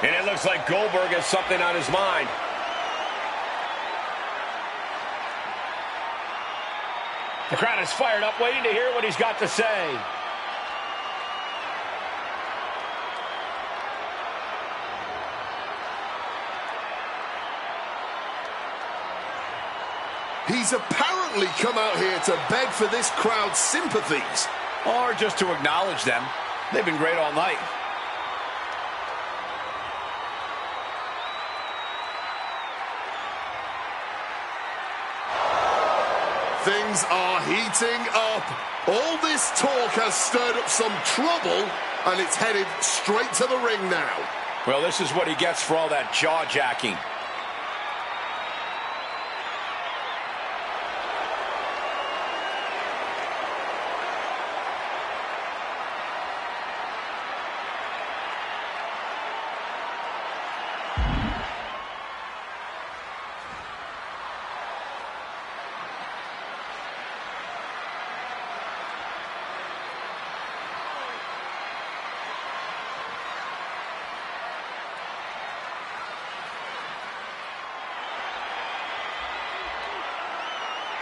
And it looks like Goldberg has something on his mind. The crowd is fired up, waiting to hear what he's got to say. He's apparently come out here to beg for this crowd's sympathies. Or just to acknowledge them. They've been great all night. Things are heating up. All this talk has stirred up some trouble, and it's headed straight to the ring now. Well, this is what he gets for all that jaw-jacking.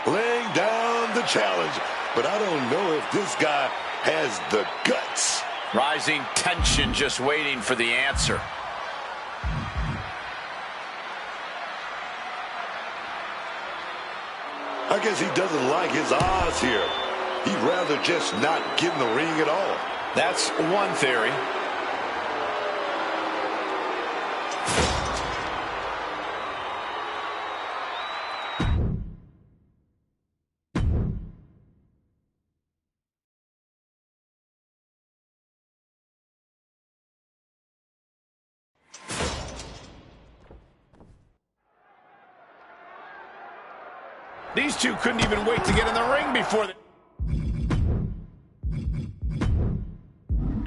Laying down the challenge, but I don't know if this guy has the guts. Rising tension, just waiting for the answer. I guess he doesn't like his odds here. He'd rather just not get in the ring at all. That's one theory. These two couldn't even wait to get in the ring before they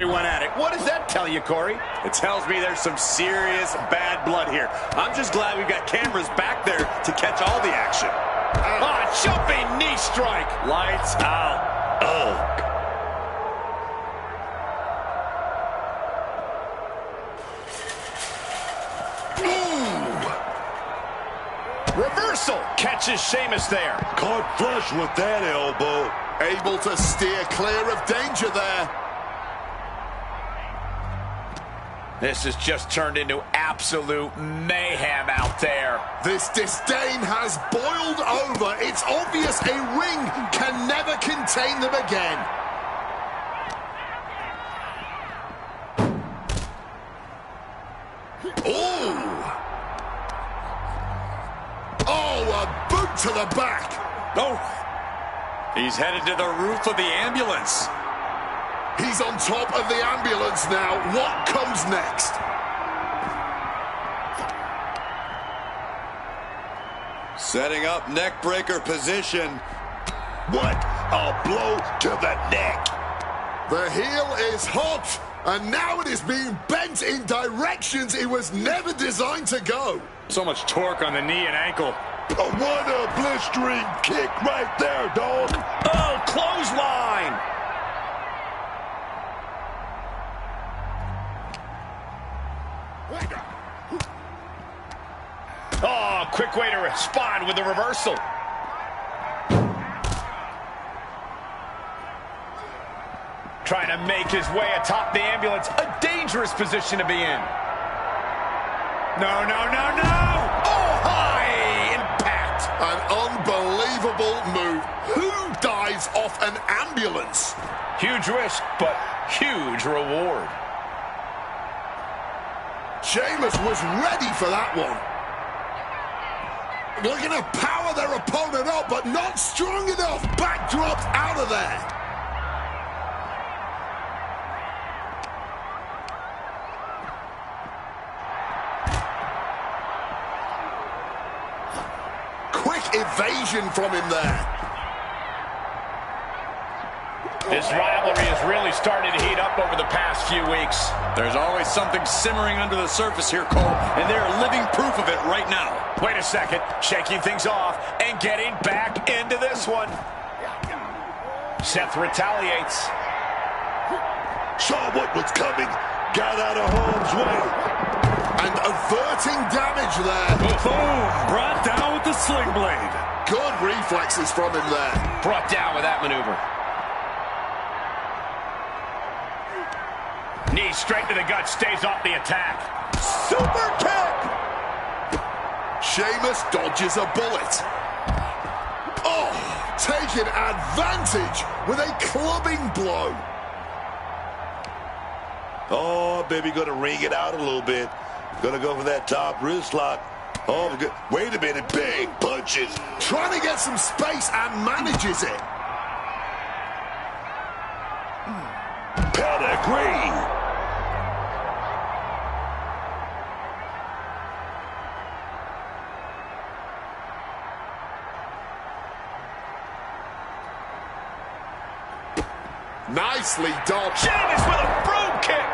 went at it. What does that tell you, Corey? It tells me there's some serious bad blood here. I'm just glad we've got cameras back there to catch all the action. Jumping knee strike. Lights out. Ugh. Reversal. Catches Sheamus there. Caught flush with that elbow. Able to steer clear of danger there. This has just turned into absolute mayhem out there. This disdain has boiled over. It's obvious a ring can never contain them again. Oh, a boot to the back. Oh, he's headed to the roof of the ambulance. He's on top of the ambulance now. What comes next? Setting up neck breaker position. What a blow to the neck. The heel is hot, and now it is being bent in directions it was never designed to go. So much torque on the knee and ankle. What a blistering kick right there, dog. Oh, clothesline. Oh, quick way to respond with the reversal. Trying to make his way atop the ambulance. A dangerous position to be in. No, no, no, no! Oh, high impact! An unbelievable move. Who dives off an ambulance? Huge risk, but huge reward. Sheamus was ready for that one. Looking to power their opponent up, but not strong enough. Backdropped out of there. Quick evasion from him there. This rivalry has really started to heat up over the past few weeks. There's always something simmering under the surface here, Cole, and they're living proof of it right now. Wait a second, shaking things off and getting back into this one. Seth retaliates. Saw what was coming, got out of harm's way. And averting damage there. Boom! Brought down with the sling blade. Good reflexes from him there. Brought down with that maneuver. Knee straight to the gut, stays off the attack. Super kick! Sheamus dodges a bullet. Oh, taking advantage with a clubbing blow. Oh, baby, gonna ring it out a little bit. Gonna go for that top wrist lock. Oh, good. Wait a minute, big punches. Trying to get some space and manages it. Pedigree. Nicely dodged. Sheamus with a broom kick.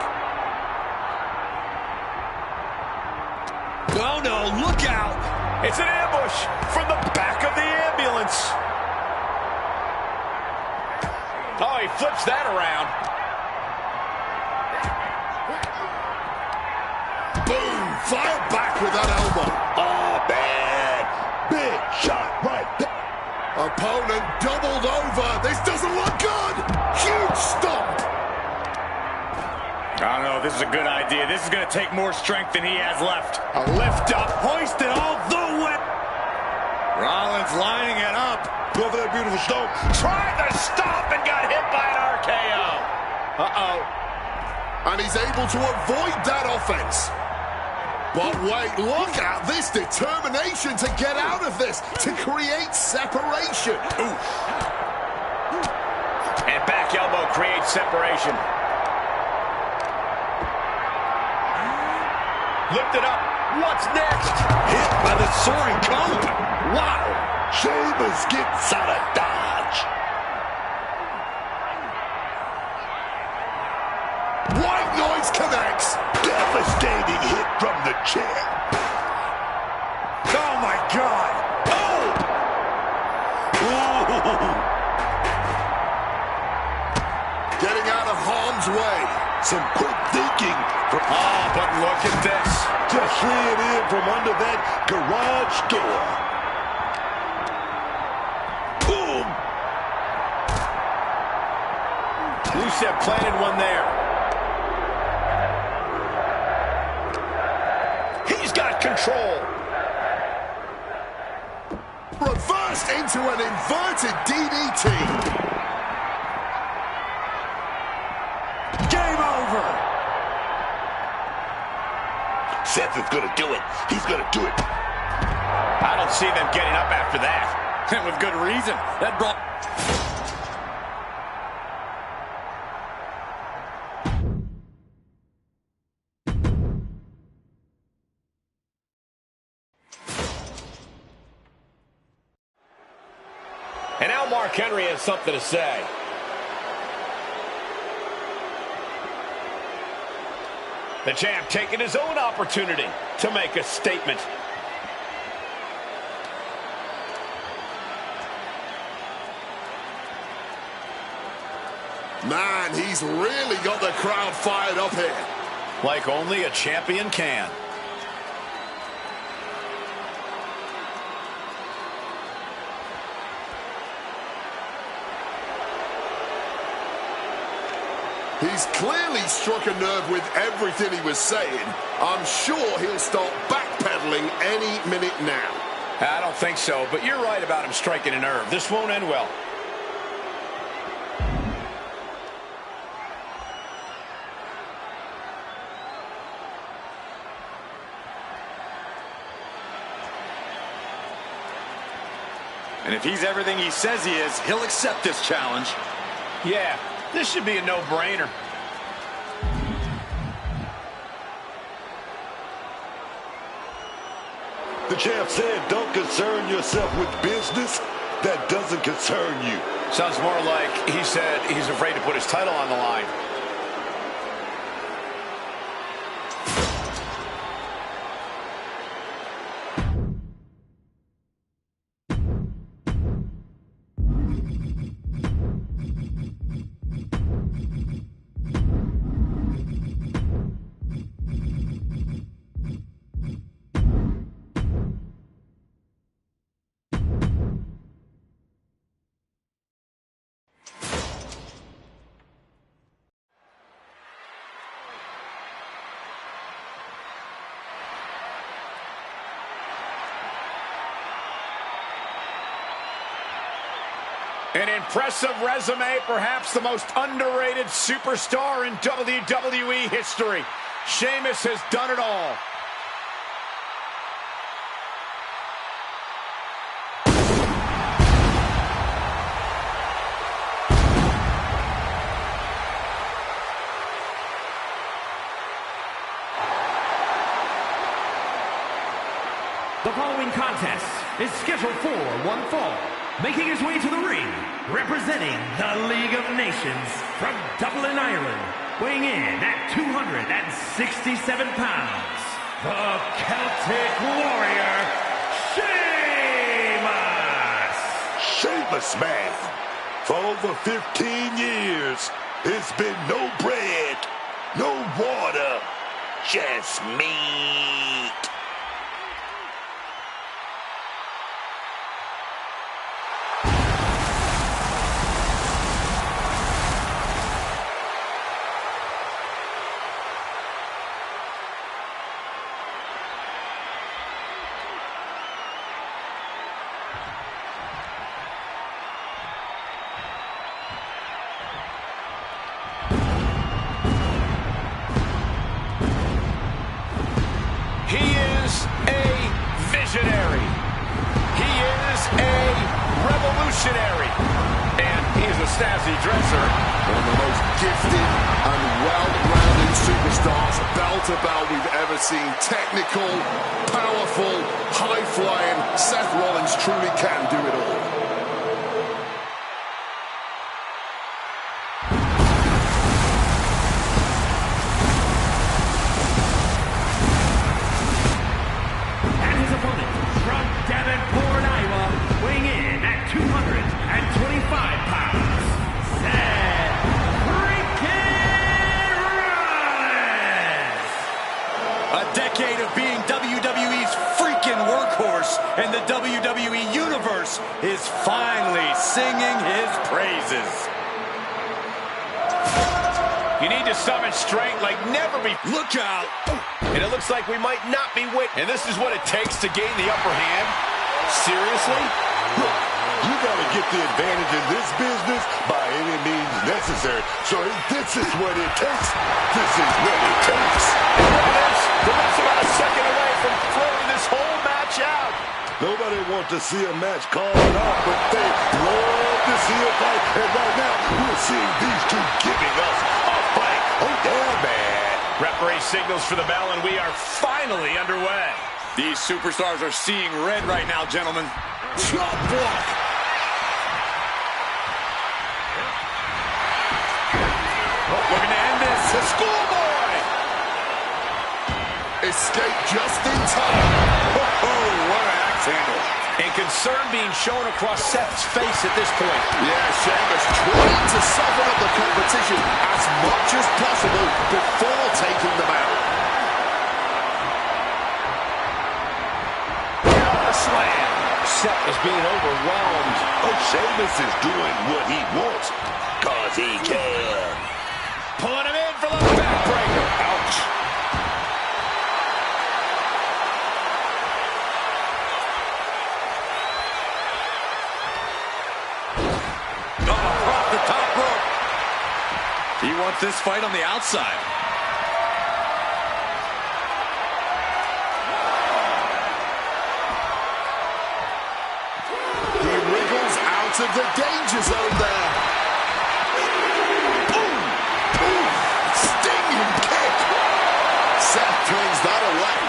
Oh, no, look out. It's an ambush from the back of the ambulance. Oh, he flips that around. Boom! Fire back with that elbow. Oh, bad. Big shot right there. Opponent doubled over. This doesn't look good. Huge stomp. I don't know if this is a good idea. This is going to take more strength than he has left. A lift up. Hoisted all the way. Rollins lining it up. Go for that beautiful stomp. Tried to stop and got hit by an RKO. Uh-oh. And he's able to avoid that offense. But wait, look at this determination to get out of this, to create separation. Oof. And back elbow creates separation. Lift it up. What's next? Hit by the soaring cone. Wow. Sheamus gets out of dodge. White noise connects. Devastating hit from the chair. Oh, my God. Oh! Ooh. Getting out of harm's way. Some quick thinking from... Oh, but look at this. Just slid in from under that garage door. Boom! Rusev planted one there. He's got control. Reversed into an inverted DDT. Game over. Seth is gonna do it. He's gonna do it. I don't see them getting up after that. And with good reason. That brought... And now Mark Henry has something to say. The champ taking his own opportunity to make a statement. Man, he's really got the crowd fired up here. Like only a champion can. He's clearly struck a nerve with everything he was saying. I'm sure he'll start backpedaling any minute now. I don't think so, but you're right about him striking a nerve. This won't end well. And if he's everything he says he is, he'll accept this challenge. Yeah, this should be a no-brainer. The champ said, don't concern yourself with business that doesn't concern you. Sounds more like he said he's afraid to put his title on the line. An impressive resume, perhaps the most underrated superstar in WWE history. Sheamus has done it all. The following contest is scheduled for one fall. Making his way to the ring, representing the League of Nations from Dublin, Ireland, weighing in at 267 pounds, the Celtic Warrior, Sheamus! Sheamus, man. For over 15 years, it's been no bread, no water, just meat. He is a visionary. He is a revolutionary. And he's a snazzy dresser. One of the most gifted and well-rounded superstars, bell to bell, we've ever seen. Technical, powerful, high-flying. Seth Rollins truly can do it all. And the WWE Universe is finally singing his praises. You need to summon strength like never before. Look out! And it looks like we might not be winning. And this is what it takes to gain the upper hand? Seriously? Look, you gotta get the advantage in this business by any means necessary. So if this is what it takes, this is what it takes. And look at this. The ref's about a second away from throwing this whole match out. Nobody wants to see a match called off, but they love to see a fight. And right now, we're seeing these two giving us a fight. Oh, yeah, man. Referee signals for the bell, and we are finally underway. These superstars are seeing red right now, gentlemen. Chop block. Oh, looking to end this. The schoolboy. Escape just in time. Oh, what an axe handle. And concern being shown across Seth's face at this point. Yeah, Sheamus trying to soften up the competition as much as possible before taking them out. A slam. Seth is being overwhelmed. Oh, Sheamus is doing what he wants, cause he can. Pulling him in for the backbreaker. Ouch. Off the top rope. He wants this fight on the outside. He wriggles out of the danger zone there. Boom! Boom! Stinging kick. Seth turns that away.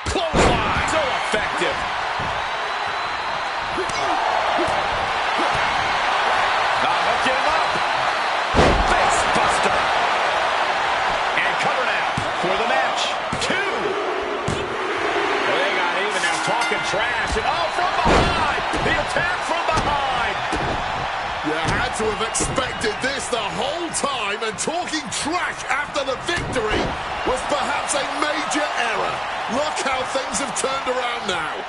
Clothesline. So effective. Hooking him up. Face buster. And cover now for the match. 2. Well, they got even now, talking trash. And from behind. The attack from behind. You had to have expected this the whole time, and talking trash after the victory was perhaps a major error. Look how things have turned around now.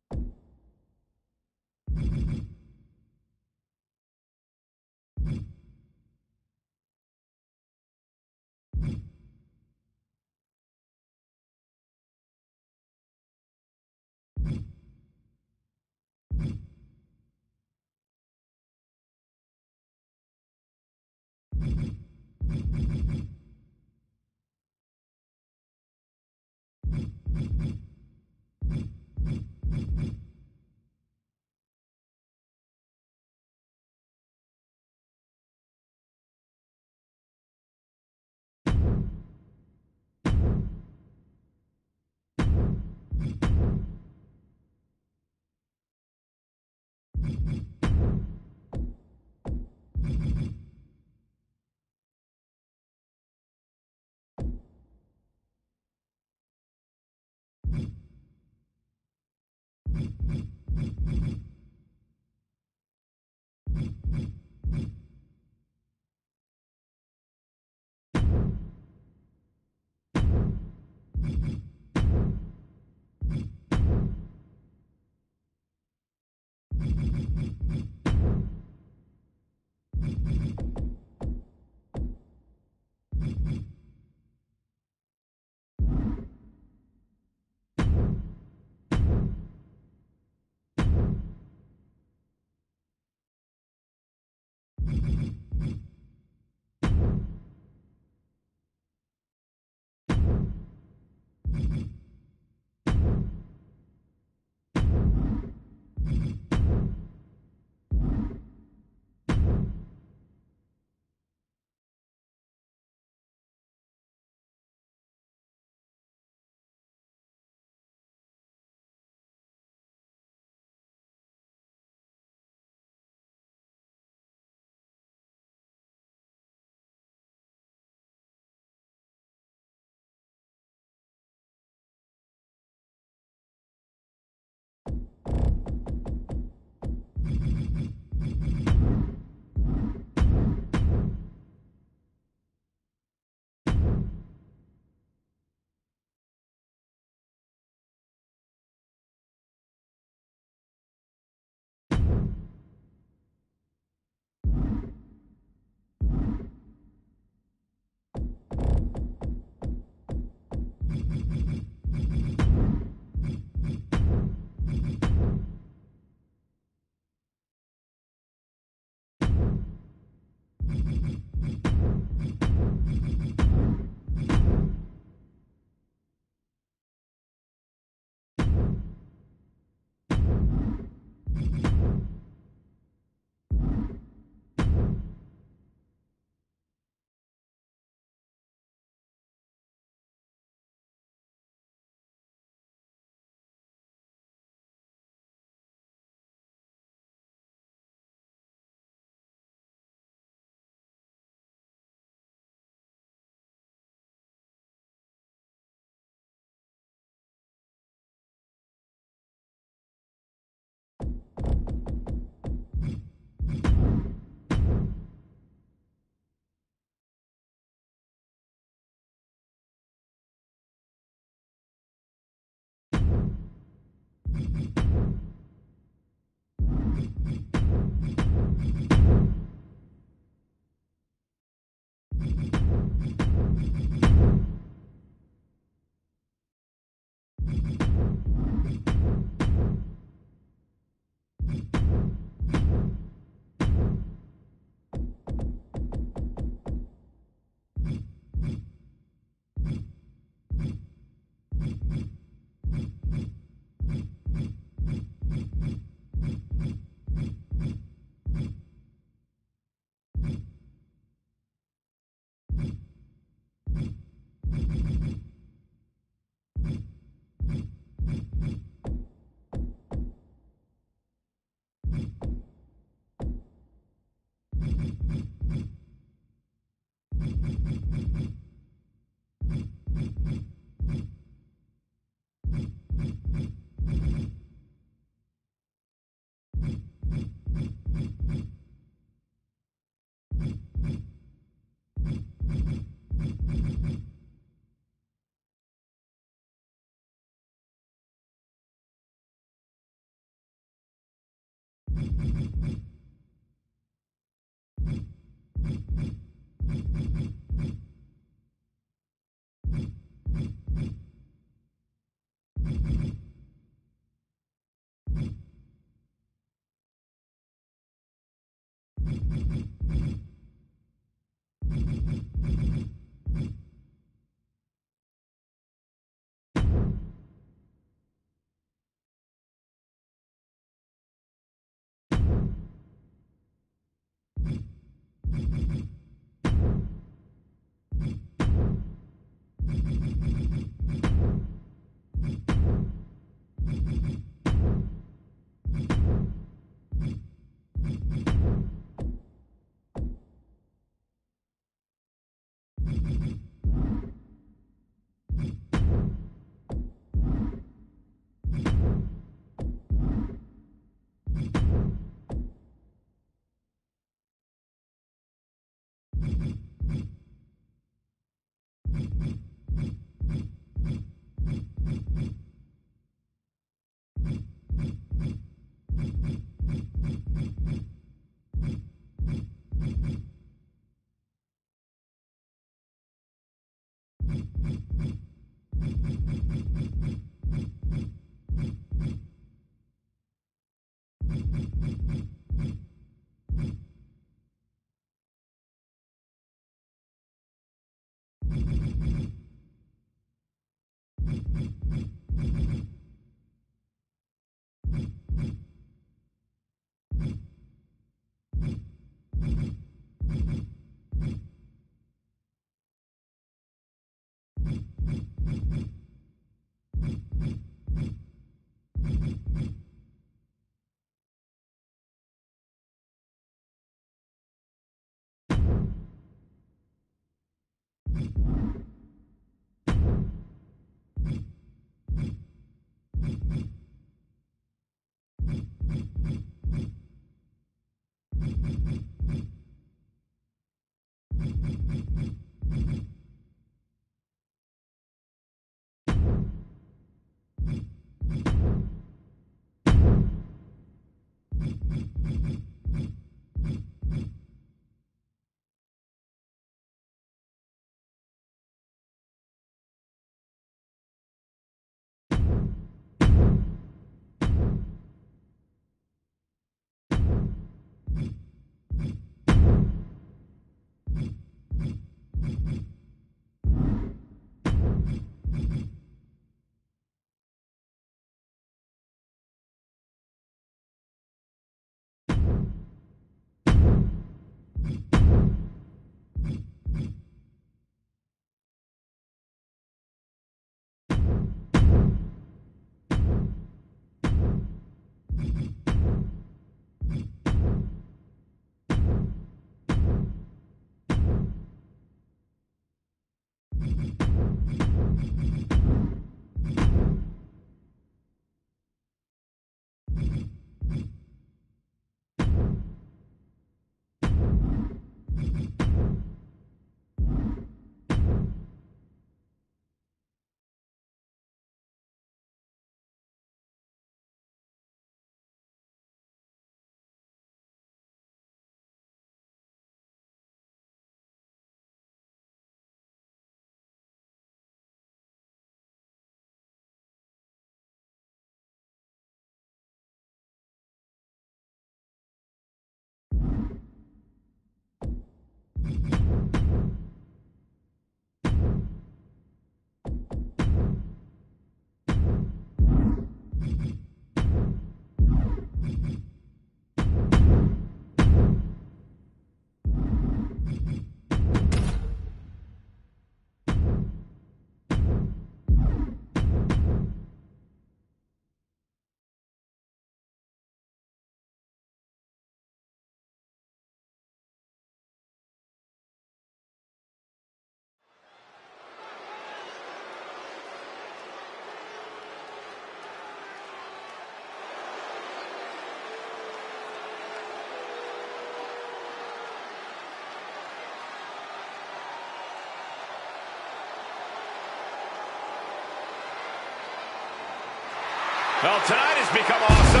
Well, tonight has become awesome.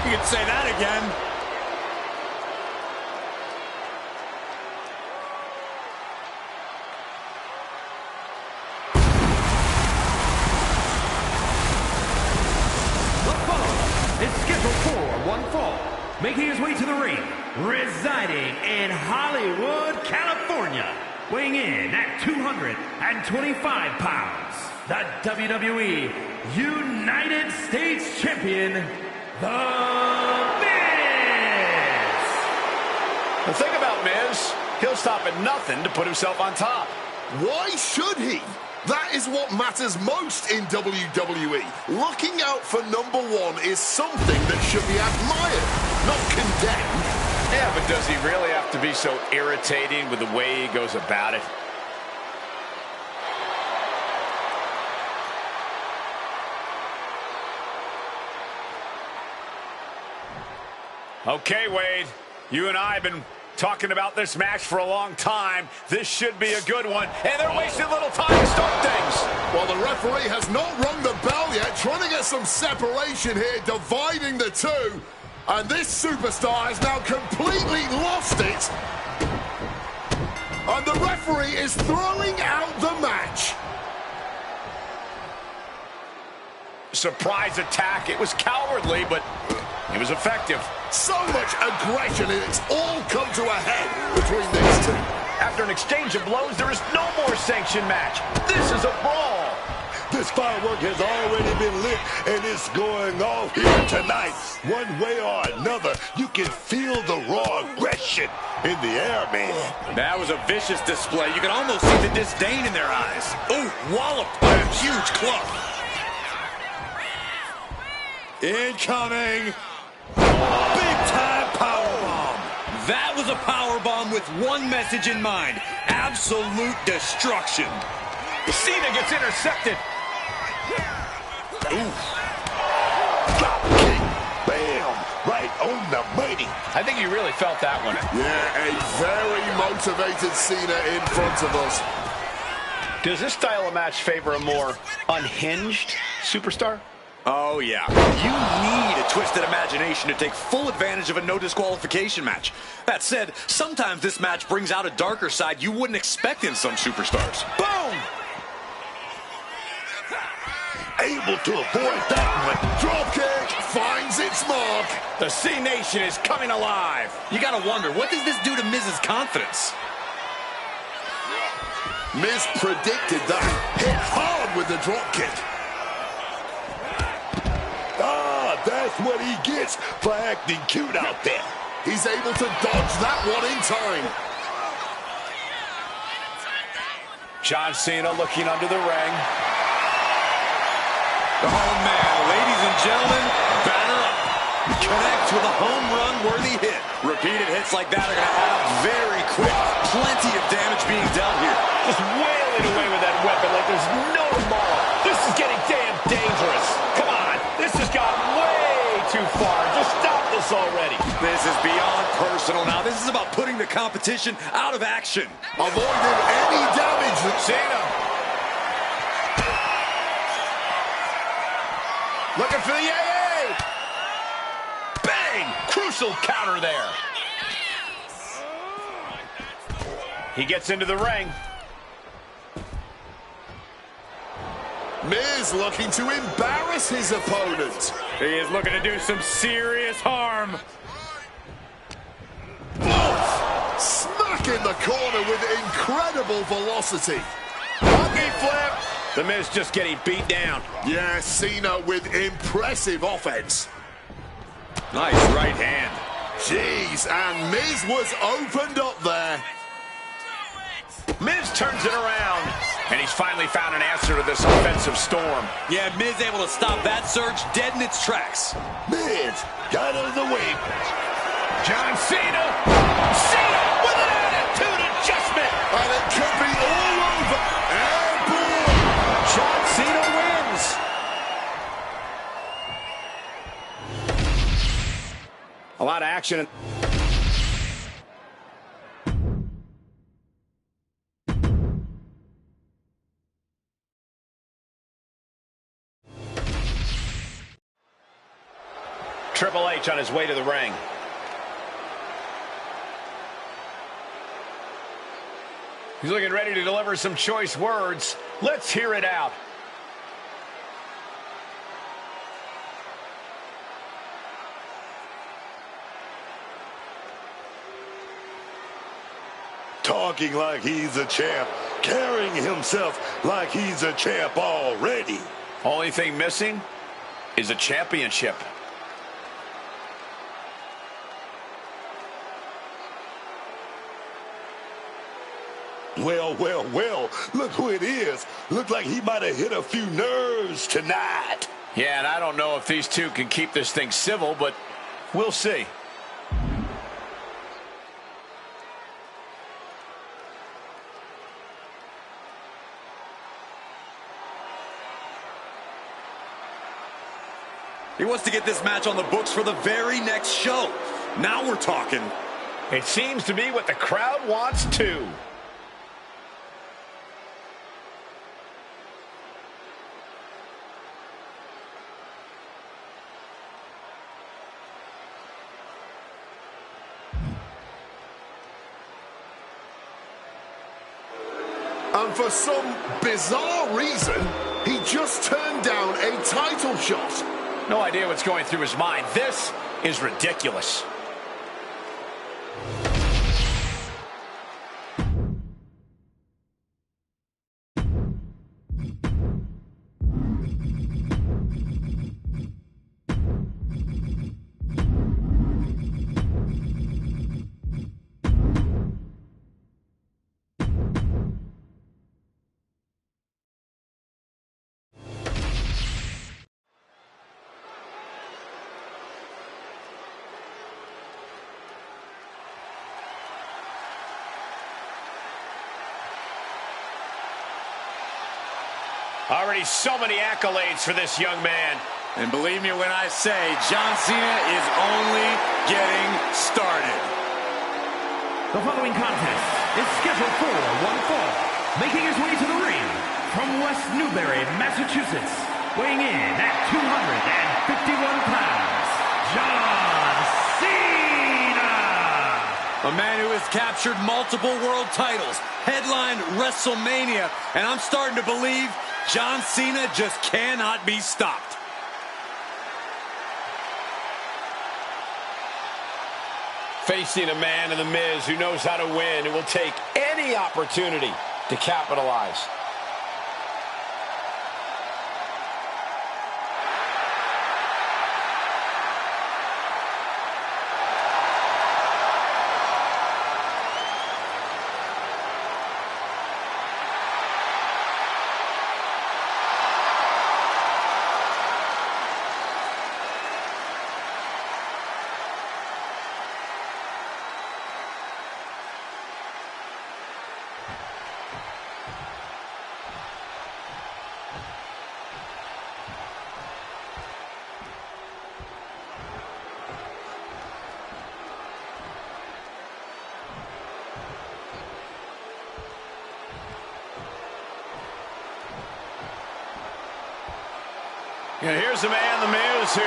You could say that again. The following is scheduled for one fall, making his way to the ring, residing in Hollywood, California, weighing in at 225 pounds, the WWE United States Champion, The Miz. The thing about Miz, he'll stop at nothing to put himself on top. Why should he? That is what matters most in WWE. Looking out for number one is something that should be admired, not condemned. Yeah, but does he really have to be so irritating with the way he goes about it? Okay, Wade, you and I have been talking about this match for a long time. This should be a good one, and they're wasting a little time to start things. Well, the referee has not rung the bell yet, trying to get some separation here, dividing the two. And this superstar has now completely lost it. And the referee is throwing out the match. Surprise attack. It was cowardly, but it was effective. So much aggression, and it's all come to a head between these two. After an exchange of blows, there is no more sanctioned match. This is a brawl. This firework has already been lit, and it's going off here tonight. One way or another, you can feel the raw aggression in the air, man. That was a vicious display. You can almost see the disdain in their eyes. Oh, walloped by a huge club. Incoming. Big-time powerbomb. That was a powerbomb with one message in mind. Absolute destruction. Cena gets intercepted. Ooh. Drop kick. Bam. Right on the money. I think you really felt that one. Yeah, a very motivated Cena in front of us. Does this style of match favor a more unhinged superstar? Oh, yeah. You need a twisted imagination to take full advantage of a no disqualification match. That said, sometimes this match brings out a darker side you wouldn't expect in some superstars. Boom! Able to avoid that one. Dropkick finds its mark. The C Nation is coming alive. You gotta wonder, what does this do to Miz's confidence? Miz predicted that. Hit hard with the dropkick. That's what he gets for acting cute out there. He's able to dodge that one in time. John Cena looking under the ring. Oh, man. Ladies and gentlemen, batter up. Connects with a home run worthy hit. Repeated hits like that are going to add up very quick. Plenty of damage being dealt here. Just wailing away with that weapon like there's no tomorrow. This is getting damn dangerous. Come on. This has gone way too far. Just stop this already. This is beyond personal now. This is about putting the competition out of action. Avoided any damage. Cena. Looking for the AA. Bang! Crucial counter there. He gets into the ring. Miz looking to embarrass his opponent. He is looking to do some serious harm. Smack in the corner with incredible velocity. Monkey flip. The Miz just getting beat down. Yeah, Cena with impressive offense. Nice right hand. Jeez, and Miz was opened up there. Miz turns it around, and he's finally found an answer to this offensive storm. Yeah, Miz able to stop that surge dead in its tracks. Miz got out of the way. John Cena. Cena with an attitude adjustment. And it could be all over. And boom! John Cena wins. A lot of action. Triple H on his way to the ring. He's looking ready to deliver some choice words. Let's hear it out. Talking like he's a champ, carrying himself like he's a champ already. Only thing missing is a championship. Well, look who it is. Look like he might have hit a few nerves tonight. Yeah, and I don't know if these two can keep this thing civil, but we'll see. He wants to get this match on the books for the very next show. Now we're talking. It seems to be what the crowd wants too. And for some bizarre reason, he just turned down a title shot. No idea what's going through his mind. This is ridiculous. Already so many accolades for this young man. And believe me when I say, John Cena is only getting started. The following contest is scheduled for one fall. Making his way to the ring from West Newbury, Massachusetts, weighing in at 251 pounds, John Cena! A man who has captured multiple world titles, headlined WrestleMania, and I'm starting to believe John Cena just cannot be stopped. Facing a man in The Miz who knows how to win and will take any opportunity to capitalize. And here's a man, The Miz, who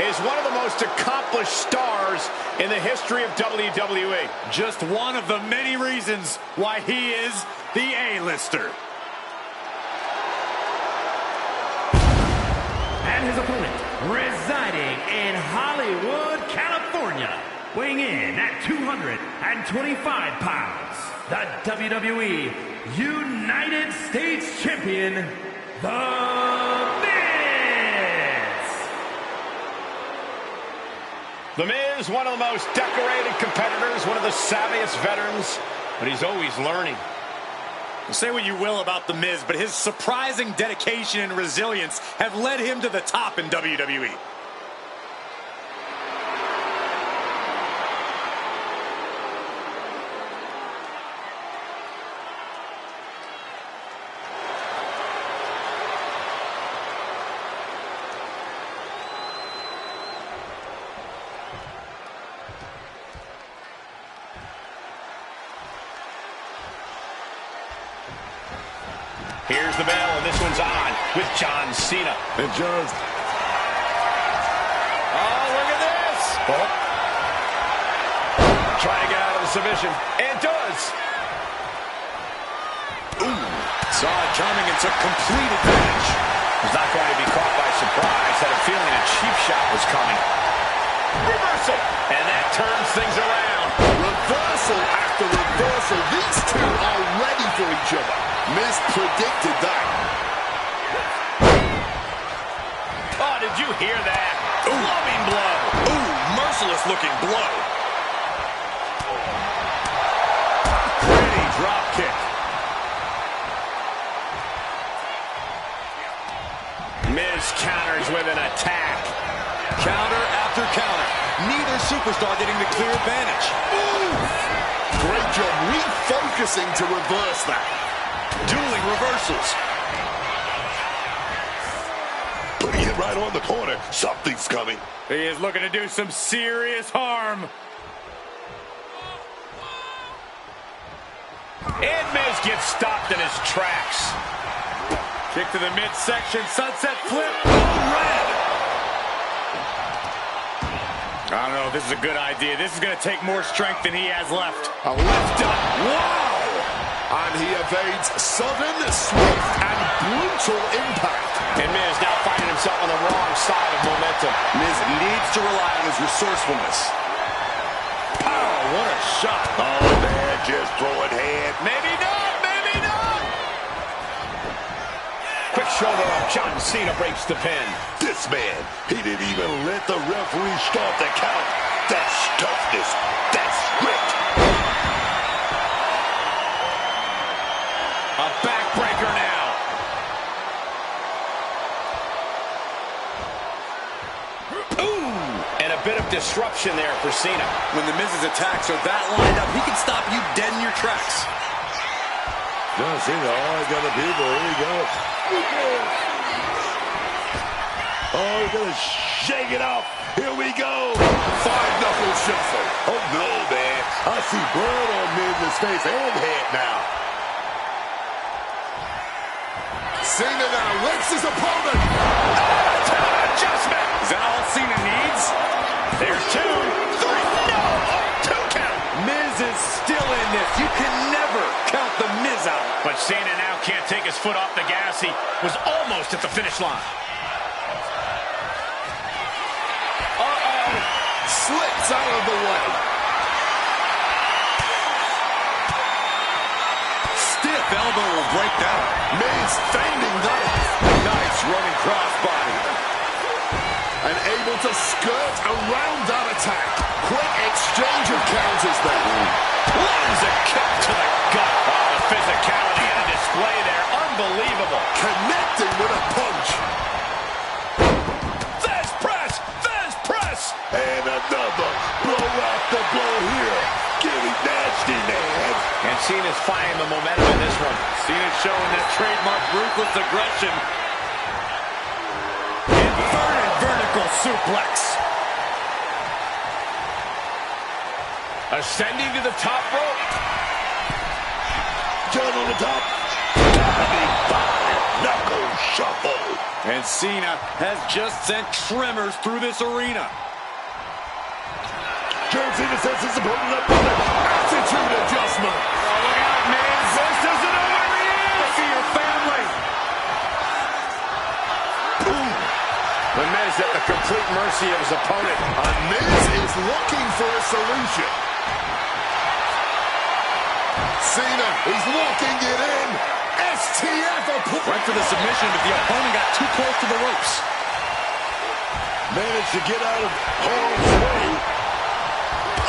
is one of the most accomplished stars in the history of WWE. Just one of the many reasons why he is the A-lister. And his opponent, residing in Hollywood, California, weighing in at 225 pounds, the WWE United States Champion, The Miz! The Miz, one of the most decorated competitors, one of the savviest veterans, but he's always learning. Say what you will about The Miz, but his surprising dedication and resilience have led him to the top in WWE. Here's the bell, and this one's on with John Cena. And John's... Oh, look at Oh. Trying to get out of the submission. And does. Ooh. Saw it coming and took complete advantage. Was not going to be caught by surprise. Had a feeling a cheap shot was coming. Reversal. And that turns things around. Reversal after reversal. These two are ready for each other. Miz predicted that. Oh, did you hear that? Loving blow. Ooh, merciless looking blow. Pretty drop kick. Miz counters with an attack. Counter after counter. Neither superstar getting the clear advantage. Ooh. Great job refocusing to reverse that. Dueling reversals. Putting it right on the corner. Something's coming. He is looking to do some serious harm. And Miz gets stopped in his tracks. Kick to the midsection, sunset flip. Oh, red. I don't know if this is a good idea. This is going to take more strength than he has left. A lift up. Wow! And he evades sudden, swift, and brutal impact. And Miz now finding himself on the wrong side of momentum. Miz needs to rely on his resourcefulness. Oh, what a shot. Oh, man, just throwing hand. Maybe not, maybe not. Quick shoulder up, John Cena breaks the pin. This man, he didn't even let the referee start the count. That's toughness. That's grit. A backbreaker now. Ooh, and a bit of disruption there for Cena. When the Miz's attacks are that lined up, he can stop you dead in your tracks. John Cena, oh, got the people. Here we go. Oh, he's gonna shake it off. Here we go. Five-knuckle shuffle. Oh, no, man. I see blood on Miz's face and head now. Cena now lifts his opponent. Adjustment. Is that all Cena needs? There's 2, 3, no, 2 count. Miz is still in this. You can never count the Miz out. But Cena now can't take his foot off the gas. He was almost at the finish line. Slips out of the way. Stiff elbow will break down. Miz fending that. Nice running crossbody. And able to skirt around that attack. Quick exchange of counters there. Lands a kick to the gut. Oh, the physicality on display there. Unbelievable. Connecting with a punch. Fast press. Fast press. And another blow after blow here. Getting nasty, man. And Cena's finding the momentum in this one. Cena's showing that trademark ruthless aggression. Inverted vertical suplex. Ascending to the top rope. John on the top. Big five-knuckle shuffle. And Cena has just sent tremors through this arena. John Cena sets his opponent up on it. Attitude adjustment. Oh, look out, man. Miz doesn't know where he is. See your family. Boom. The Miz at the complete mercy of his opponent. And Miz is looking for a solution. Cena, he's locking it in. STF applied. Right for the submission, but the opponent got too close to the ropes. Managed to get out of harm's way.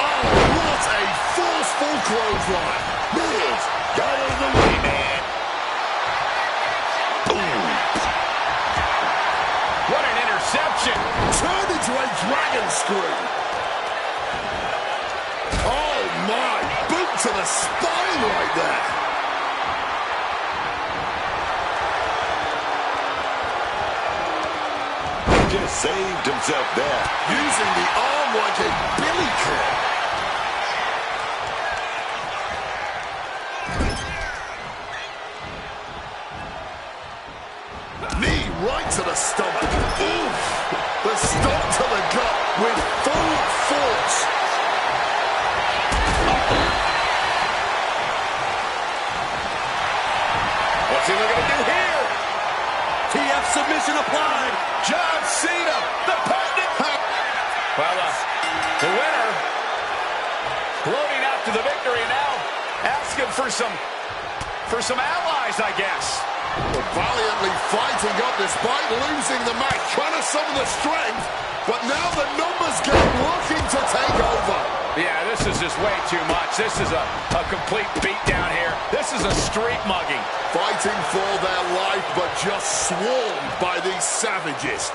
Oh, what a forceful clothesline. Miz got out of the way, man. Boom. What an interception. Turned into a dragon screw. Oh, my. Boot to the spine right there. Just saved himself there. Using the arm like a billy club. Knee right to the stomach. Oof. The stomp to the gut with full force. see what they're going to do here. TF submission applied. John Cena, the patented. Well, the winner floating out to the victory now, asking for some allies, I guess. Valiantly fighting up despite losing the match, trying to summon the strength, but now the numbers game looking to take over. Yeah, this is just way too much. This is a complete beatdown here. This is a street mugging. Fighting for their life, but just swarmed by these savages.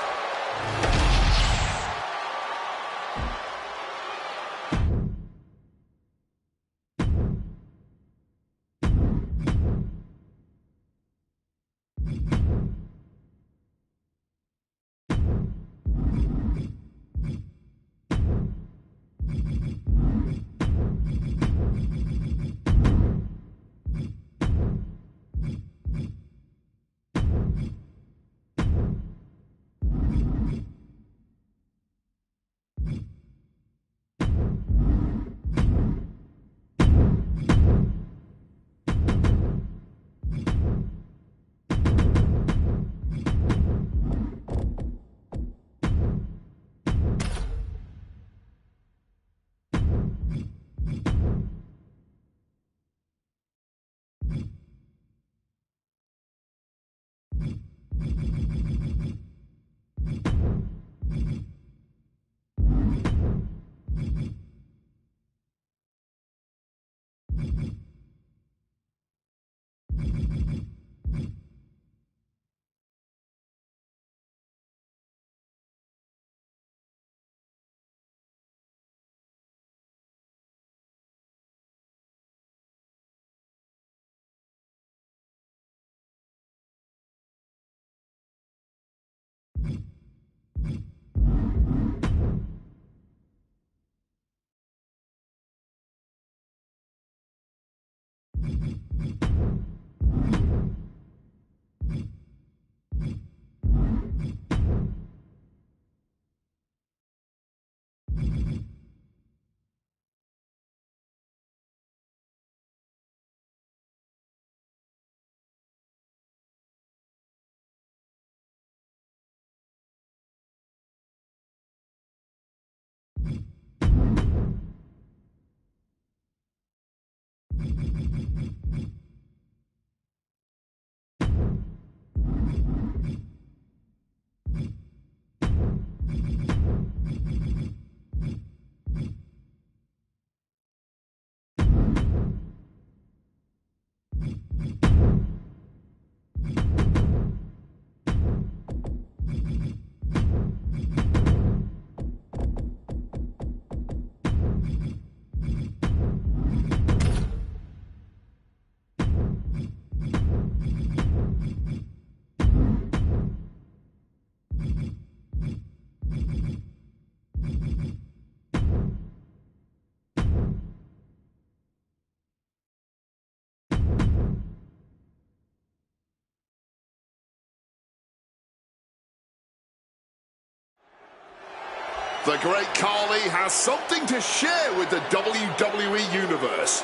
The great Carly has something to share with the WWE Universe.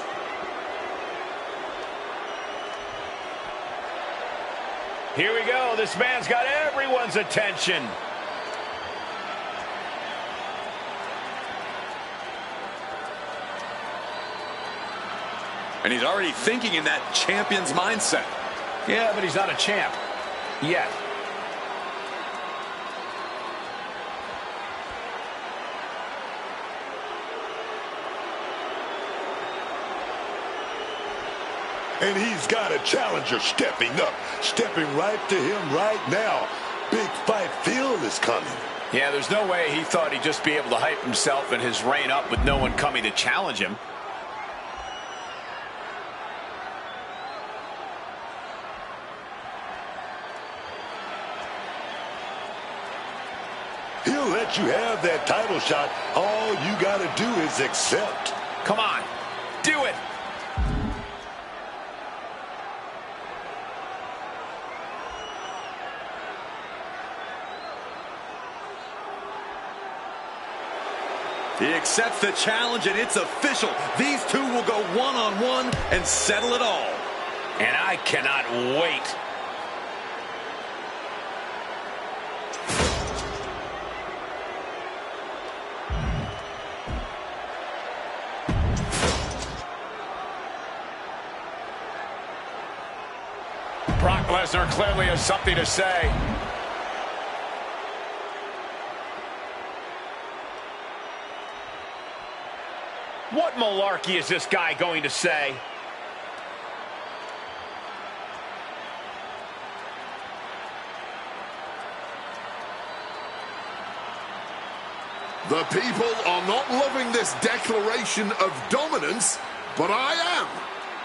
Here we go. This man's got everyone's attention. And he's already thinking in that champion's mindset. Yeah, but he's not a champ yet. And he's got a challenger stepping up, stepping right to him right now. Big fight feel is coming. Yeah, there's no way he thought he'd just be able to hype himself and his reign up with no one coming to challenge him. He'll let you have that title shot. All you got to do is accept. Come on, do it. He accepts the challenge, and it's official. These two will go one-on-one and settle it all. And I cannot wait Brock Lesnar clearly has something to say. What malarkey is this guy going to say? The people are not loving this declaration of dominance, but I am.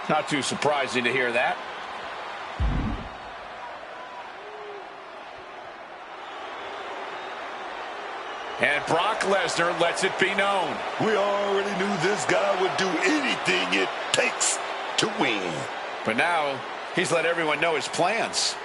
Not too surprising to hear that. And Brock Lesnar lets it be known. We already knew this guy would do anything it takes to win. But now, he's let everyone know his plans.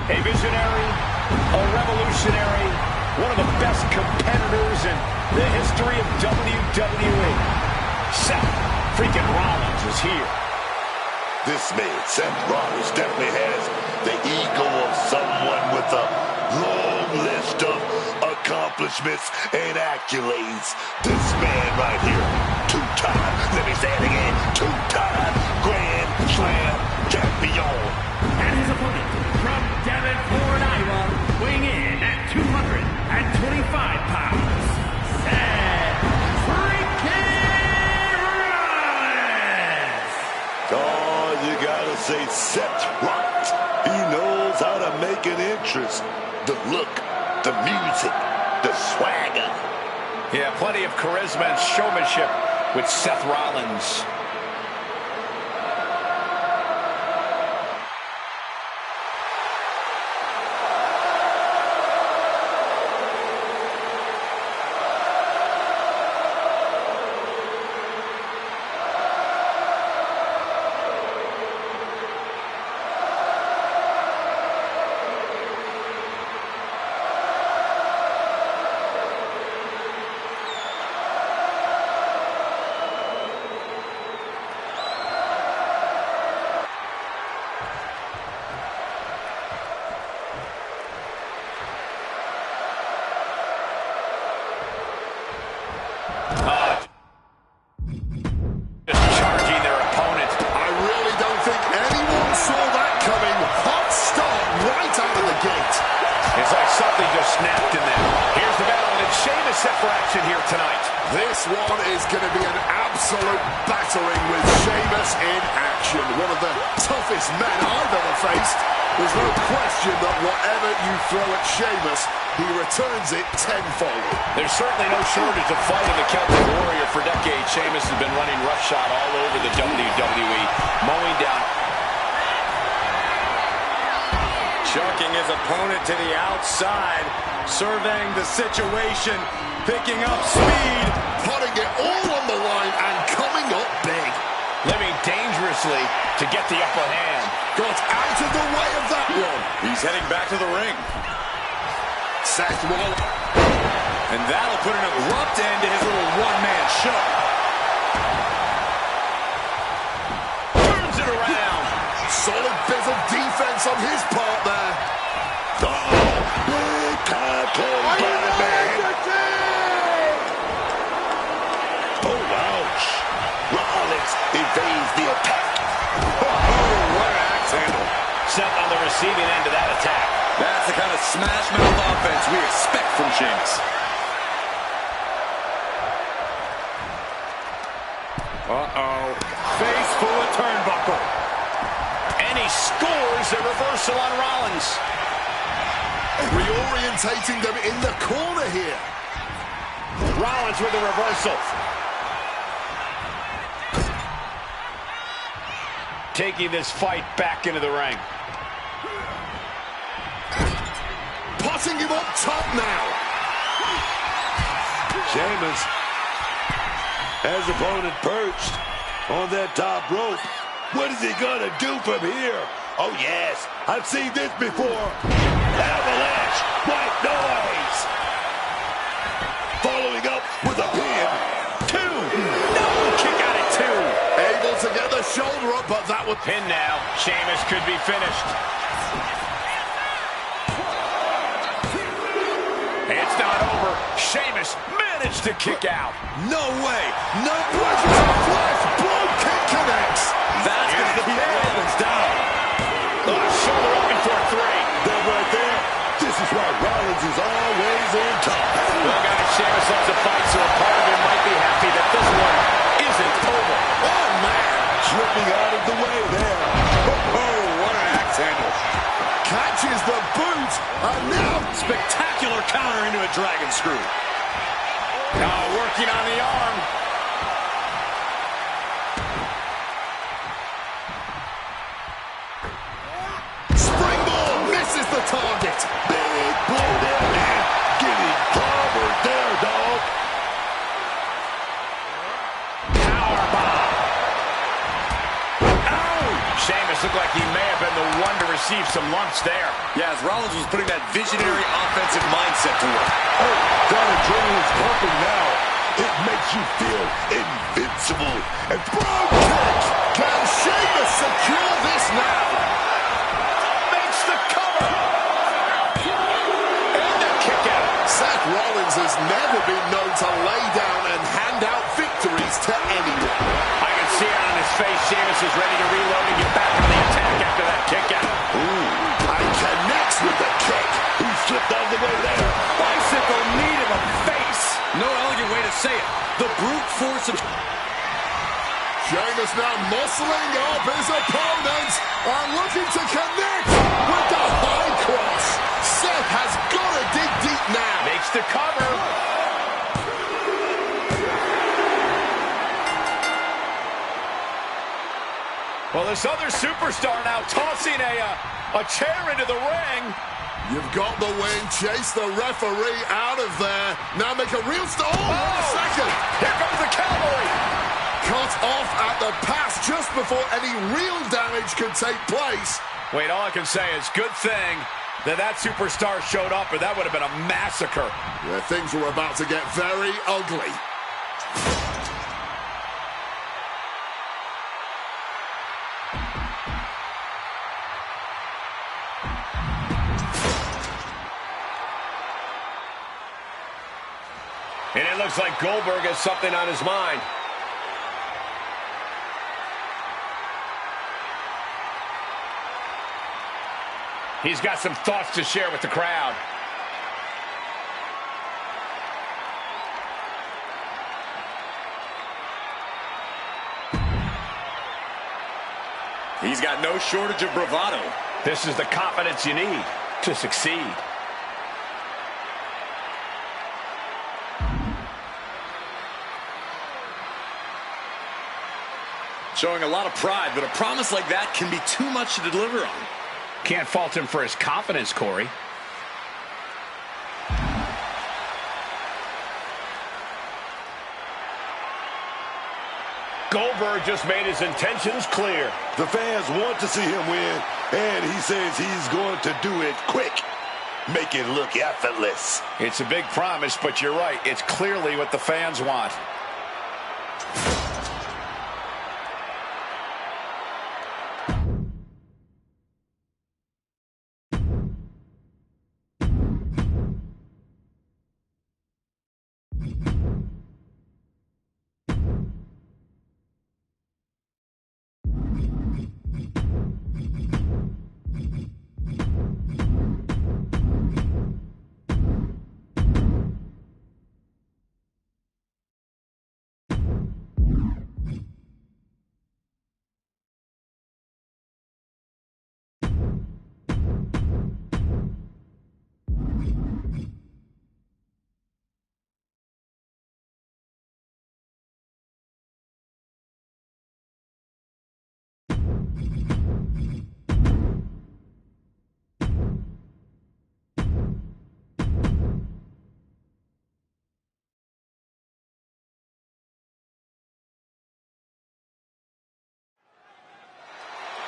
A visionary, a revolutionary, one of the best competitors in the history of WWE. Seth freaking Rollins is here. This man, Seth Rollins, definitely has the ego of someone with a long list of accomplishments and accolades. This man right here, two-time, let me say it again, two-time Grand Slam champion. And his opponent from Davenport, Iowa, weighing in at 225 pounds, Seth freaking Rollins! Oh, you gotta say Seth Rollins. He knows how to make an entrance. The look, the music, the swagger. Yeah, plenty of charisma and showmanship with Seth Rollins. It's like something just snapped in there. Here's the battle, and it's Sheamus set for action here tonight. This one is going to be an absolute battering with Sheamus in action. One of the toughest men I've ever faced. There's no question that whatever you throw at Sheamus, he returns it tenfold. There's certainly no shortage of fight in the Celtic Warrior. For decades, Sheamus has been running roughshod all over the WWE, mowing down, chucking his opponent to the outside, surveying the situation, picking up speed, putting it all on the line and coming up big. living dangerously to get the upper hand. Got out of the way of that one. He's heading back to the ring. Seth Rollins. And that'll put an abrupt end to his little one-man show. Turns it around. Solid bit of defense on his part there. Oh, big time close by the man. Oh, ouch. Rollins evades the attack. Oh, what an axe handle. Seth on the receiving end of that attack. That's the kind of smash-mouth offense we expect from Sheamus. Uh-oh. Face full of turnbuckle. And he scores a reversal on Rollins. Reorientating them in the corner here. Rollins with a reversal. Taking this fight back into the ring. putting him up top now. Sheamus has opponent perched on that top rope. What is he gonna do from here? Oh yes, I've seen this before. Avalanche, white noise. Following up with a pin. 2. No, kick out at 2. Able to get the shoulder up, but that would Pin now. Sheamus could be finished. It's not over. Sheamus managed to kick out. No way. no pressure to flash. Blow kick connects. That's going to keep Rollins down. Shoulder up before 3. That right there. This is why Rollins is always on top. Look out, Sheamus loves to fight, so a part of him might be happy that this one isn't over. Oh, man. Slipping out of the way there. Oh, what an axe handle. Catches the boot. And now Spectacular counter into a dragon screw. Now working on the arm. springboard misses the target. Big blow there, man. Getting covered there, dog. Powerbomb. Ow! Sheamus looked like he may have been the one to receive some lumps there. Yeah, as Rollins was putting that visionary offensive mindset to work. Oh, that adrenaline's pumping now. It makes you feel invincible. And Brogue kick. Can Sheamus secure this now? Makes the cover. And a kick out. Seth Rollins has never been known to lay down and hand out victories to anyone. I can see it on his face. Sheamus is ready to reload and get back on the attack after that kick out. ooh, and connects with the kick. He slipped out of the way there. Bicycle knee to the face. No elegant way to say it. The brute force of... Sheamus now muscling up his opponent and looking to connect with the high cross. Seth has got to dig deep now. Makes the cover. Well, this other superstar now tossing a chair into the ring. You've got the win. Chase the referee out of there. Now make a real start. Oh, wait a second. Here comes the cavalry. Cut off at the pass just before any real damage could take place. Wait, all I can say is good thing that superstar showed up, or that would have been a massacre. Yeah, things were about to get very ugly. And it looks like Goldberg has something on his mind. He's got some thoughts to share with the crowd. He's got no shortage of bravado. This is the confidence you need to succeed. Showing a lot of pride, but a promise like that can be too much to deliver on. Can't fault him for his confidence, Corey. Goldberg just made his intentions clear. The fans want to see him win, and he says he's going to do it quick. Make it look effortless. It's a big promise, but you're right. It's clearly what the fans want.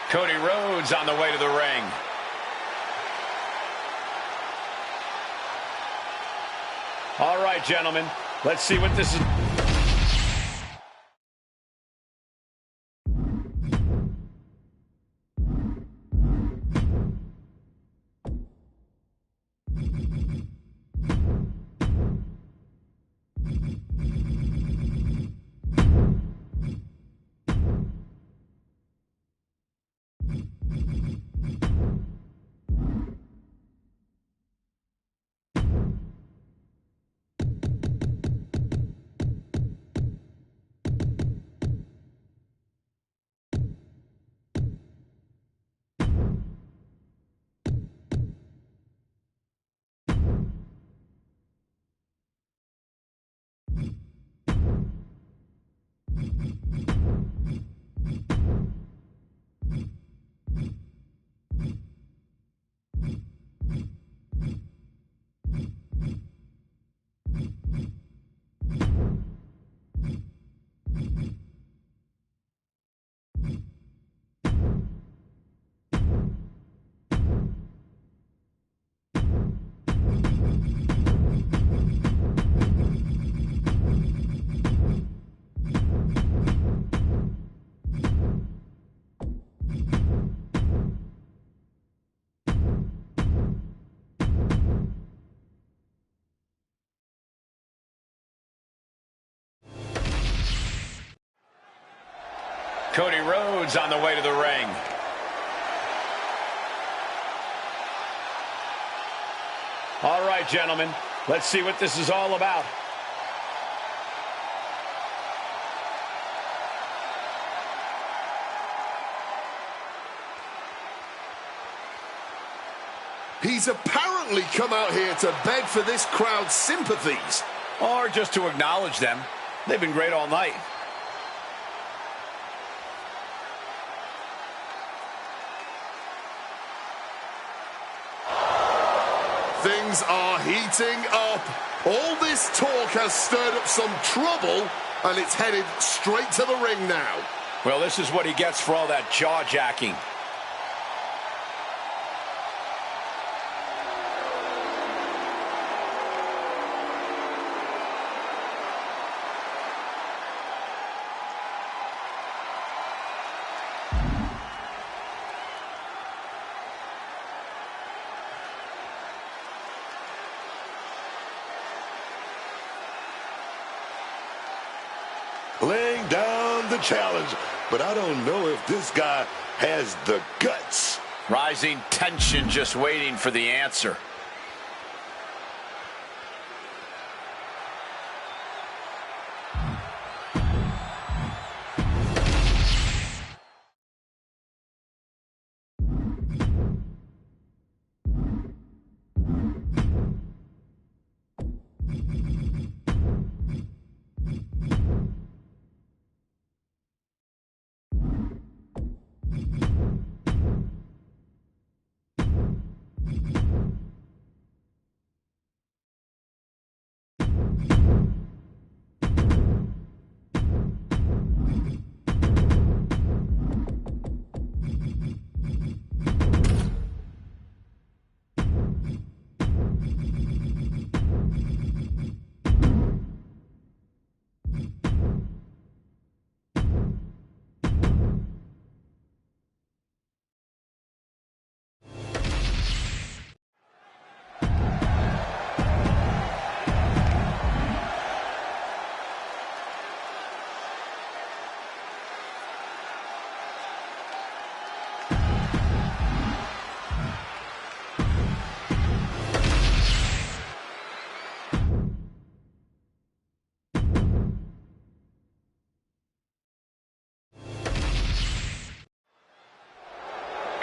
Cody Rhodes on the way to the ring. All right, gentlemen, let's see what this is. Cody Rhodes on the way to the ring. All right, gentlemen, let's see what this is all about. He's apparently come out here to beg for this crowd's sympathies. Or just to acknowledge them. They've been great all night. Things are heating up. All this talk has stirred up some trouble, and it's headed straight to the ring now. Well, this is what he gets for all that jaw-jacking. Laying down the challenge, but I don't know if this guy has the guts. Rising tension, just waiting for the answer.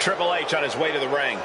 Triple H on his way to the ring.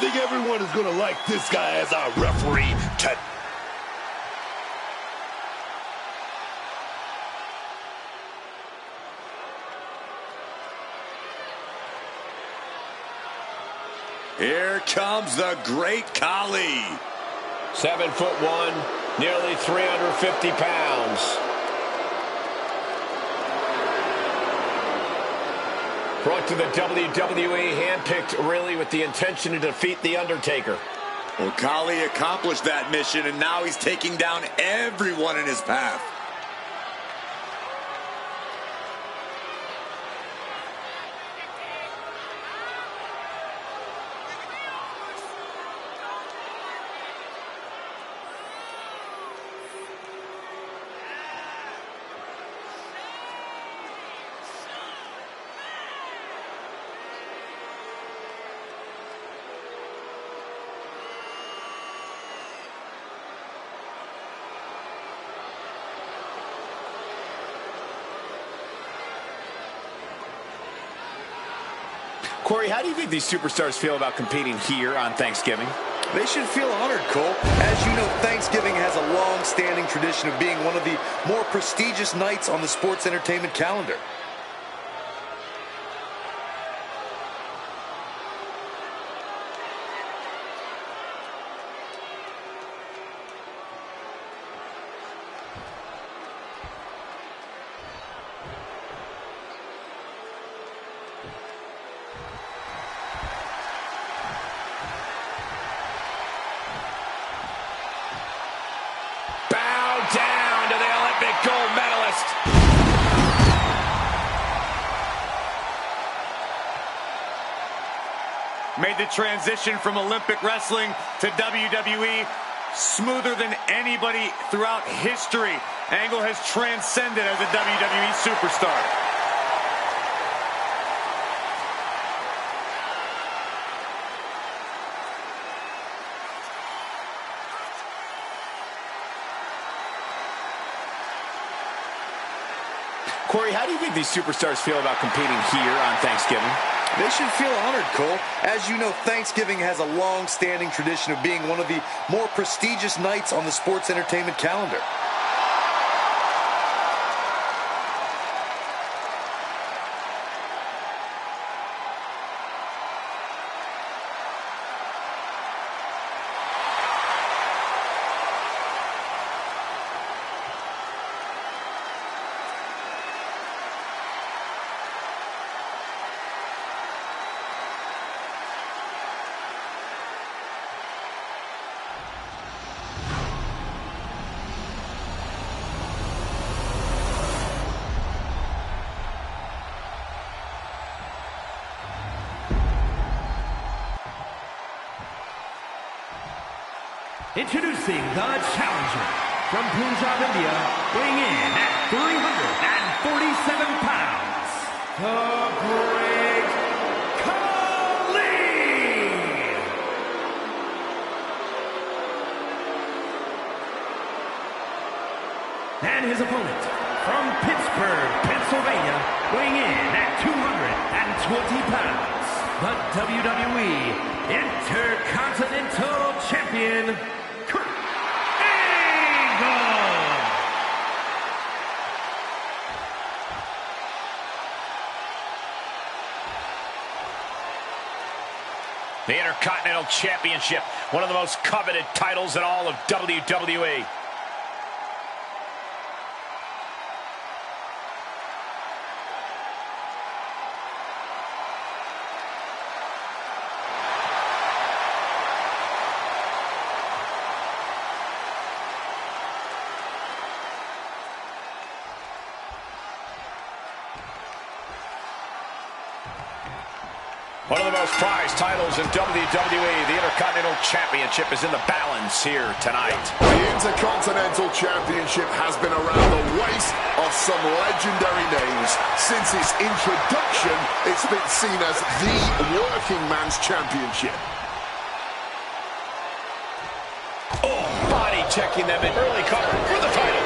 think everyone is going to like this guy as our referee tonight. Here comes the great Khali. 7'1", nearly 350 pounds. Brought to the WWE, handpicked really with the intention to defeat The Undertaker. Well, Khali accomplished that mission, and now he's taking down everyone in his path. Corey, how do you think these superstars feel about competing here on Thanksgiving? They should feel honored, Cole. As you know, Thanksgiving has a long-standing tradition of being one of the more prestigious nights on the sports entertainment calendar. Down to the Olympic gold medalist. Made the transition from Olympic wrestling to WWE smoother than anybody throughout history. Angle has transcended as a WWE superstar. Corey, how do you think these superstars feel about competing here on Thanksgiving? They should feel honored, Cole. As you know, Thanksgiving has a long-standing tradition of being one of the more prestigious nights on the sports entertainment calendar. Introducing the challenger from Punjab, India, weighing in at 347 pounds, the Great Khali! And his opponent from Pittsburgh, Pennsylvania, weighing in at 220 pounds, the WWE Intercontinental Champion, The Intercontinental Championship, one of the most coveted titles in all of WWE. One of the most prized titles in WWE, the Intercontinental Championship, is in the balance here tonight. The Intercontinental Championship has been around the waist of some legendary names. Since its introduction, it's been seen as the working man's championship. Oh, body checking them in early cover for the title.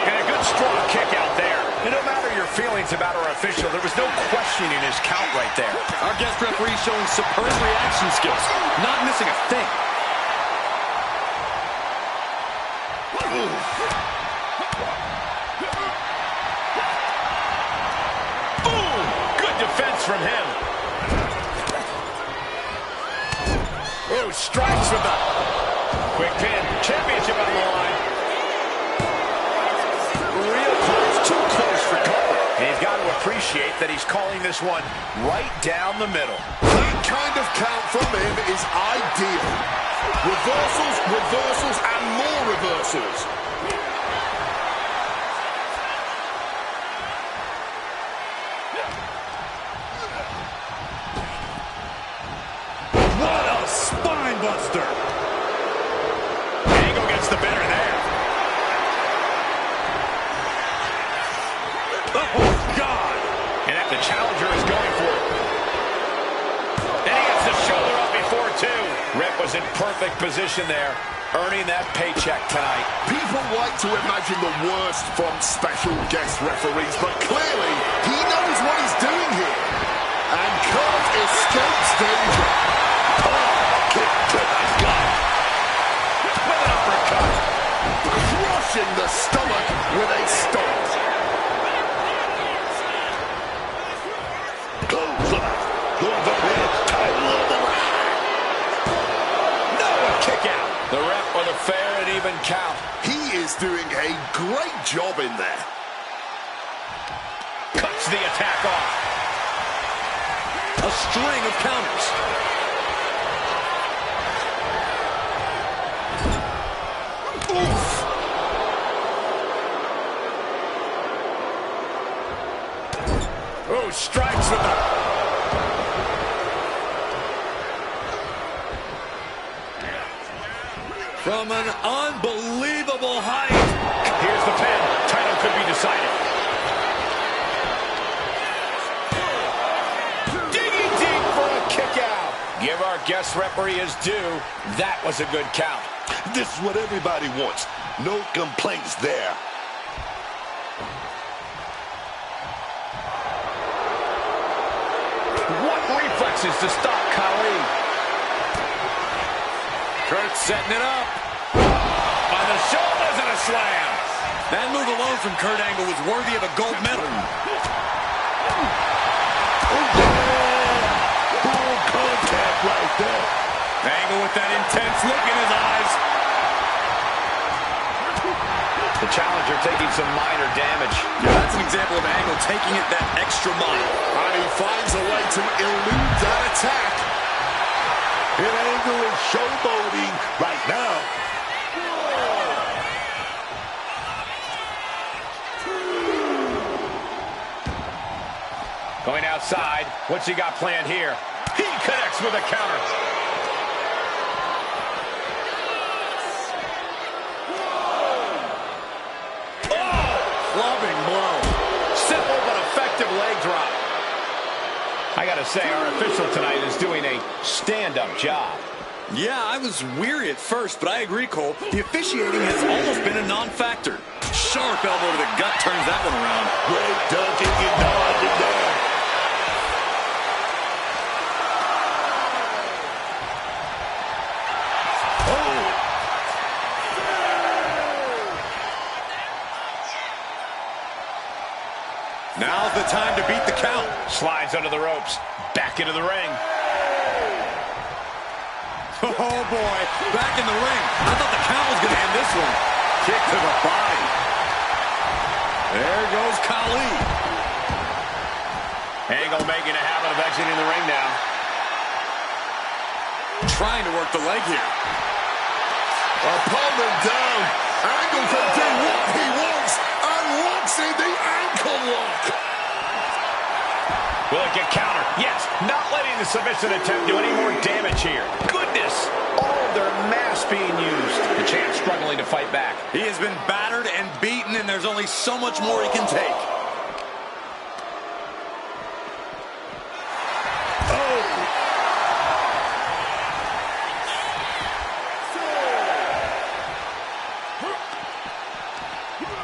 And a good strong kick out there. And no matter your feelings about our official, there was no questioning his count right there. Our guest referee showing superb reaction skills, not missing a thing. Boom! Good defense from him. Oh, strikes with the quick pin. Championship on the line. Real close, too close for comfort. And you've got to appreciate that he's calling this one right down the middle. That kind of count from him is ideal. Reversals, reversals, and more reversals. What a spine buster! Angle gets the better there. Oh, God! And that the challenger is going for it. And he gets the shoulder up before two. Rep was in perfect position there, earning that paycheck tonight. People like to imagine the worst from special guest referees, but clearly he knows what he's doing here. And Kurt escapes danger. Kick to the gut. With an uppercut. Crushing the stomach with a stomp. Close up. Going for the title of the line. No, a kick out. The ref with a fair and even count. He is doing a great job in there. Cuts the attack off. A string of counters. Oof. Oh, strikes with the... From an unbelievable height. Here's the pin. Title could be decided. Digging deep for a kick out. Give our guest referee his due. That was a good count. This is what everybody wants. No complaints there. What reflexes to stop Khali. Kurt setting it up. On the shoulders and a slam. That move alone from Kurt Angle was worthy of a gold medal. Full contact right there. Angle with that intense look in his eyes. The challenger taking some minor damage. Yeah, that's an example of Angle taking it that extra mile. And he finds a way to elude that attack. And Angle is showboating right now. Going outside. What's he got planned here? He connects with a counter. Clubbing blow. Simple but effective leg drop. I gotta say, our official tonight is doing a stand-up job. Yeah, I was weary at first, but I agree, Cole. The officiating has almost been a non-factor. Sharp elbow to the gut turns that one around. Great ducking and dodging there. Now's the time to beat the count. Slides under the ropes. Back into the ring. Oh, boy. Back in the ring. I thought the count was going to end this one. Kick to the body. There goes Khali. Angle making a habit of exiting the ring now. Trying to work the leg here. Opponent down. Angle can do what he wants. And locks in the ankle lock. Will it get countered? Yes. Not letting the submission attempt do any more damage here. Goodness. All of their mass being used. The champ struggling to fight back. He has been battered and beaten, and there's only so much more he can take.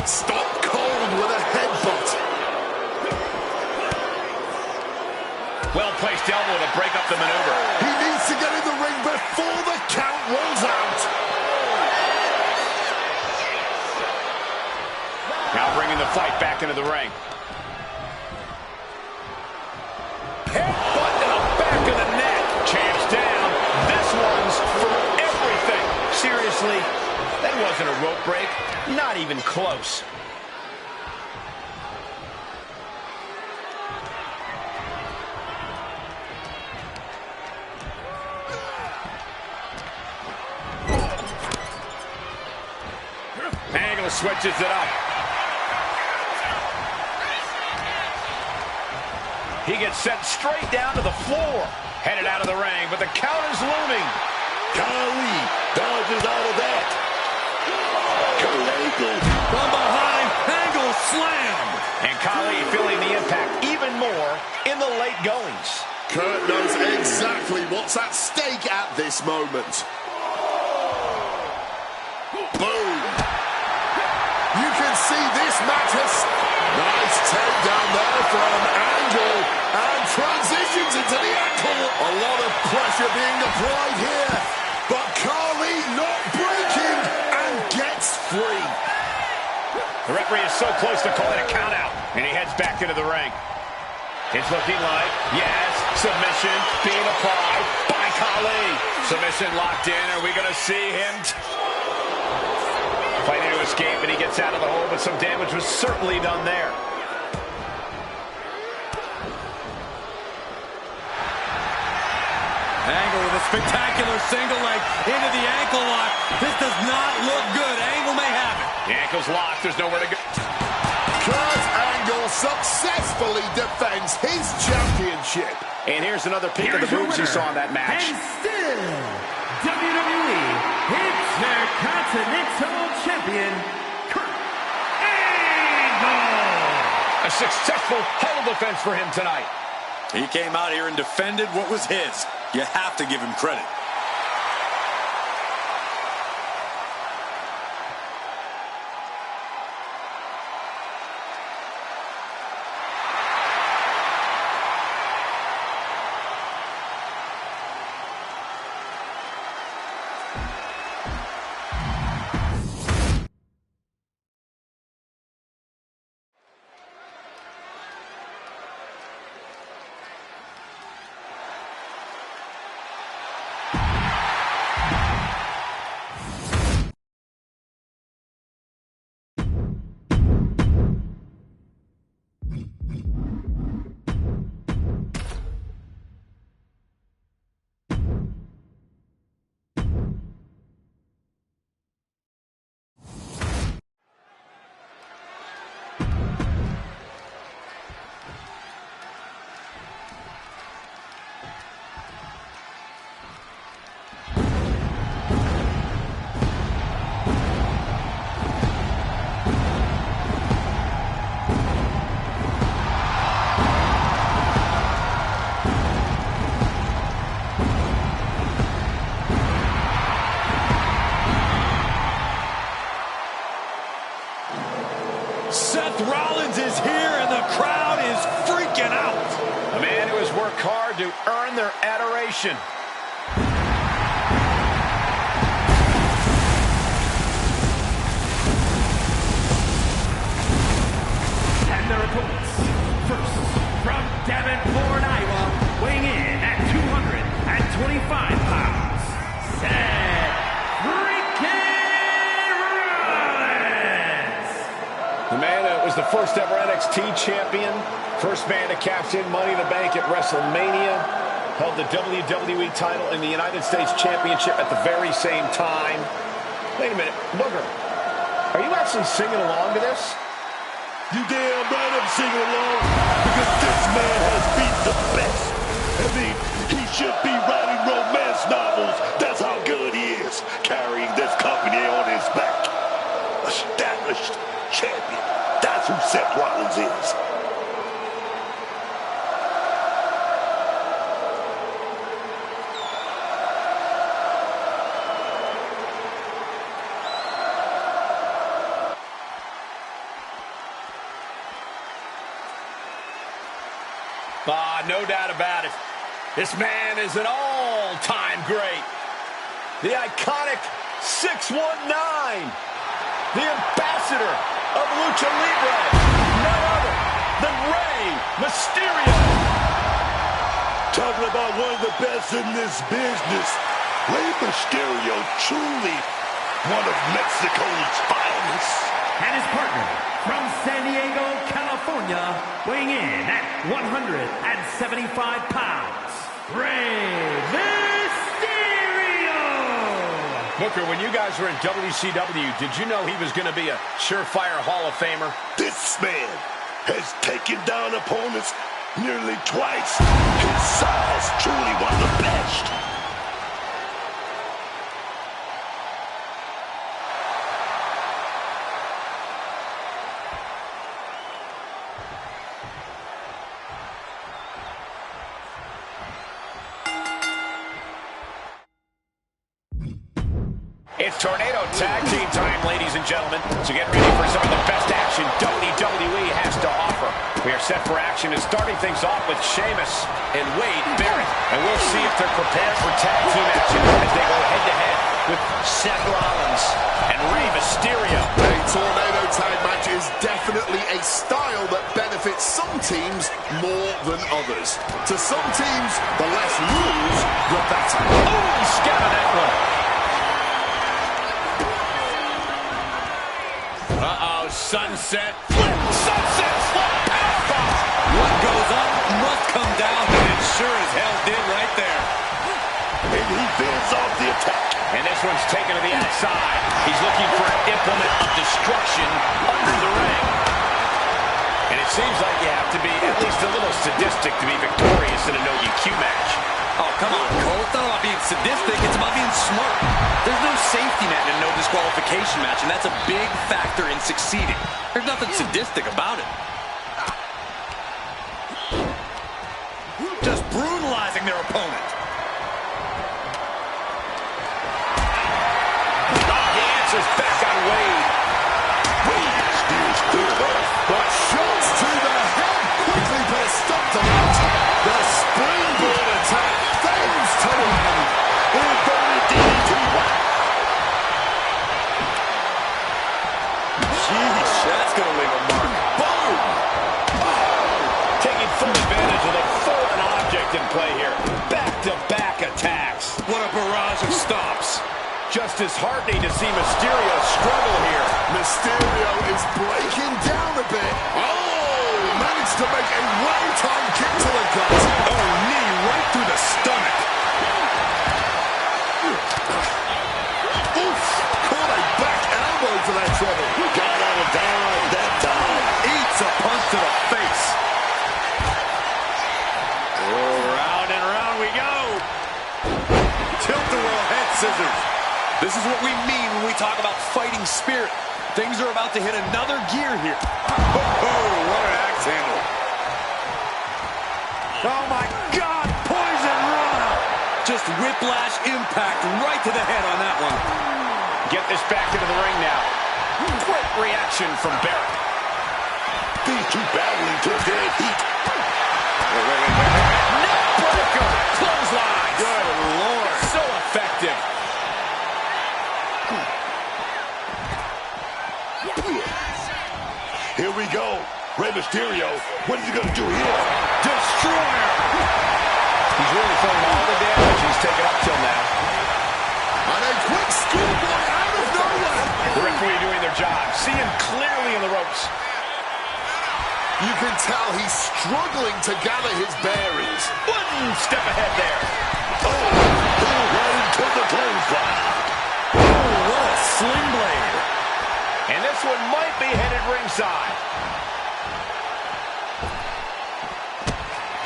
Stop cold with a headbutt. well-placed elbow to break up the maneuver. He needs to get in the ring before the count runs out. Now bringing the fight back into the ring. Headbutt to the back of the neck. Champ's down. This one's for everything. Seriously, that wasn't a rope break. Not even close. Angle switches it up. He gets sent straight down to the floor. Headed out of the ring, but the count is looming. Khali dodges out of that. Kurt Angle From behind, Angle slam. And Khali feeling the impact even more in the late goings. Kurt knows exactly what's at stake at this moment. Boom. You can see this match has... Nice takedown there from Angle. And transitions into the ankle. A lot of pressure being applied here. But Khali not breaking and gets free. The referee is so close to calling a count out. And he heads back into the ring. It's looking like, yes, submission being applied by Khali. Submission locked in. Are we going to see him? Fighting to escape, and he gets out of the hole, but some damage was certainly done there. Angle with a spectacular single leg into the ankle lock. This does not look good. Angle may have it. The ankle's locked. There's nowhere to go. Kurt Angle successfully defends his championship. And here's another peek of the moves you saw in that match. And still, WWE Intercontinental Champion, Kurt Angle. A successful hole defense for him tonight. He came out here and defended what was his. You have to give him credit. Seth Rollins is here and the crowd is freaking out. A man who has worked hard to earn their adoration. And their opponents, first from Davenport, Iowa, weighing in at 225 pounds, Seth freaking Rollins. The man that was the first ever NXT champion, first man to cash in Money in the Bank at WrestleMania, held the WWE title and the United States Championship at the very same time. Wait a minute, Booger, are you actually singing along to this? You damn right I'm singing along, because this man has beat the best. I mean, he should be writing romance novels. That's how good he is, carrying this company on his back. Established champion. That's who Seth Rollins is. No doubt about it. This man is an all-time great. The iconic 619. The ambassador of Lucha Libre. None other than Rey Mysterio. Talking about one of the best in this business. Rey Mysterio, truly one of Mexico's finest. And his partner from San Diego, California, weighing in at 175 pounds, Rey Mysterio! Booker, when you guys were in WCW, did you know he was going to be a surefire Hall of Famer? This man has taken down opponents nearly twice. His size, truly one of the best. It's Tornado Tag Team time, ladies and gentlemen. So get ready for some of the best action WWE has to offer. We are set for action and starting things off with Sheamus and Wade Barrett. And we'll see if they're prepared for tag team action as they go head-to-head with Seth Rollins and Rey Mysterio. A tornado tag match is definitely a style that benefits some teams more than others. To some teams, the less rules, the better. Oh, he scattered that one. Sunset flip, sunset flip, powerbomb. What goes up must come down, and it sure as hell did right there. And he fends off the attack. And this one's taken to the outside. He's looking for an implement of destruction under the ring. And it seems like you have to be at least a little sadistic to be victorious in a no-DQ match. Oh, come on, Cole. It's not about being sadistic. It's about being smart. There's no safety net in a no disqualification match, and that's a big factor in succeeding. There's nothing sadistic about it. Just brutalizing their opponent. Oh, he answers back on Wade. Wade steers clear off. But shots to the head quickly put a stop to that. The springboard attack fails to land. Inverted DDT. Jeez, that's going to leave a mark. Boom! Taking full advantage of the foreign object in play here. Back-to-back attacks. What a barrage of stops. Just as heartening to see Mysterio struggle here. Mysterio is breaking down a bit. Oh, managed to make a well-timed kick to the gut. Oh, knee right through the stomach. Oof! Caught a back elbow for that trouble. Got out of down that time. Eats a punch to the face. Oh, round and round we go. Tilt-a-whirl head scissors. This is what we mean when we talk about fighting spirit. Things are about to hit another gear here. Oh, what an axe handle. Oh, my God. Poison Rana. Just whiplash impact right to the head on that one. Get this back into the ring now. Quick reaction from Barrett. These two battling to dead heat. Neck breaker. Clothesline. Good Lord. So effective. Here we go. Rey Mysterio. What is he going to do here? Destroyer. He's really feeling all the damage he's taken up till now. And a quick schoolboy out of nowhere. The referee doing their job. Seeing clearly in the ropes. You can tell he's struggling to gather his bearings. One step ahead there. Oh, right into the clothesline. Oh, what a sling blade. And this one might be headed ringside.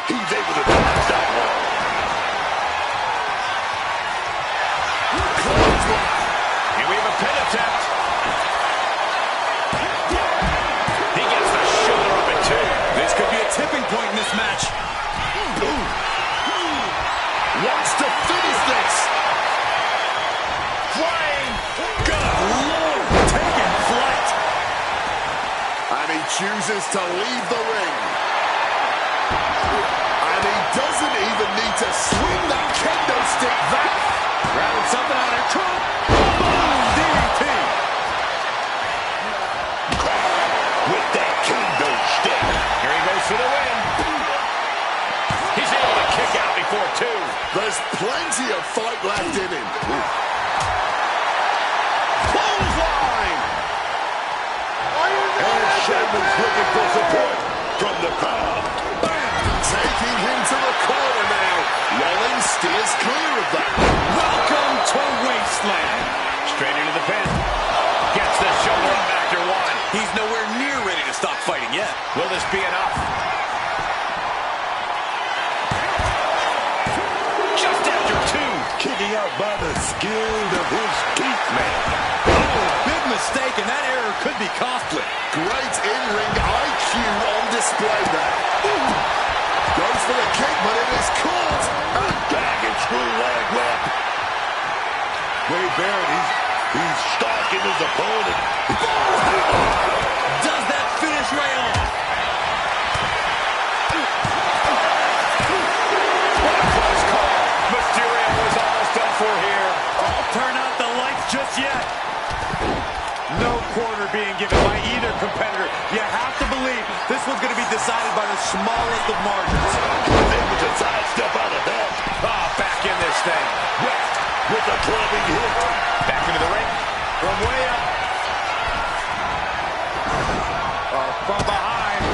He's able to dodge that one. And we have a pin attempt. He gets the shoulder up at two. This could be a tipping point in this match. Wants to finish this. Flying. Good Lord, taking flight. And he chooses to leave the ring. And he doesn't even need to swing that kendo stick back. Grabbing something on it. Boom! DDT. With that kendo stick. Here he goes for the win. He's able to kick out before two. There's plenty of fight left in him. Clothesline. And Sheamus looking for support from the crowd. Taking him to the corner now. Rollins steers clear of that. Welcome to Wasteland. Straight into the pin. Gets the shoulder up after one. He's nowhere near ready to stop fighting yet. Will this be enough? Just after two. Kicking out by the skin of his teeth, man. Oh, big mistake, and that error could be costly. Great in-ring IQ on display there. Goes for the kick, but it is caught. A dragon screw leg whip. Wade Barrett, he's stalking his opponent. Does that finish Ray off? What a close call. Mysterio was almost done for here. Turn out the lights just yet. No quarter being given by either competitor. You have to believe this one's going to be decided by the smallest of margins. He's able to sidestep out of that. Back in this thing. West with a clubbing hit. Back into the ring. From way up. From behind.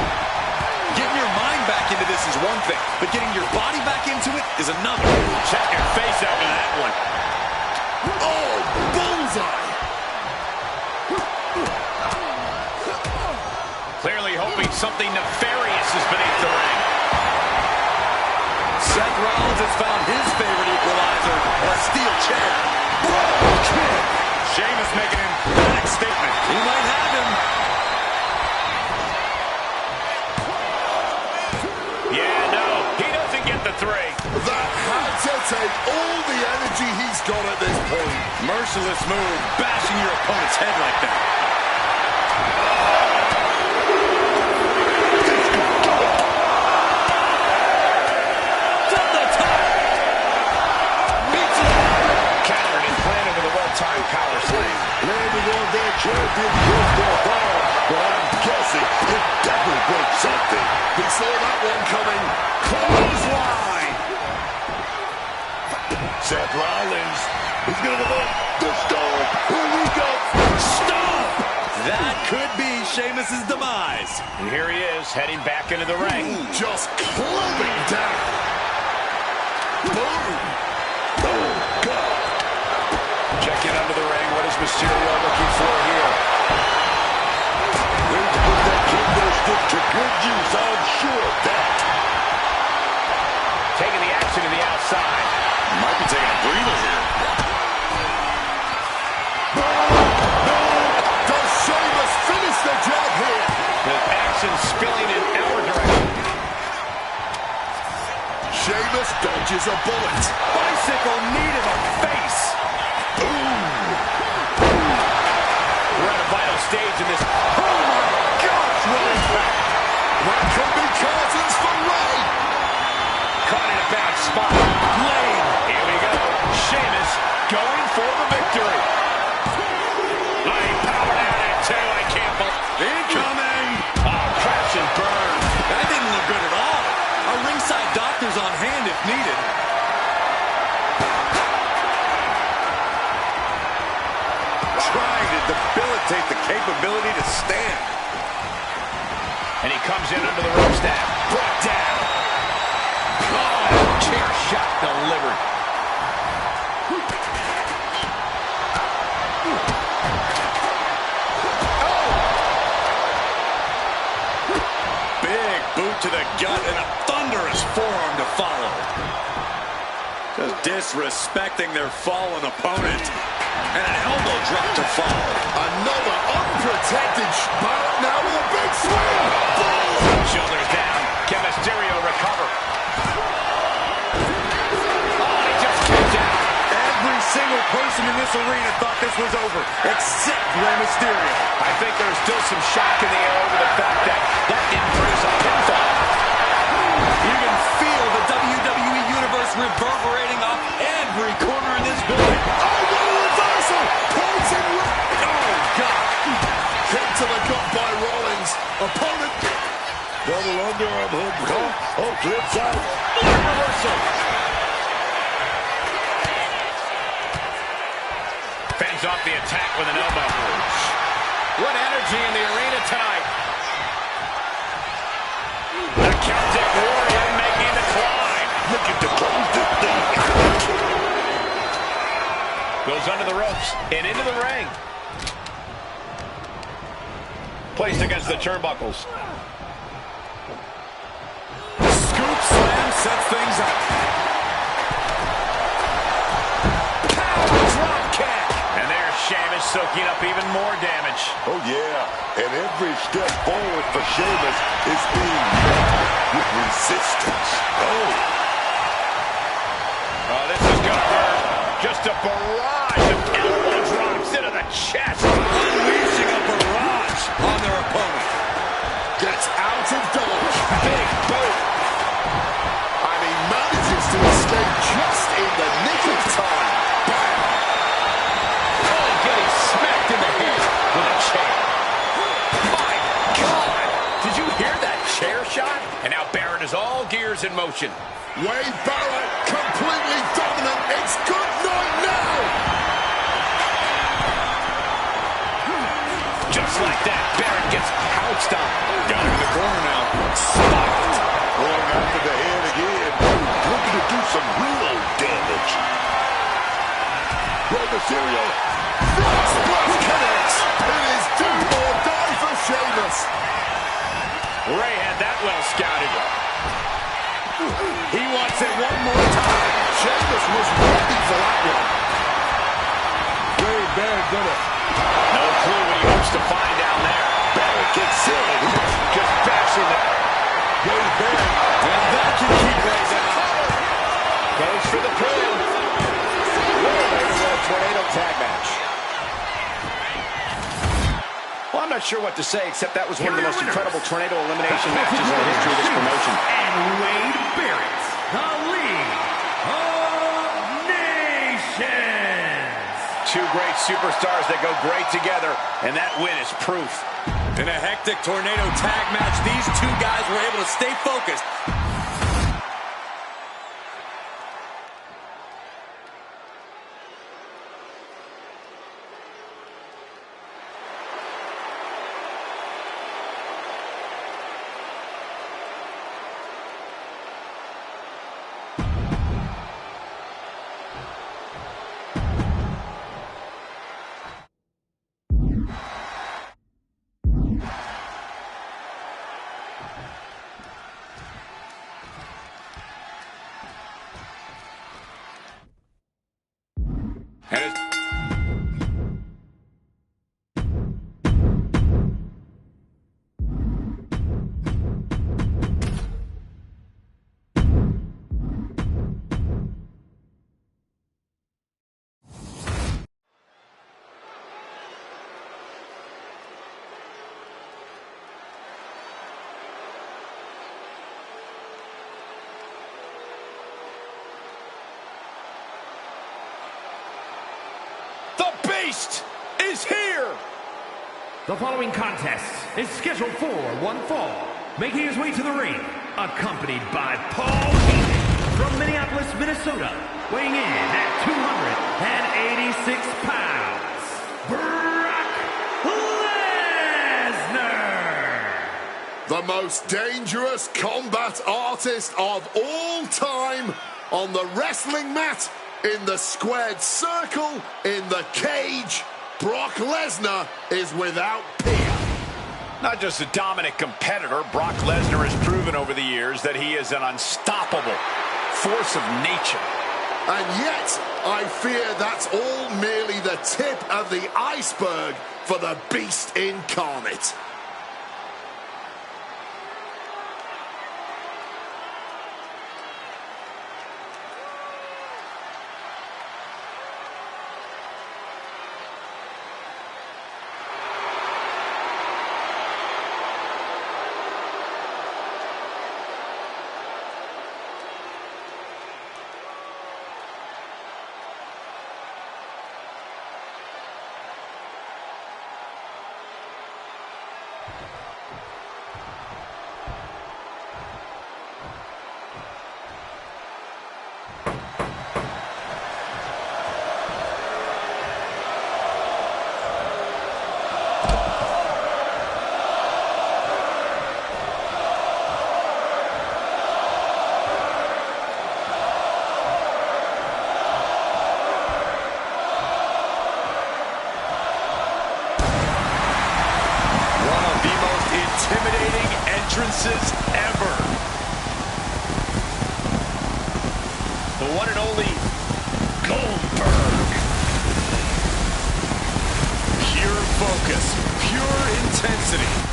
Getting your mind back into this is one thing, but getting your body back into it is another. Check your face after that one. Oh, bullseye. Clearly hoping something nefarious is beneath the ring. Seth Rollins has found his favorite equalizer, a steel chair. Sheamus making an emphatic statement. He might have him. Yeah, no, he doesn't get the three. That had to take all the energy he's got at this point. Merciless move, bashing your opponent's head like that. From the top. Beats him. Countered and planted with a well-timed power slam. Landing on that champion football ball. But I'm guessing it definitely broke something. He saw that one coming. Clothesline. Seth Rollins, he's going to go the storm. Here we go. Stop! That could be Sheamus' demise. And here he is, heading back into the ring. Just clubbing down. Boom. Oh, God. Checking under the ring. What is Mysterio looking for here? Way to put that kendo stick to good use, I'm sure of that. Taking the action to the outside. Might be taking a breather here. Does Sheamus finish the job here? The action spilling in our direction. Sheamus dodges a bullet. Bicycle knee to the face. We're at a vital stage in this. Oh my gosh, what impact! That could be curtains for Ray. Caught in a bad spot. Blade. Here we go. Sheamus going for the victory. He powered out at two. I can't believe. Incoming! Oh, crash and burn. That didn't look good at all. Our ringside doctor's on hand if needed. Trying to debilitate the capability to stand. And he comes in under the ropes now. Brought down. Oh, chair shot delivered. Big boot to the gut and a thunderous forearm to follow. Just disrespecting their fallen opponent. And an elbow drop to follow. Another unprotected Barrett now with a big swing. Shoulders down. Can Mysterio recover? Oh, he just kicked out. Every single person in this arena thought this was over, except Rey Mysterio. I think there's still some shock in the air over the fact that didn't produce a pinfall. You can feel the WWE Universe just reverberating off every corner in this building. Oh, what a reversal! Pointing right. Oh, God. Kick to the gut by Rollins. Opponent. Double underarm hook. Oh, flips out. Reversal. Fends off the attack with an elbow. What energy in the arena tonight. The Celtic Warrior making the climb. Look at the close this thing. Goes under the ropes and into the ring. Placed against the turnbuckles. Scoop slam sets things up. Power drop kick. And there's Sheamus soaking up even more damage. Oh, yeah. And every step forward for Sheamus is being met with resistance. Oh, this is going to hurt. Just a barrage of elbow drops into the chest. Unleashing a barrage on their opponent. Gets out of dodge. Big boot. And he manages to escape just in the nick of time. Bam! Oh, getting smacked in the head with a chair. My God! Did you hear that chair shot? And now Barrett is all gears in motion. Wade Barrett completely dominant. It's good night now. Just like that, Barrett gets pounced on. Got him in the corner now. Spiked. Going after the head again. Looking to do some real damage. Rey Mysterio. Front splash connects. It is do or die for Sheamus. Ray had that well scouted. He wants it one more time. Sheamus was ready for that one. Wade Barrett gonna. No clue what he hopes to find down there. Barrett gets silly. Just bashing it. Wade Barrett. And that can keep Ray down. Goes for the pin. Tornado tag match. Well, I'm not sure what to say, except that was one of the most incredible tornado elimination matches in the history of this promotion. And Wade Barrett, the League of Nations. Two great superstars that go great together, and that win is proof. In a hectic tornado tag match, these two guys were able to stay focused. And it's the Beast is here. The following contest is scheduled for one fall. Making his way to the ring, accompanied by Paul Heyman from Minneapolis, Minnesota, weighing in at 286 pounds, Brock Lesnar. The most dangerous combat artist of all time on the wrestling mat, in the squared circle, in the cage. Brock Lesnar is without peer. Not just a dominant competitor, Brock Lesnar has proven over the years that he is an unstoppable force of nature. And yet, I fear that's all merely the tip of the iceberg for the Beast incarnate. intimidating entrances ever. The one and only Goldberg. Pure focus, pure intensity.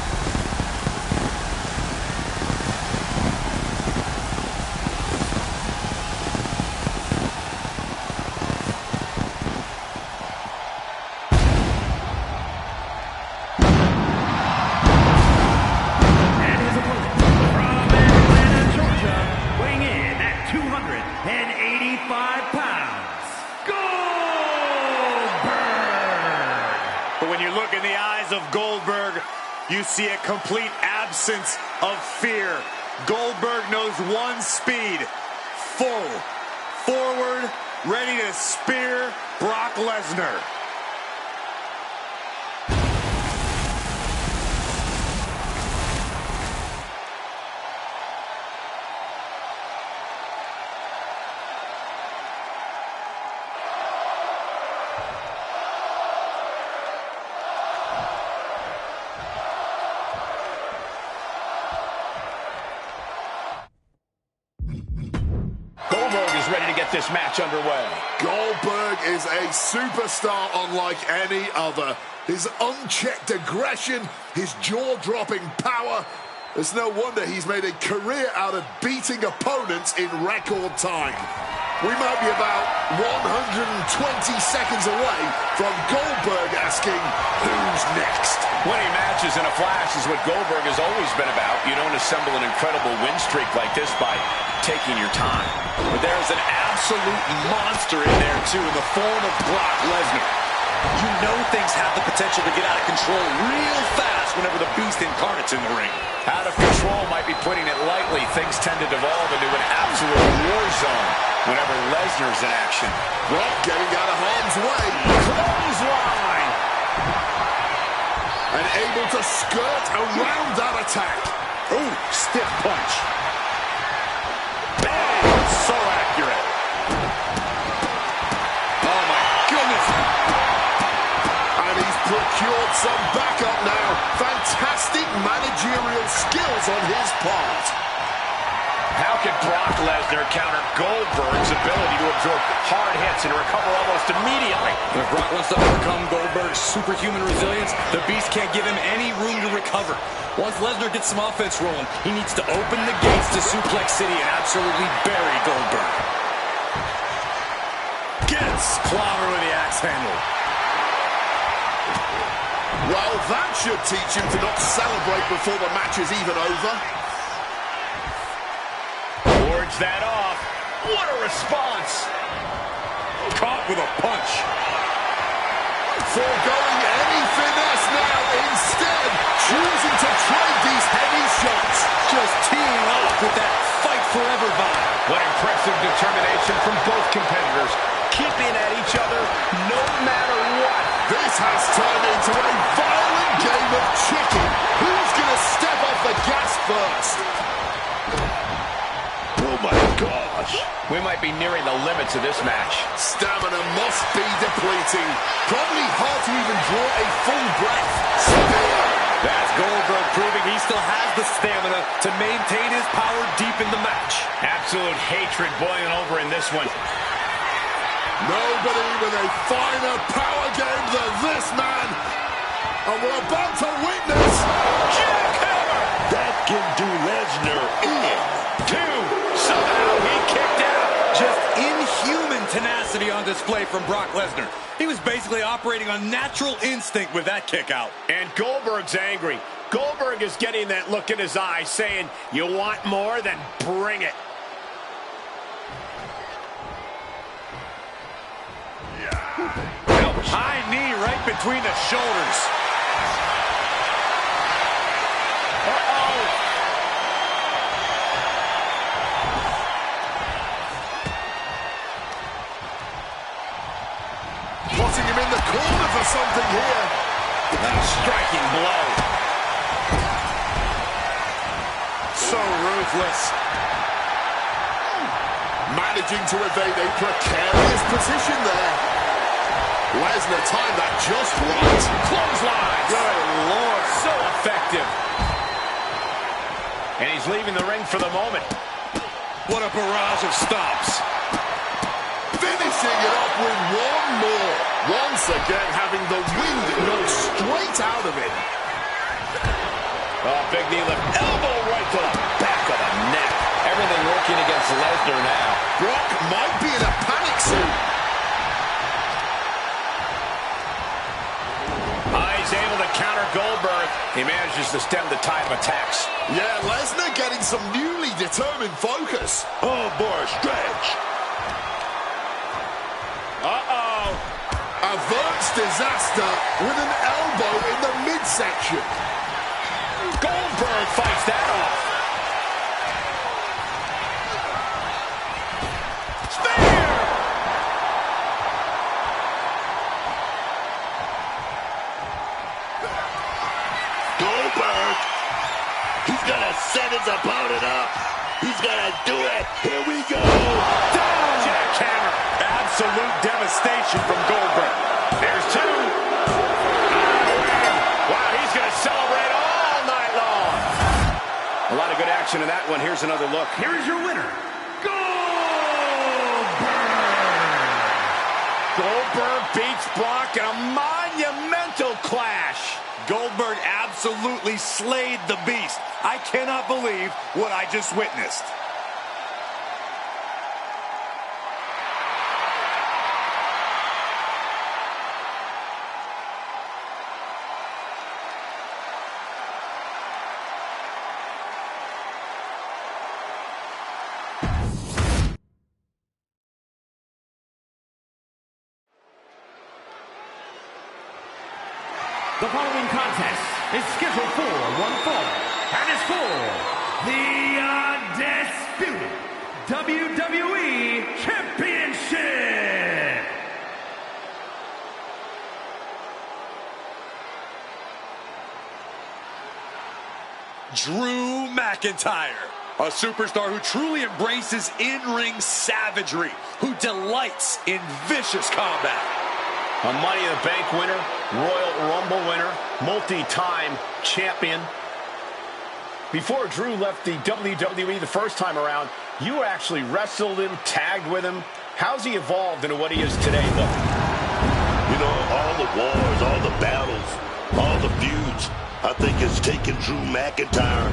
Goldberg, you see a complete absence of fear. Goldberg knows one speed, full, forward, ready to spear Brock Lesnar. Ready to get this match underway. Goldberg is a superstar unlike any other. His unchecked aggression, his jaw-dropping power. It's no wonder he's made a career out of beating opponents in record time. We might be about 120 seconds away from Goldberg asking, who's next? Winning matches in a flash is what Goldberg has always been about. You don't assemble an incredible win streak like this by taking your time. But there's an absolute monster in there, too, in the form of Brock Lesnar. You know things have the potential to get out of control real fast whenever the beast incarnate's in the ring. Out of control might be putting it lightly. Things tend to devolve into an absolute war zone whenever Lesnar's in action. Brock getting out of harm's way. Clothesline! And able to skirt around that attack. Ooh, stiff punch. Bang! So accurate. Oh, my goodness. And he's procured some backup now. Fantastic managerial skills on his part. How can Brock Lesnar counter Goldberg's ability to absorb hard hits and recover almost immediately? If Brock wants to overcome Goldberg's superhuman resilience, the Beast can't give him any room to recover. Once Lesnar gets some offense rolling, he needs to open the gates to Suplex City and absolutely bury Goldberg. Gets clobbered with the axe handle. Well, that should teach him to not celebrate before the match is even over. Forge that off. What a response. Caught with a punch. Foregoing any finesse now, instead choosing to trade these heavy shots. Just teeing off with that fight forever vibe. What impressive determination from both competitors, keeping at each other no matter what. This has turned into a violent game of chicken. Who's going to step off the gas first? Oh my gosh. We might be nearing the limits of this match. Stamina must be depleting. Probably hard to even draw a full breath. Spear. That's Goldberg proving he still has the stamina to maintain his power deep in the match. Absolute hatred boiling over in this one. Nobody with a finer power game than this man. And we're about to witness Jackhammer! That can do Lesnar in. Two. Somehow he kicked out. Just inhuman tenacity on display from Brock Lesnar. He was basically operating on natural instinct with that kick out. And Goldberg's angry. Goldberg is getting that look in his eye saying, you want more? Then bring it. High knee right between the shoulders. Uh-oh. Plotting him in the corner for something here. And a striking blow. So ruthless. Managing to evade a precarious position there. Lesnar timed that just right. Clothesline. Good Lord, so effective. leaving the ring for the moment. What a barrage of stops. Finishing it off with one more. Once again, having the wind knocked straight out of it. Oh, big knee lift. Elbow right to the back of the neck. Everything working against Lesnar now. Brock might be in a panic soon. He's able to counter Goldberg. He manages to stem the tide of attacks. Yeah, Lesnar getting some newly determined focus. Oh, boy, stretch. Uh-oh. Averts disaster with an elbow in the midsection. Goldberg fights that off. Spear! Goldberg. He's going to set his opponent up. He's going to do it. Here we go. Down! Jackhammer. Absolute devastation from Goldberg. There's two. Wow, he's going to celebrate all night long. A lot of good action in that one. Here's another look. Here is your winner, Goldberg! Goldberg beats Brock in a monumental clash. Goldberg absolutely slayed the beast. I cannot believe what I just witnessed. The following contest is scheduled for one fall and is for the undisputed WWE Championship. Drew McIntyre, a superstar who truly embraces in-ring savagery, who delights in vicious combat. A Money in the Bank winner, Royal Rumble winner, multi-time champion. Before Drew left the WWE the first time around, you actually wrestled him, tagged with him. How's he evolved into what he is today, though? You know, all the wars, all the battles, all the feuds, I think it's taken Drew McIntyre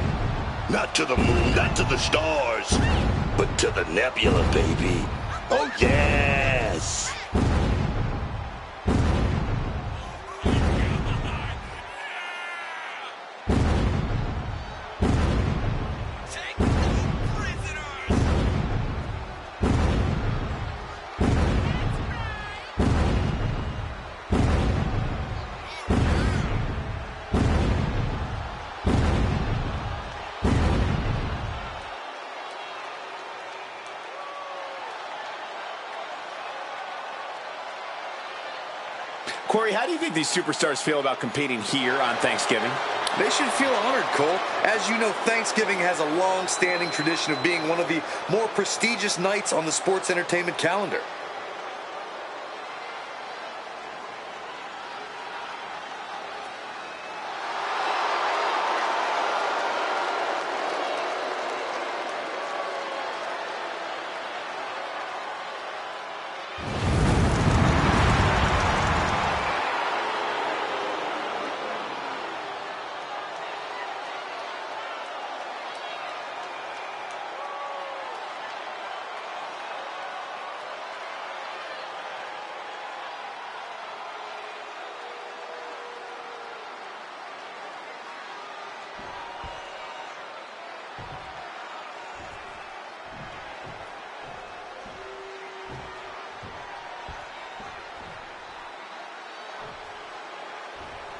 not to the moon, not to the stars, but to the nebula, baby. Oh, yes. Corey, how do you think these superstars feel about competing here on Thanksgiving? They should feel honored, Cole. As you know, Thanksgiving has a long-standing tradition of being one of the more prestigious nights on the sports entertainment calendar.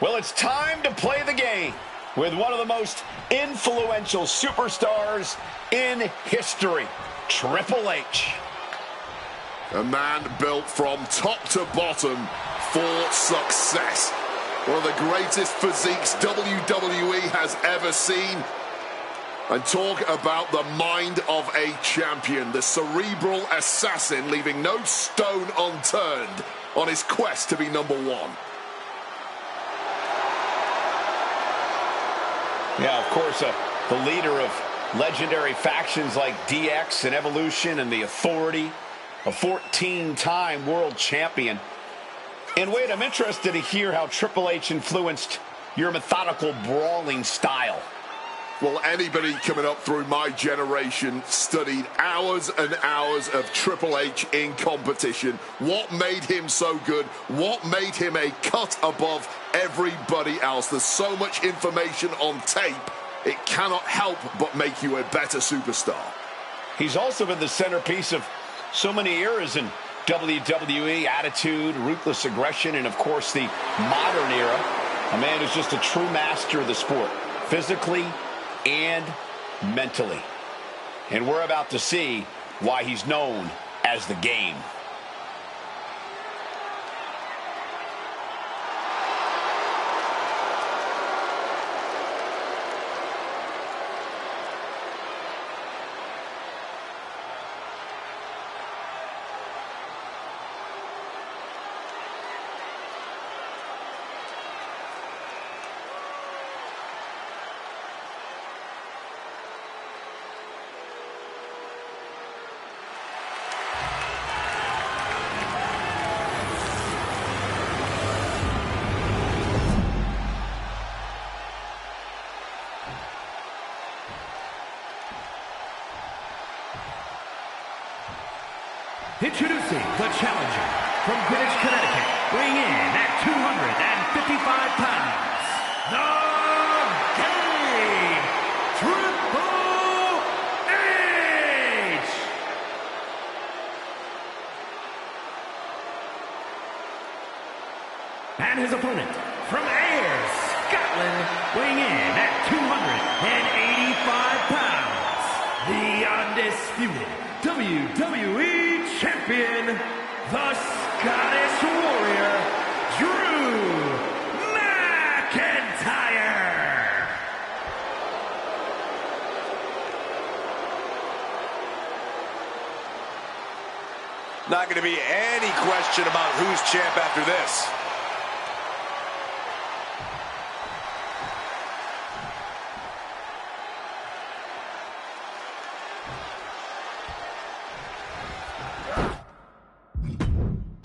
Well, it's time to play the game with one of the most influential superstars in history, Triple H. A man built from top to bottom for success. One of the greatest physiques WWE has ever seen. And talk about the mind of a champion, the cerebral assassin, leaving no stone unturned on his quest to be number one. Yeah, of course, the leader of Legendary factions like DX and Evolution and the Authority, a 14-time world champion. And Wade, I'm interested to hear how Triple H influenced your methodical brawling style. Well, anybody coming up through my generation studied hours and hours of Triple H in competition. What made him so good? What made him a cut above everybody else? There's so much information on tape, it cannot help but make you a better superstar. He's also been the centerpiece of so many eras in WWE, attitude, ruthless aggression, and of course the modern era. A man who's just a true master of the sport, physically and mentally. And we're about to see why he's known as the Game. Introducing the challenger from Greenwich, Connecticut, weighing in at 255 pounds, the Game, Triple H! And his opponent from Ayr, Scotland, weighing in at 285 pounds, the undisputed WWE Champion, the Scottish Warrior, Drew McIntyre. Not going to be any question about who's champ after this.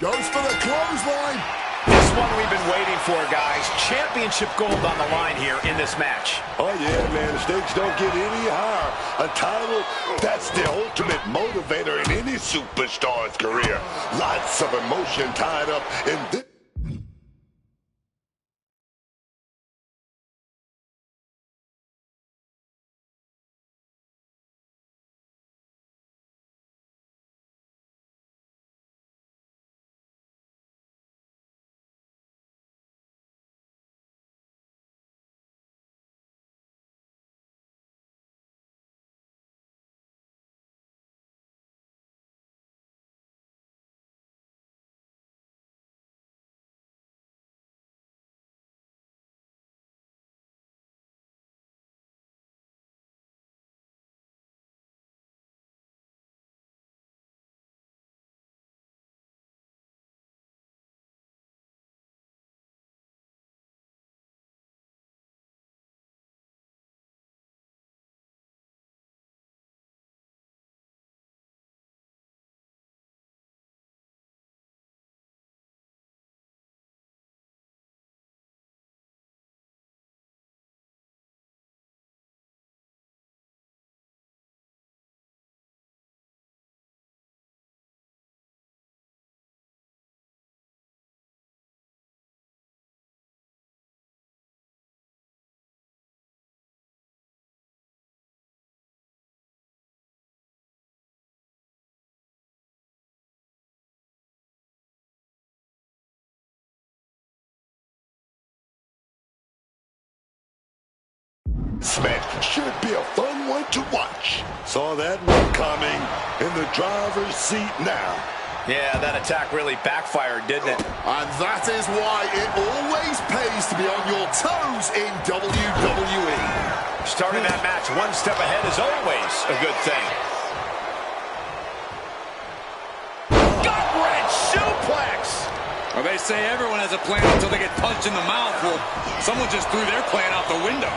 Goes for the clothesline. This one we've been waiting for, guys. Championship gold on the line here in this match. Oh, yeah, man. The stakes don't get any higher. A title, that's the ultimate motivator in any superstar's career. Lots of emotion tied up in this. This match should be a fun one to watch. Saw that one coming in the driver's seat now. Yeah, that attack really backfired, didn't it? And that is why it always pays to be on your toes in WWE. Starting that match one step ahead is always a good thing. Gut-wrench suplex! Well, they say everyone has a plan until they get punched in the mouth. Well, someone just threw their plan out the window.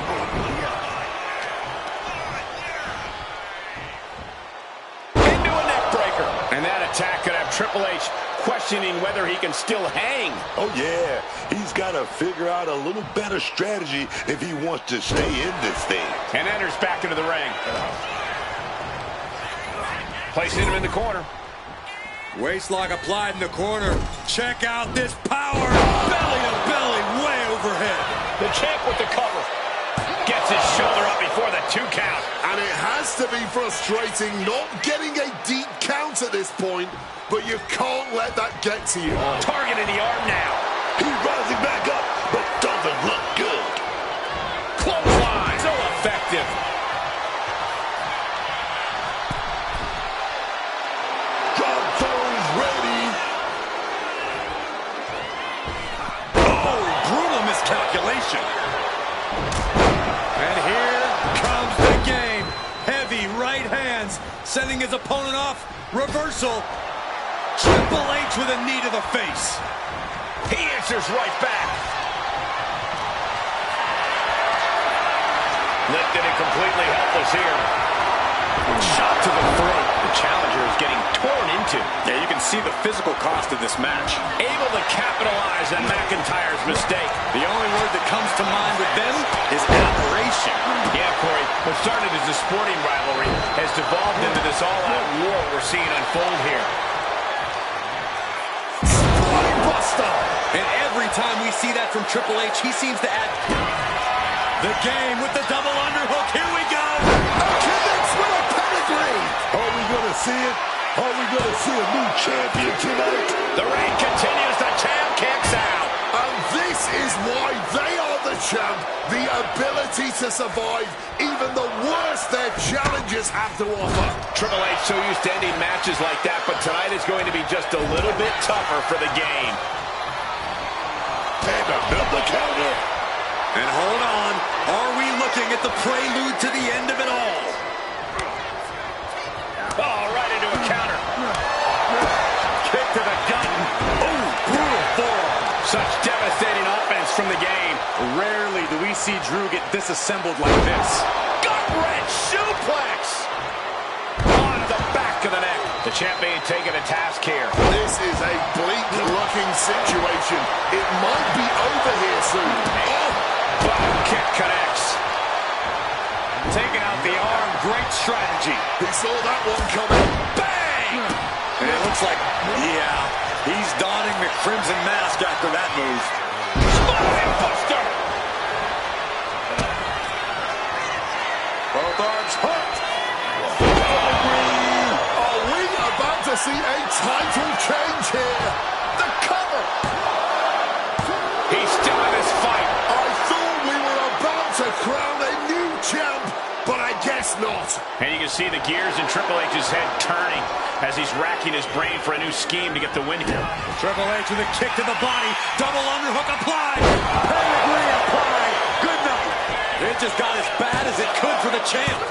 attack could have Triple H questioning whether he can still hang. Oh, yeah. He's got to figure out a little better strategy if he wants to stay in this thing. And enters back into the ring. Placing him in the corner. Waistlock applied in the corner. Check out this power. Belly to belly, way overhead. The champ with the cover. Gets his shoulder up before the 2 count. And it has to be frustrating not getting a deep count at this point, but you can't let that get to you. Targeting the arm now. He's rising back up, but doesn't look good. Clothesline. So effective. Drop throws ready. Oh, brutal miscalculation. And here comes the game. Heavy right hands, sending his opponent off. Reversal. Triple H with a knee to the face. He answers right back. Lifted and completely helpless here. Shot to the throat. The challenger is getting torn into. Yeah, you can see the physical cost of this match. Able to capitalize on McIntyre's mistake. The only word that comes to mind with them is aberration. Yeah, Corey, what started as a sporting rivalry has devolved into this all-out war we're seeing unfold here. Buster. And every time we see that from Triple H, he seems to add the game with the double underhook. Here we go. Connects with a pedigree. Are we going to see it? Are we going to see a new champion tonight? The reign continues. The champ kicks out. And this is why they are the champ. The ability to survive even the worst their challengers have to offer. Triple H so used to ending matches like that, but tonight is going to be just a little bit tougher for the game. And another counter. And hold on, are we looking at the prelude to the end of it all? Oh, right into a counter. Kick to the gut. Oh, brutal forearm. Such devastating offense from the game. Rarely do we see Drew get disassembled like this. Gut-wrench suplex. On the back of the neck. The champion taking a task here. This is a bleak-looking situation. It might be over here soon. Oh! Bottom kick connects. Taking out the arm, great strategy. He saw that one coming. Bang! And it looks like, yeah, he's donning the crimson mask after that move. Spine buster. Both arms hooked. Are we about to see a title change here? The cover. He's still in this fight. I thought we were about to crown a new champ, but I guess not. And you can see the gears in Triple H's head turning as he's racking his brain for a new scheme to get the win here. Triple H with a kick to the body. Double underhook applied. Pedigree applied. Good night. It just got as bad as it could for the champ.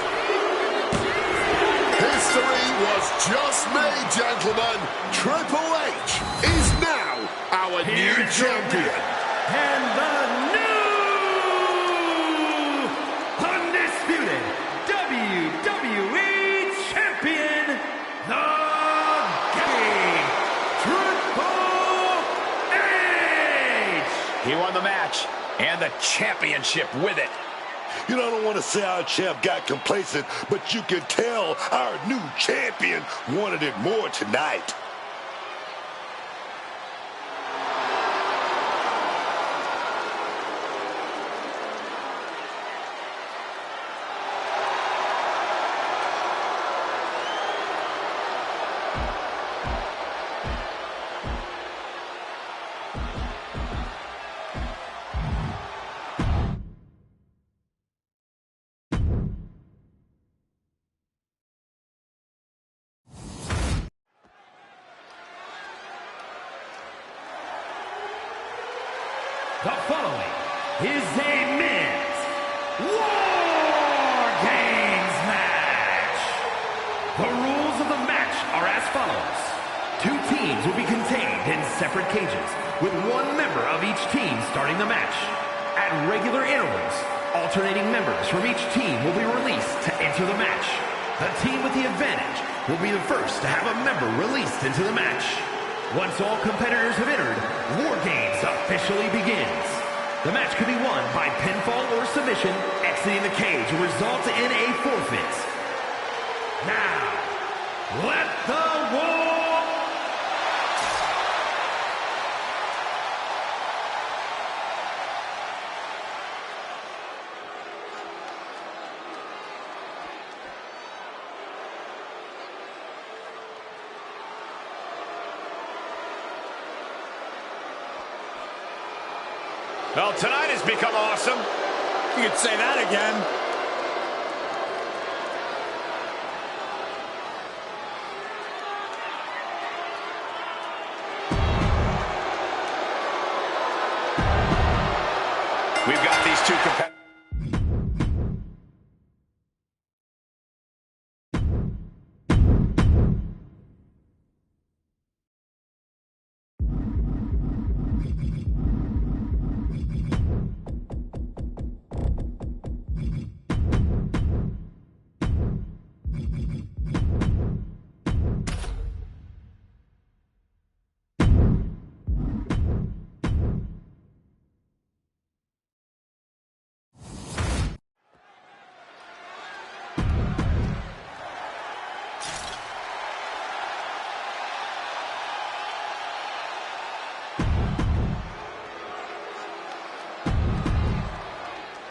History was just made, gentlemen. Triple H is now our new champion. And the new undisputed WWE Champion, the Game, Triple H! He won the match and the championship with it. You know, I don't want to say our champ got complacent, but you can tell our new champion wanted it more tonight. The following is a men's War Games match. The rules of the match are as follows. 2 teams will be contained in separate cages, with 1 member of each team starting the match. At regular intervals, alternating members from each team will be released to enter the match. The team with the advantage will be the first to have a member released into the match. Once all competitors have entered, War Games officially begins. The match could be won by pinfall or submission. Exiting the cage will result in a forfeit. Now, let the war... Well, tonight has become awesome. You could say that again. We've got these two competitors.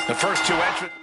The first two entrants.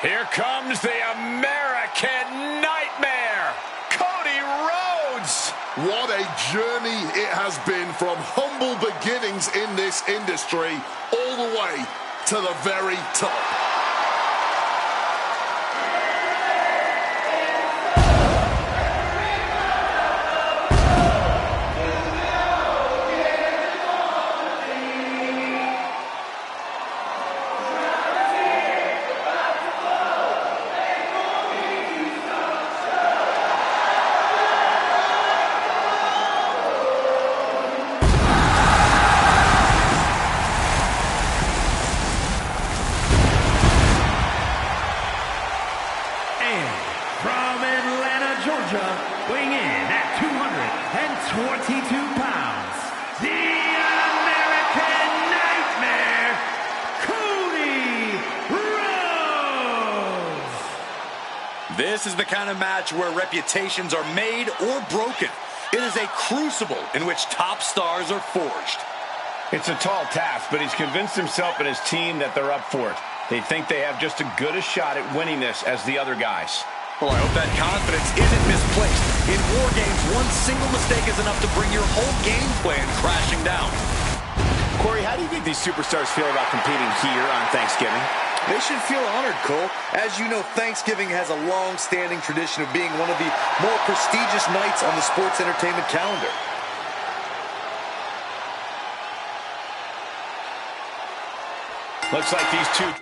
Here comes the American Nightmare, Cody Rhodes. What a journey it has been from humble beginnings in this industry all the way to the very top. Weighing in at 222 pounds, the American Nightmare, Cody Rhodes. This is the kind of match where reputations are made or broken. It is a crucible in which top stars are forged. It's a tall task, but he's convinced himself and his team that they're up for it. They think they have just as good a shot at winning this as the other guys. Well, I hope that confidence isn't misplaced. In war games, one single mistake is enough to bring your whole game plan crashing down. Corey, how do you think these superstars feel about competing here on Thanksgiving? They should feel honored, Cole. As you know, Thanksgiving has a long-standing tradition of being one of the more prestigious nights on the sports entertainment calendar. Looks like these two...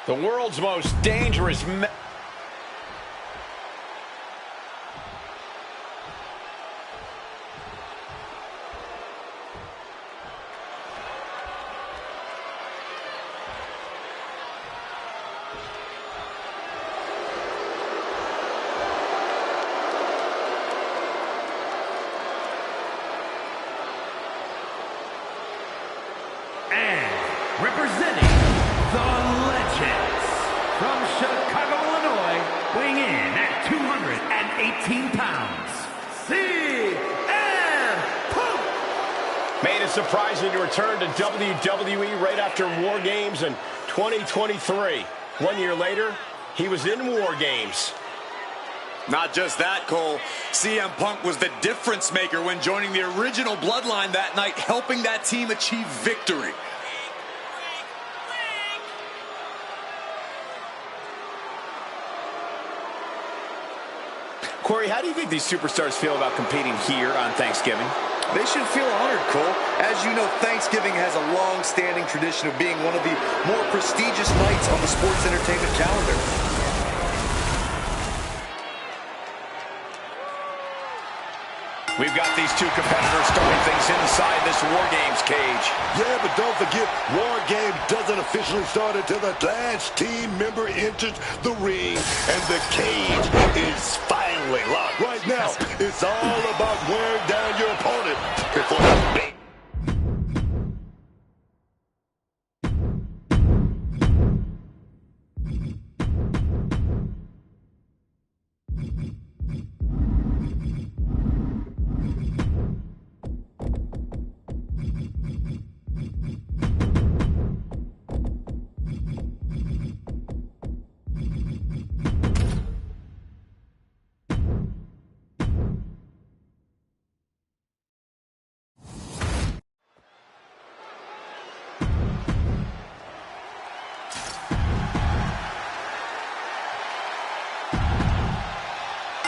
The world's most dangerous representing the Legends from Chicago, Illinois, weighing in at 218 pounds, CM Punk. made a surprising return to WWE right after War Games in 2023. 1 year later, he was in War Games. Not just that, Cole. CM Punk was the difference maker when joining the original Bloodline that night, helping that team achieve victory. Corey, how do you think these superstars feel about competing here on Thanksgiving? They should feel honored, Cole. As you know, Thanksgiving has a long-standing tradition of being one of the more prestigious nights on the sports entertainment calendar. We've got these two competitors starting things inside this War Games cage. Yeah, but don't forget, War Game doesn't officially start until the last team member enters the ring and the cage is finally locked. Right now, it's all about wearing down your opponent before the big.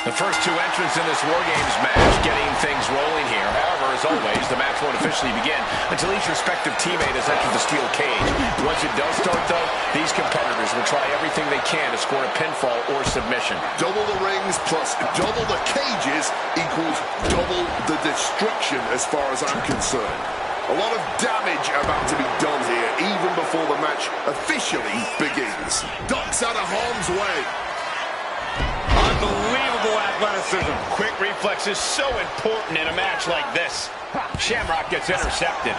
The first two entrants in this War Games match getting things rolling here. However, as always, the match won't officially begin until each respective teammate has entered the steel cage. Once it does start, though, these competitors will try everything they can to score a pinfall or submission. Double the rings plus double the cages equals double the destruction as far as I'm concerned. A lot of damage about to be done here even before the match officially begins. Ducks out of harm's way. Unbelievable athleticism. Quick reflexes so important in a match like this. Shamrock gets intercepted.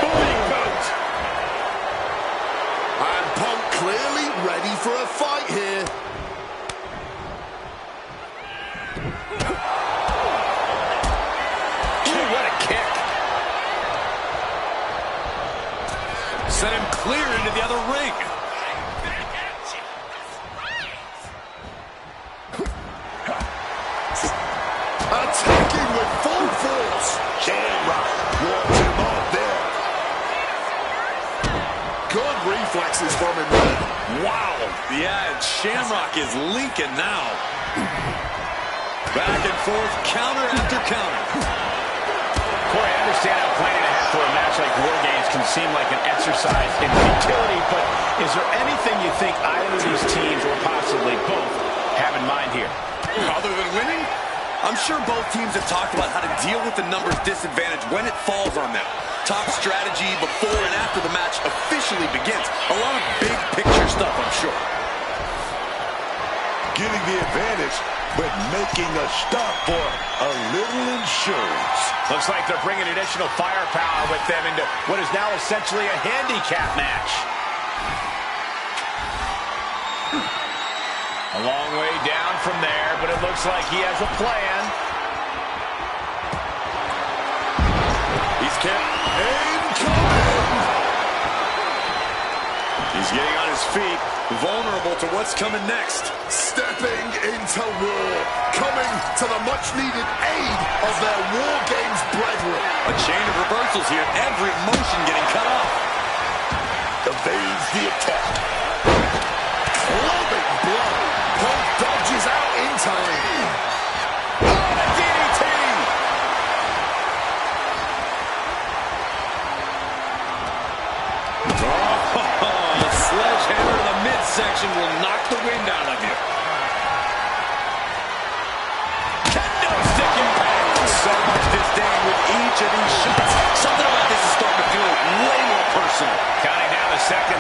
Booming boot. And Punk clearly ready for a fight here. What a kick. Sent him clear into the other ring. Attacking with full force. Shamrock wants him off there. Good reflexes from him there. Wow. Yeah, and Shamrock is leaking now. Back and forth, counter after counter. Corey, I understand how planning ahead for a match like War Games can seem like an exercise in futility, but is there anything you think either of these teams, or possibly both, have in mind here? Other than winning? I'm sure both teams have talked about how to deal with the numbers disadvantage when it falls on them. Talk strategy before and after the match officially begins. A lot of big picture stuff, I'm sure. Getting the advantage, but making a stop for a little insurance. Looks like they're bringing additional firepower with them into what is now essentially a handicap match. A long way down from there, but it looks like he has a plan. He's kept He's getting on his feet, vulnerable to what's coming next. Stepping into war, coming to the much-needed aid of their War Games brethren. A chain of reversals here, every motion getting cut off. Evades the attack. Clubbing blow. Punk dodges out in time. DDT!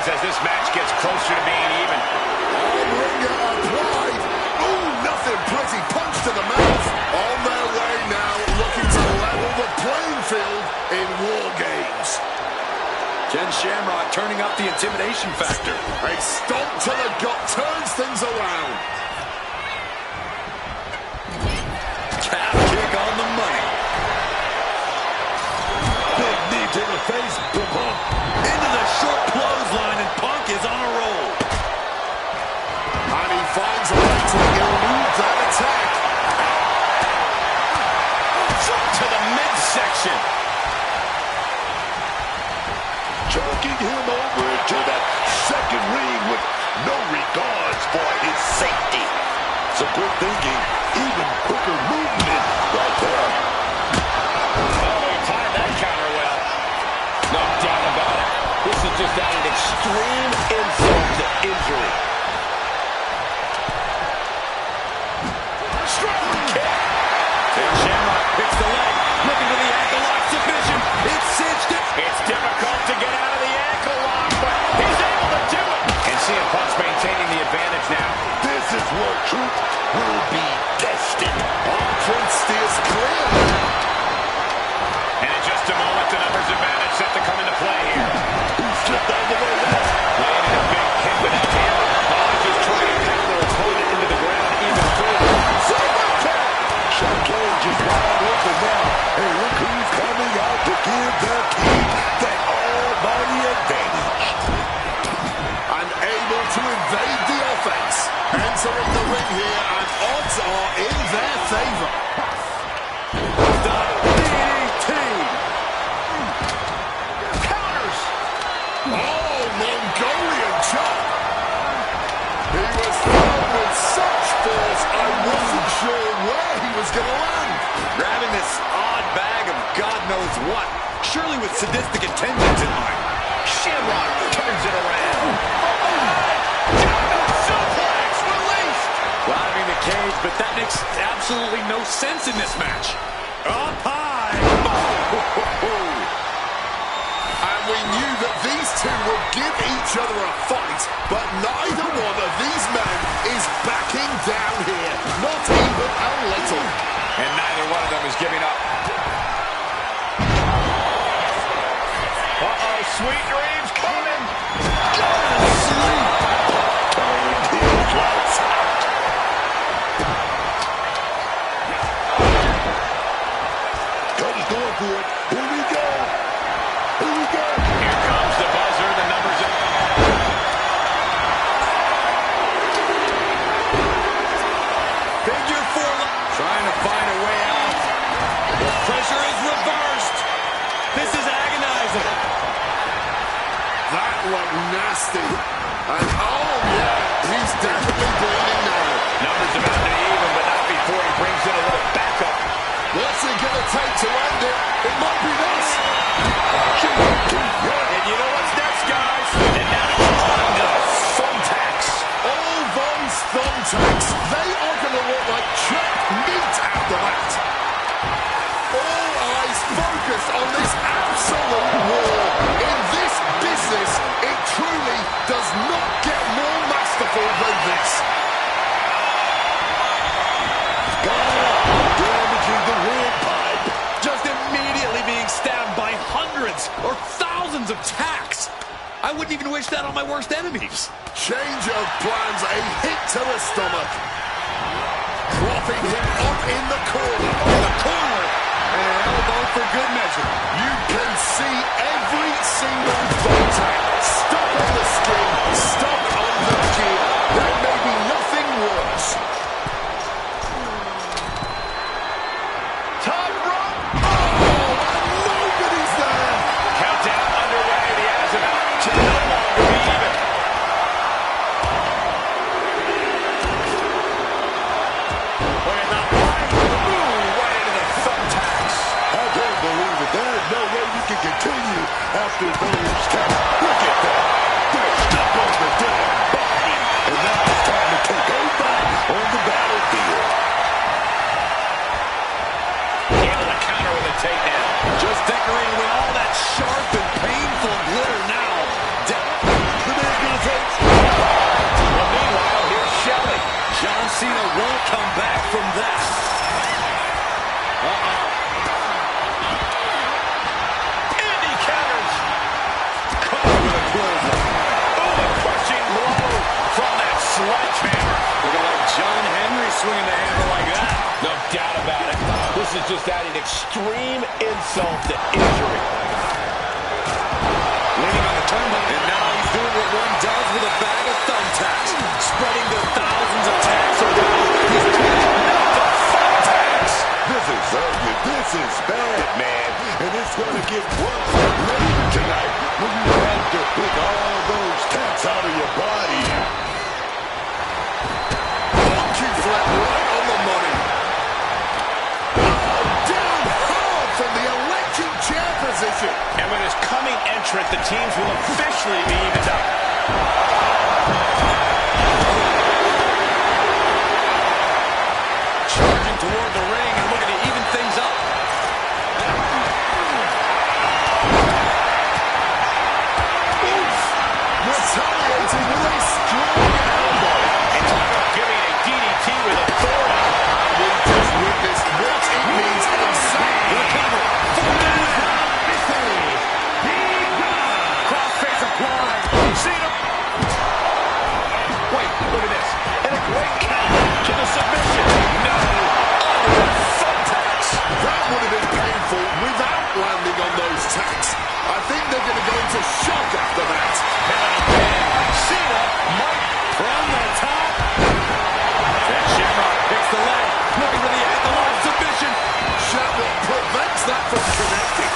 as this match gets closer to being even. Ringer applied. Ooh, nothing pretty. Punch to the mouth. On their way now, looking to level the playing field in War Games. Ken Shamrock turning up the intimidation factor. A stomp to the gut turns things around. Calf kick on the money. Big knee to the face. Punk. Into the short clothesline, and Punk is on a roll. And he finds a way to elude that attack. Drop to the midsection. Choking him over into that second ring with no regards for his safety. Some quick thinking, even quicker movement right there. Oh, he timed that counter well. No doubt about it. This is just adding extreme insult to injury. Strong kick. Ken Shamrock picks the leg, looking to the ankle lock submission. It's cinched it. It's difficult to get out of the ankle lock, but he's able to do it. And CM Punk's maintaining the advantage now. This is where truth will be tested. Entrance steers clear. And in just a moment, the numbers advantage set to come into play here. He slipped out of the way there. Landing a big kick with that hammer. Oh, just trying to pound their opponent into the ground even further. Shot cage is wide open now. And look who's coming out to give their team that almighty advantage. And able to evade the offense. Entering the ring here, and odds are in their favor. Counters. Oh, Mongolian chop. He was thrown with such force, I wasn't sure where he was going to land. Grabbing this odd bag of God knows what. Surely with sadistic intentions in mind. Shamrock turns it around. German suplex released. Driving the cage, but that makes absolutely no sense in this match. Up high. And we knew that these two would give each other a fight, but neither one of these men is backing down here. Not even a little. And neither one of them is giving up. Uh-oh, sweet dreams coming. Sleep. Turned his lights out. Cody's going for it. Here we go. Here we go. Here comes the buzzer. The numbers are... Figure four. Trying to find a way out. The pressure is reversed. This is agonizing. That looked nasty. And oh yeah, he's definitely bleeding now. Numbers about to be even, but not before he brings in a little backup. What's it going to take to end it? It might be this. And you know what's next, guys? And now it's time to thumbtacks. All those thumbtacks, they are going to look like chopped meat after that. All eyes focused on this absolute war. In this business, it truly does not get more masterful than this. Damaging the windpipe. Just immediately being stabbed by hundreds or thousands of tacks. I wouldn't even wish that on my worst enemies. Change of plans, a hit to the stomach. Dropping him up in the corner. And an elbow for good measure. You can see every single thumbtack stuck on the skin, stuck on the gear. There may be nothing worse. Top rope. Oh, and nobody's there. Countdown underway. The odds about to no longer be even. Look at that line. Ooh, right into the thumbtacks. I can't believe it. There is no way you can continue after those counts. Look at that. They're stuck on the damn body. And now it's time to take over on the battlefield. Able to counter with a takedown. Just decorating with all that sharp and painful glitter now. The John Cena won't come back from that. And he counters. Caught with a clothesline. Oh, a crushing blow from that sledgehammer. Looking like John Henry swinging the hammer like that. No doubt about it. This is just adding extreme insult to injury. Leaning on the turnbuckle. And now he's doing what one does with a bag of thumbtacks. Spreading the thousands of tacks around. He's doing the thumbtacks. This is ugly. This is bad, man. And it's going to get worse later tonight when you have to pick all those tacks out of your body. Monkey flip right on the money. Oh, down hard from the electric chair position. And with his coming entrant, the teams will officially be evened up. Charging toward the ring and looking to even things up. Retaliating with a strong elbow. And talk about giving a DDT with authority. We just witnessed what it means exactly. Recover. Crossface applied. Cena. Wait, look at this. And a great counter to the submission. No. Under the thumbtacks. That would have been painful without landing on those tacks. I think they're going to go into shock after that. Cena might From the top. And Shamrock picks the leg. Looking for the ankle lock submission. Shamrock prevents that from connecting.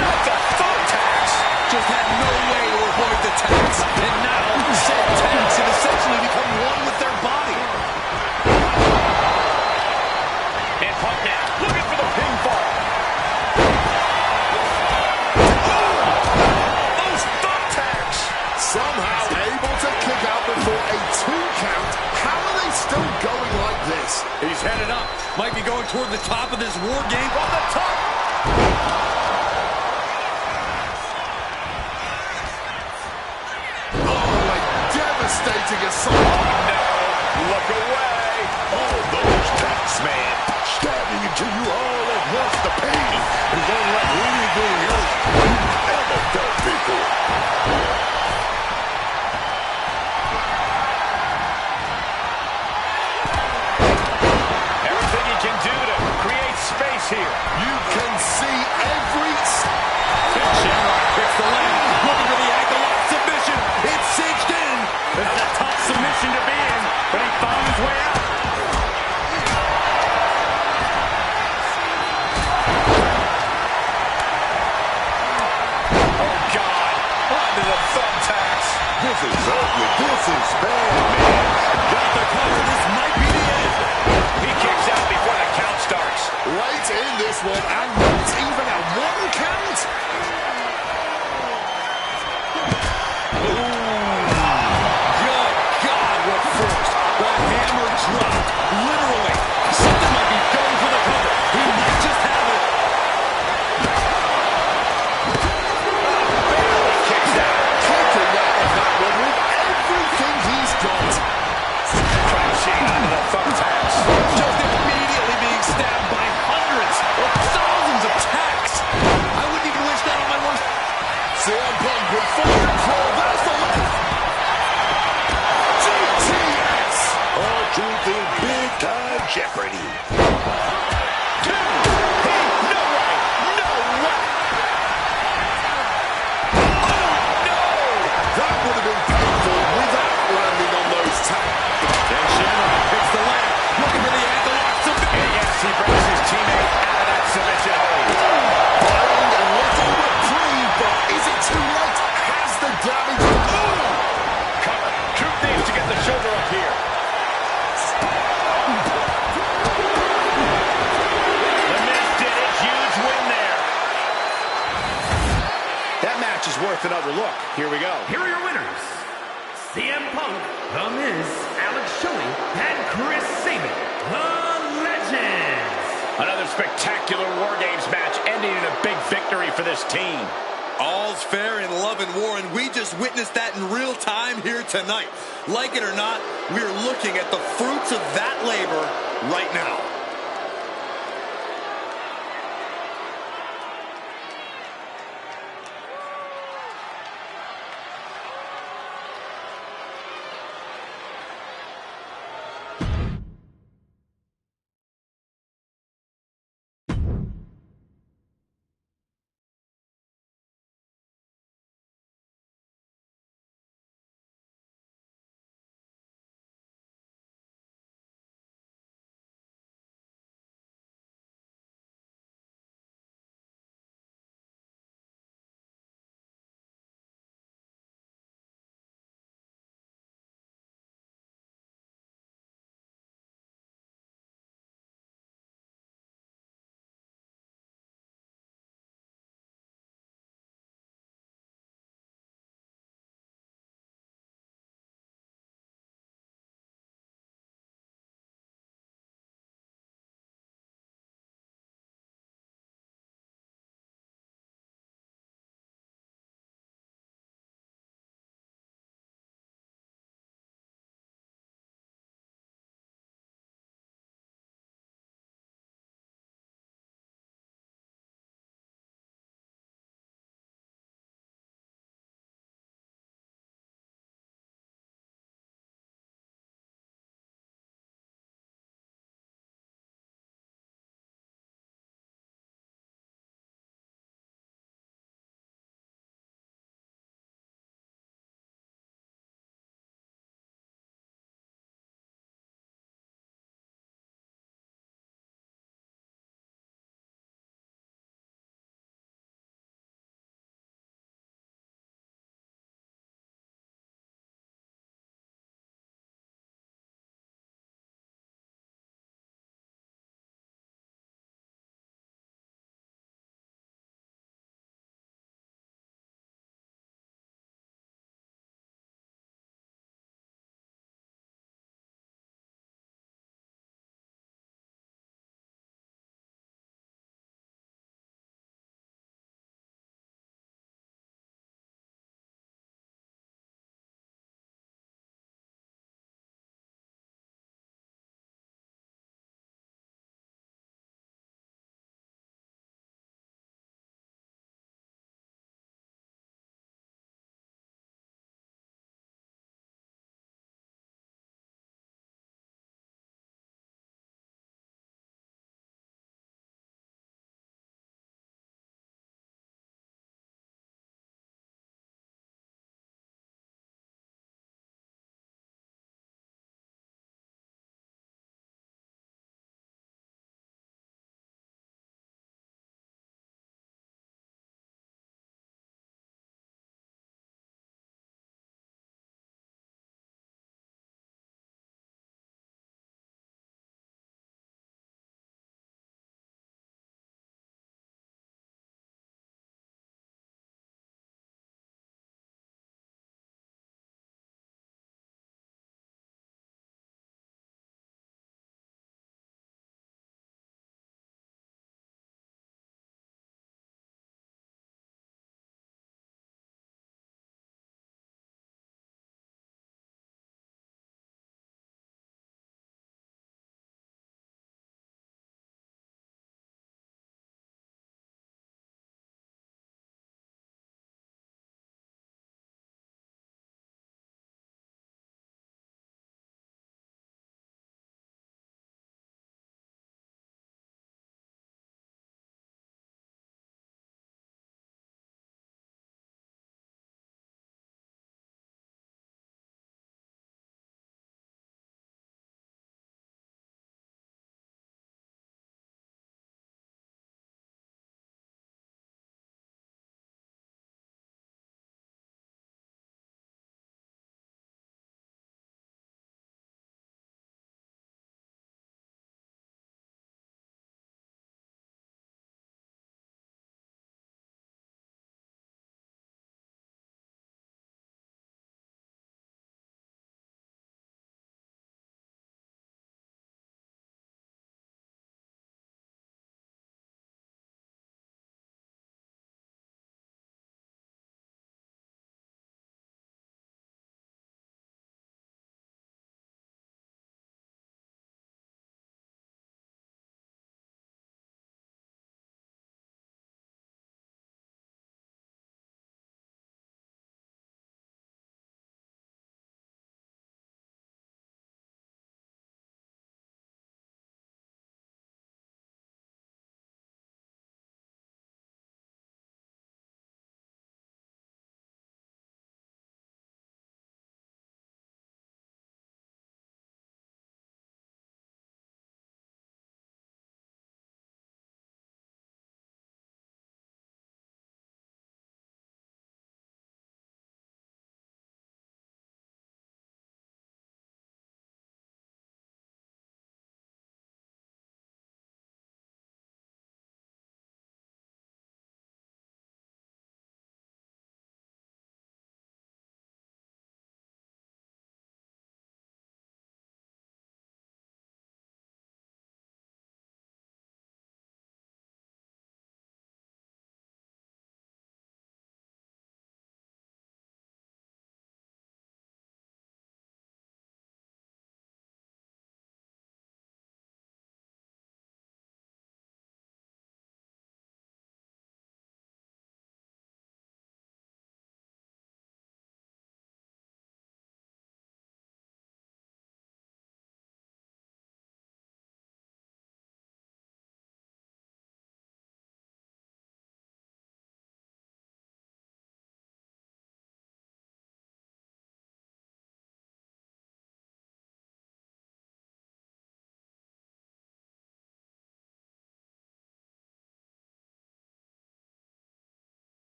not the thumbtacks. Just had no way to avoid the tax. And now, said tax have essentially become one with their body. And Punk now looking for the pinfall. Those thumbtacks. Somehow able to kick out before a 2 count. How are they still going like this? He's headed up. Might be going toward the top of this war game. From the top. Oh, a devastating assault. No. Look away. All those tacks, man, stabbing into you all at once. The pain is unlike anything else you've ever felt before. Everything he can do to create space here. You can see every... Shamrock picks the leg. Looking for the ankle lock submission. It's cinched in. It's a tough submission to be in, but he found his way out. Oh, God. Onto the thumbtacks. This is ugly. This is bad, man. Got the cover. This might be the end. He kicks out before the count starts. Late in this one, and not even a 1 count. Good God, what first? The hammer dropped. Literally. Something might be going for the cover. He might just have it. Kicks out. Kicking out of that one with everything he's got. Crashing onto the thumbtacks. Just immediately being stabbed by hundreds or thousands of tacks. I wouldn't even wish that on my worst. CM Punk with full control. There's the left. GTS. Our truth in big time jeopardy. Two. No way. No way. Oh, no. That would have been painful without landing on those tacks. And Shamrock picks the leg. Looking for the ankle lock submission. And yes, he brings his teammate out of that submission hold. Find a little reprieve, but is it too late? Has the damage... Cover. Truth needs to get the shoulder up here. The Miz did it. Huge win there. That match is worth another look. Here we go. Here are your winners. CM Punk, The Miz, Alex Shelley, and Chris Sabin, The Legends. Another spectacular War Games match ending in a big victory for this team. All's fair in love and war, and we just witnessed that in real time here tonight. Like it or not, we're looking at the fruits of that labor right now.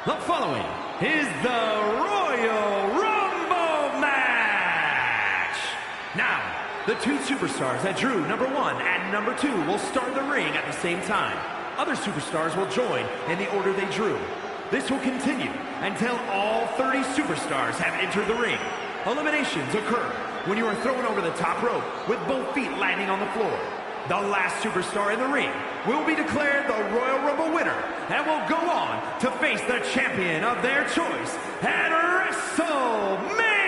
The following is the Royal Rumble match. Now, the two superstars that drew number 1 and number 2 will start the ring at the same time. Other superstars will join in the order they drew. This will continue until all 30 superstars have entered the ring. Eliminations occur when you are thrown over the top rope with both feet landing on the floor. The last superstar in the ring will be declared the Royal Rumble winner and will go on to face the champion of their choice at WrestleMania.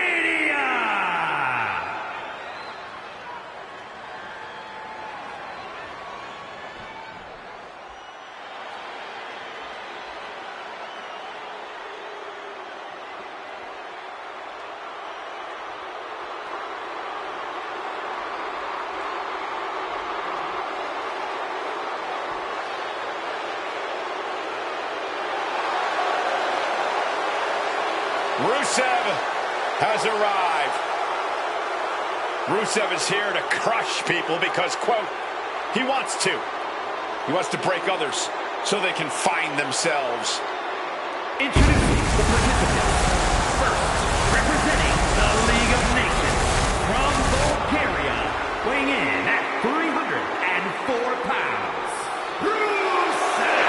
Rusev has arrived. Rusev is here to crush people because, quote, he wants to. He wants to break others so they can find themselves. Introducing the participants. First, representing the League of Nations from Bulgaria, weighing in at 304 pounds, Rusev!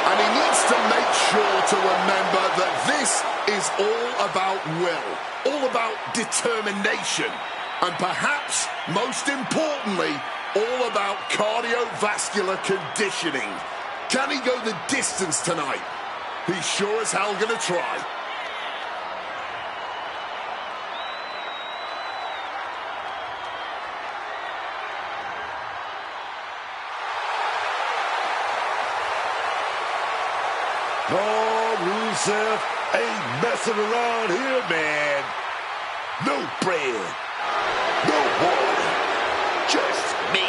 And he needs to make sure to remember that this is all about will, all about determination, and perhaps, most importantly, all about cardiovascular conditioning. Can he go the distance tonight? He's sure as hell gonna try. Oh, Rusev ain't messing around here, man. No bread, no water, just meat.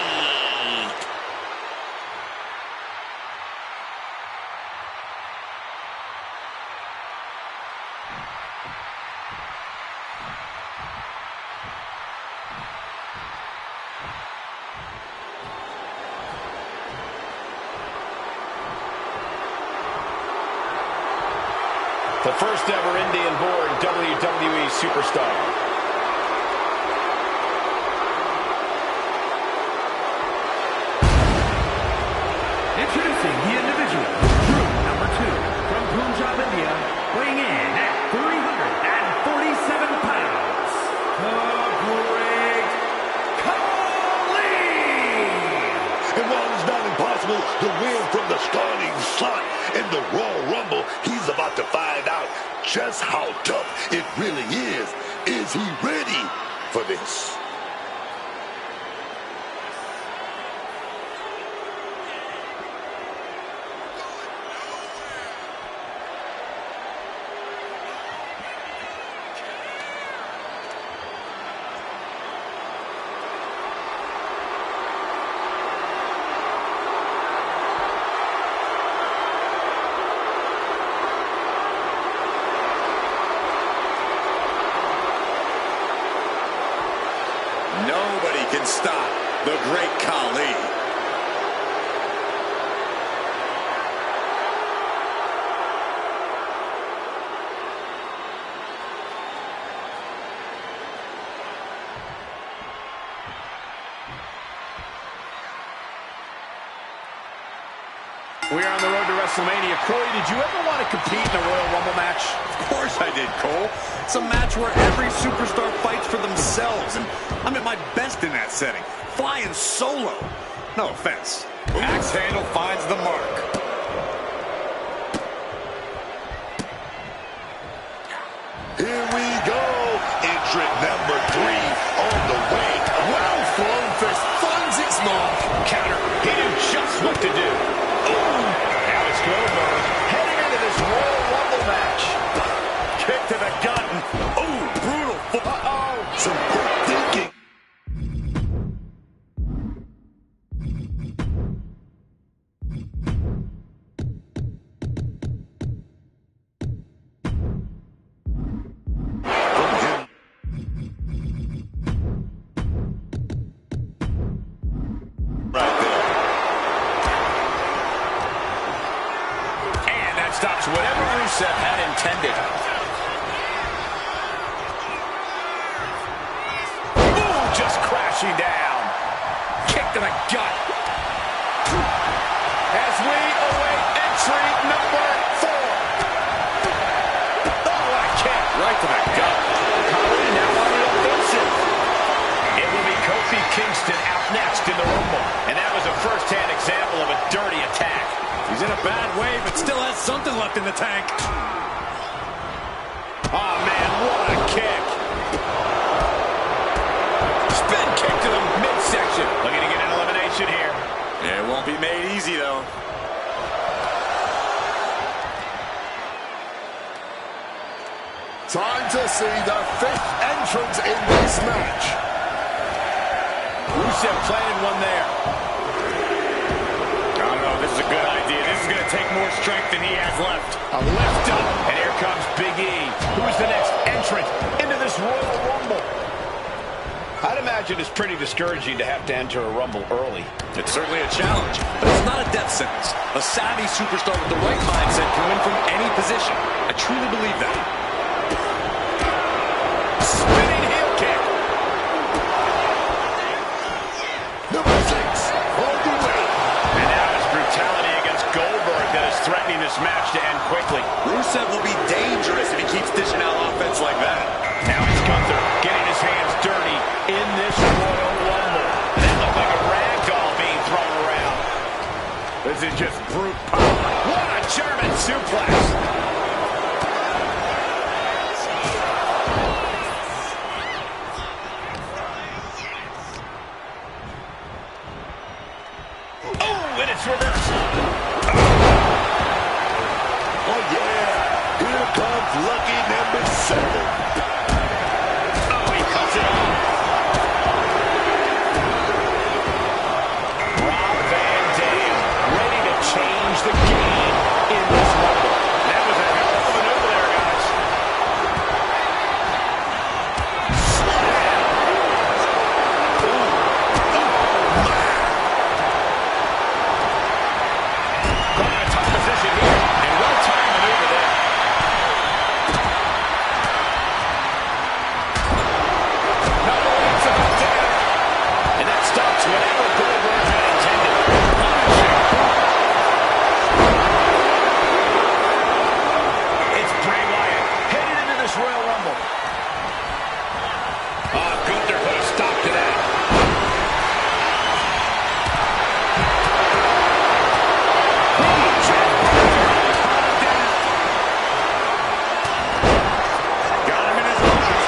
The first ever Indian-born WWE superstar. Introducing the individual who drew number 2 from Punjab, India, weighing in at 347 pounds, the Great Khali! And while it's not impossible to win from the starting slot in the Royal Rumble, he's about to find out just how tough it really is. Is he ready for this? Nobody can stop the Great Khali. We are on the road to WrestleMania. Corey, did you ever want to compete in a Royal Rumble match? Of course I did, Cole. It's a match where every superstar fights for themselves, and I'm at my best in that setting. Flying solo. No offense. Axe handle finds the mark. Here we go. Entrant number 3 on the way. Well thrown fist finds its mark. Counter. He knew just what to do. Now it's Goldberg heading into this Royal Rumble match. Kick to the gut. Oh, brutal. Some quick thinking. Stops whatever Rusev had intended. Ooh, just crashing down. Kick to the gut. As we await entry number 4. Oh, what a kick. Right to the gut. Khali now on the offensive. It will be Kofi Kingston out next in the Rumble. And that was a first-hand example of a dirty attack. He's in a bad way, but still has something left in the tank. Oh, man, what a kick. Spin kick to the midsection. Looking to get an elimination here. Yeah, it won't be made easy, though. Time to see the 5th entrance in this match. Rusev planted one there. I don't know, this is a good idea. This is going to take more strength than he has left. A lift up. And here comes Big E. Who's the next entrant into this Royal Rumble? I'd imagine it's pretty discouraging to have to enter a Rumble early. It's certainly a challenge, but it's not a death sentence. A savvy superstar with the right mindset can win from any position. I truly believe that. Spinning heel kick. Number 6, on the way. And now it's brutality against Goldberg that is threatening this match to end quickly. Rusev will be dangerous if he keeps dishing out offense like that. Now it's Gunther getting his hands dirty in this Royal Rumble. That looked like a rag doll being thrown around. This is just brute power. What a German suplex. Oh, and it's reversed. Oh, yeah. Here comes lucky number 7. Oh, he cuts it off. Rob Van Dam ready to change the game in this Rumble. That was a hell of a maneuver there, guys. Caught in a tough position here, and well-timed maneuver there. Number 8's about to enter. And that stops whatever Goldberg had intended. It's Bray Wyatt headed into this Royal Rumble. Oh, Gunther put a stop to that. Got him in his arms.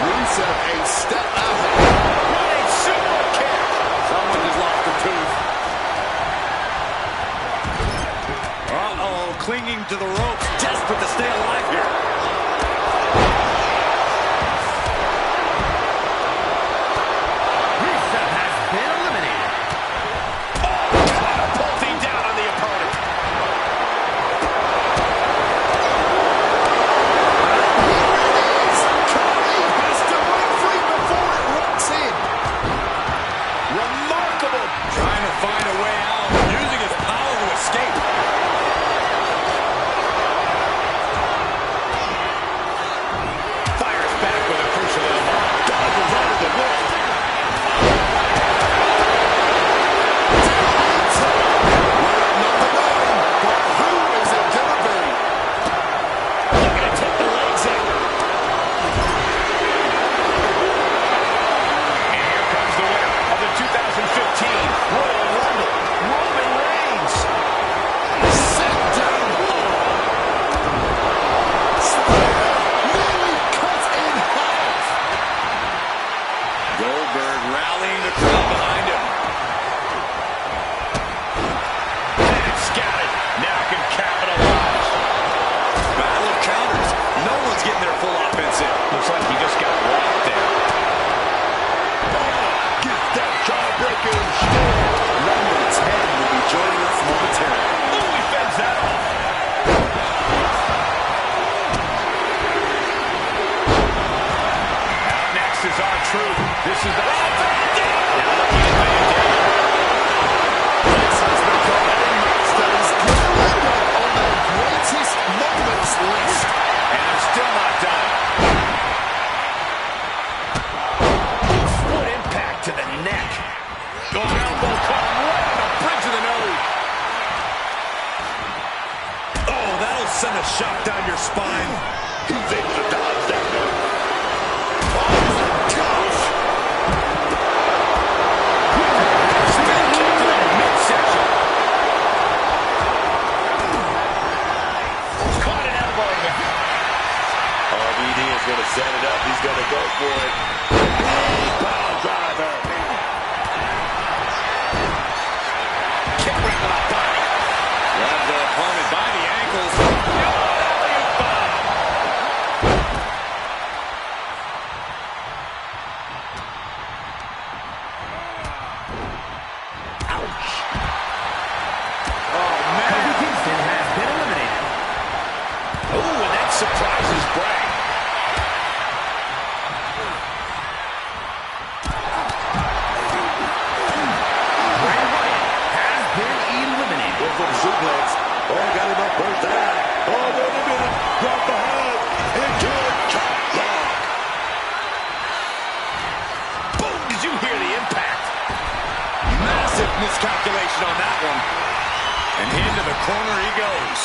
Rusev a step ahead. Running super kick. Someone just lost a tooth. Uh-oh, clinging to the ropes, desperate to stay alive here. Rusev has been eliminated. Catapulting down on the opponent. Khali has to break free before it locks in. Remarkable. Trying to find a way out, using his power to escape. Fires back with a crucial elbow. Dodges under the whip. Number 9, but who is it gonna be? Looking to take the legs out. And here comes the winner of the 2015 Royal Rumble, Roman Reigns. Set down hard. Spear nearly cut in half. Goldberg rallying the crowd behind him. And scouted. Now can capitalize. Battle of counters. No one's getting their full offense in. Looks like he just got locked there. Get that jawbreaker instead. Number 10 will be joining us momentarily. Ooh, he fends that off. Out next is R-Truth. This is the... send a shock down your spine. He's able to dodge that one. Going to set it up. He's going to go for it. Big power driver. Kick right to the body. Grabs the opponent by the ankles. Ouch. Oh, man. Kofi Kingston has been eliminated. Oh, and that surprises Bray. Suplex. Oh, got him up first down. Oh, wait a minute. Drop behind. Into a chop block. Boom! Did you hear the impact? Massive miscalculation on that one. And into the corner he goes.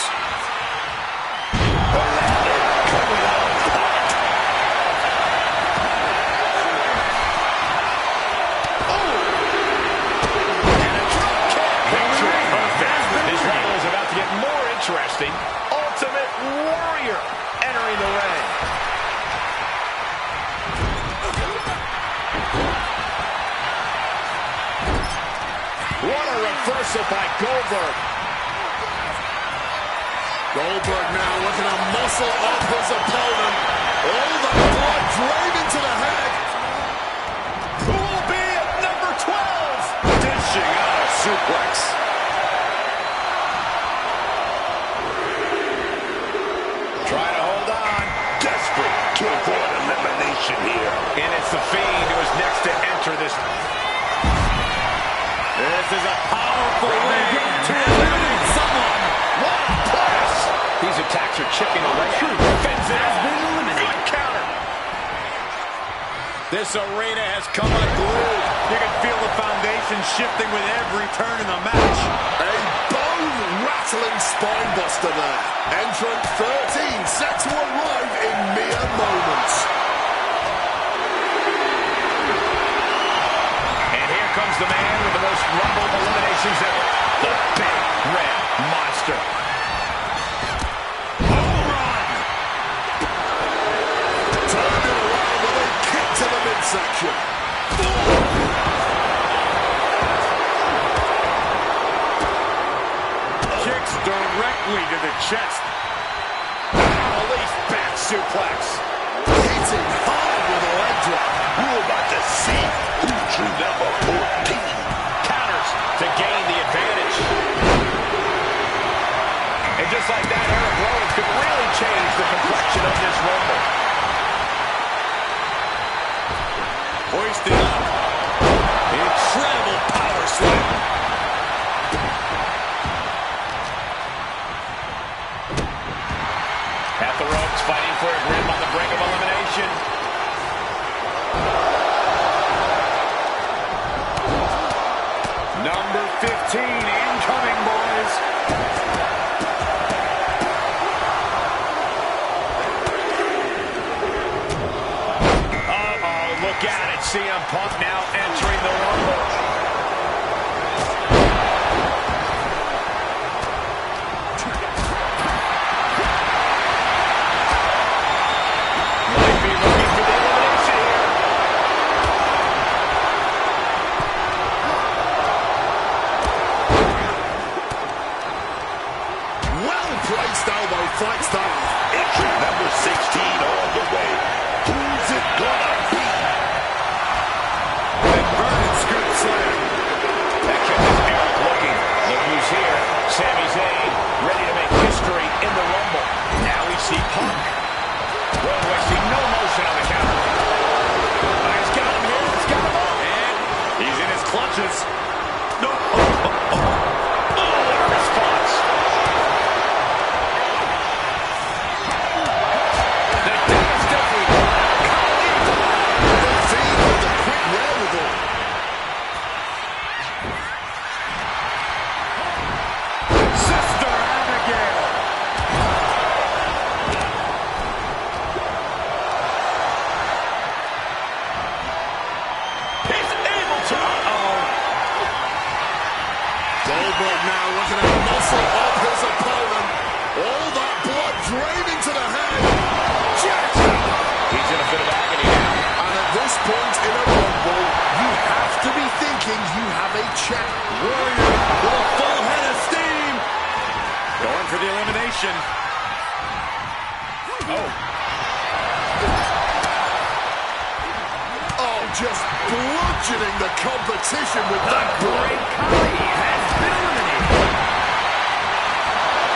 Coming out hot. Oh! And a drop kick. Picture perfect. This battle is about to get more interesting. Ultimate Warrior entering the ring. What a reversal by Goldberg. Goldberg now looking to muscle up his opponent. All the blood draining to the head. Who will be at number 12? Dishing out a suplex. Trying to hold on. Desperate to avoid elimination here. And it's the Fiend who is next to enter this. This is a powerful way to eliminate someone. What a press! These attacks are chipping away. Fence has been eliminated. Good counter. This arena has come unglued. You can feel the foundation shifting with every turn in the match. A bone-rattling spine buster there. Entrant 13 set to arrive in mere moments. And here comes the man with the most Rumble eliminations ever. The Big Red Monster. Home run! Turned it around with a kick to the midsection. Kicks directly to the chest. Release back suplex. Hitting hard with a leg drop. We're about to see who drew number 14. Counters to gain the advantage. And just like that, Eric Rowan could really change the complexion of this Rumble. Hoisted up. Incredible power slam. At the ropes, fighting for a grip on the brink of elimination. Number 15 incoming, boys. Uh-oh, look at it. CM Punk now entering the Rumble. Might be looking for the elimination here. Well-placed elbow fight style. Entry number 16 all the way. Who's it gonna be? Inverted scoop slam. That kept his Eric looking. Look who's here. Sami Zayn, ready to make history in the Rumble. Now we see Punk. Well, I see no motion on the counter. He's got him here. He's got him up. And he's in his clutches. No. Oh, what a response. The devastating The Fiend with a quick wherewithal. Sister Abigail. submission. Oh, just bludgeoning the competition with that blow. Great Khali has been eliminated.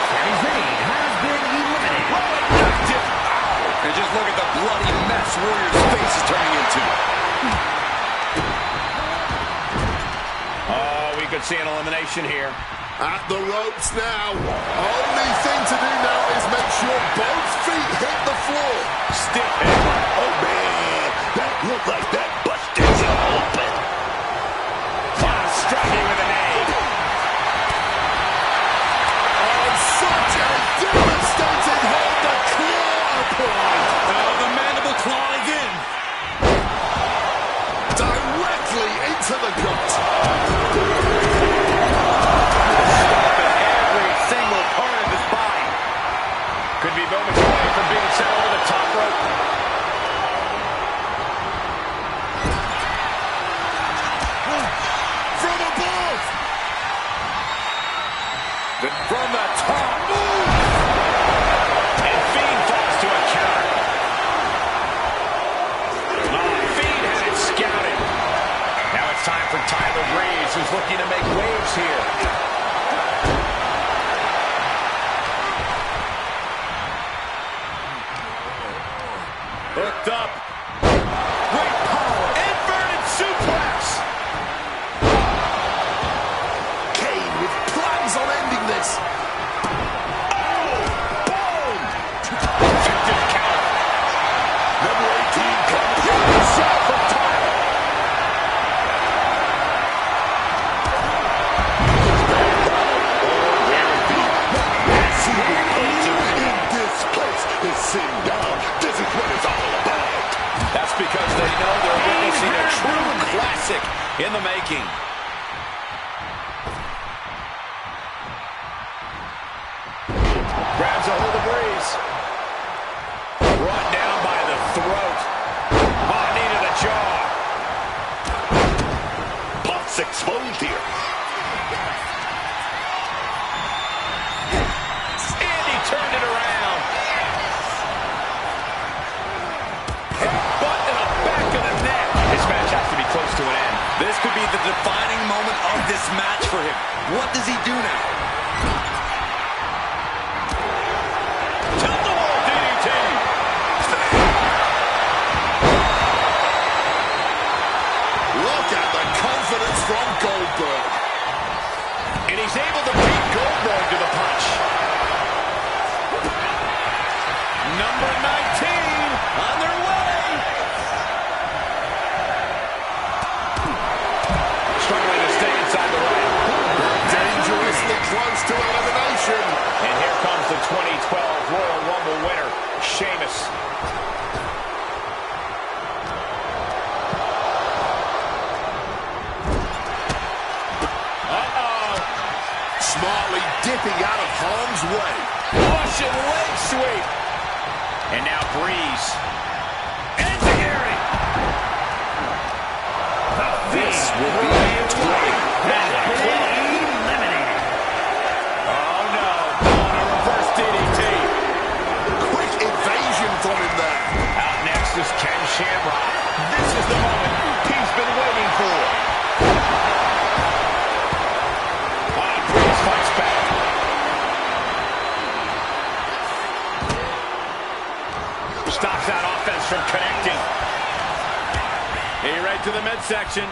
Sami Zayn has been eliminated. And just look at the bloody mess Warrior's face is turning into. Oh, we could see an elimination here. At the ropes now. Only thing to do now is make sure both feet hit the floor. Stiff hammer. Oh, man. That looked like that busted you open. Striking with a knee. Oh, such a devastating hold. The claw applied. Oh, the mandible claw again. Directly into the gut. Every single part of his body. Could be moments away from being sent over the top rope. From above. From the top. And Fiend falls to a counter. Fiend had it scouted. Now it's time for Tyler Breeze, who's looking to make waves here. Hooked up. Great power. Inverted suplex. Kane with plans on ending this. Boom! Effective counter. Number 18 comes. Huge shot from Tyler. In this place is sitting down. This is what it's all about. That's because they know they're witnessing a true classic in the making. Grabs a hold of Breeze. Brought down by the throat. Oh, knee to the jaw. Punk's exposed here. And he turned it around. Headbutt to the back of the neck. This match has to be close to an end. This could be the defining moment of this match for him. What does he do now? Tilt-a-wall DDT. Look at the confidence from Goldberg. And he's able to beat Goldberg to the punch. Number 19 on their way. Struggling to stay inside the ring. Dangerously close to elimination. And here comes the 2012 Royal Rumble winner, Sheamus. Smartly dipping out of harm's way. Russian leg sweep. And now Breeze. Enziguri. This will be great. Eliminated. Oh no, on a reverse DDT. Quick evasion from him there. Out next is Ken Shamrock. This is the moment he's been waiting for. Breeze fights back. Stops that offense from connecting. He right to the midsection.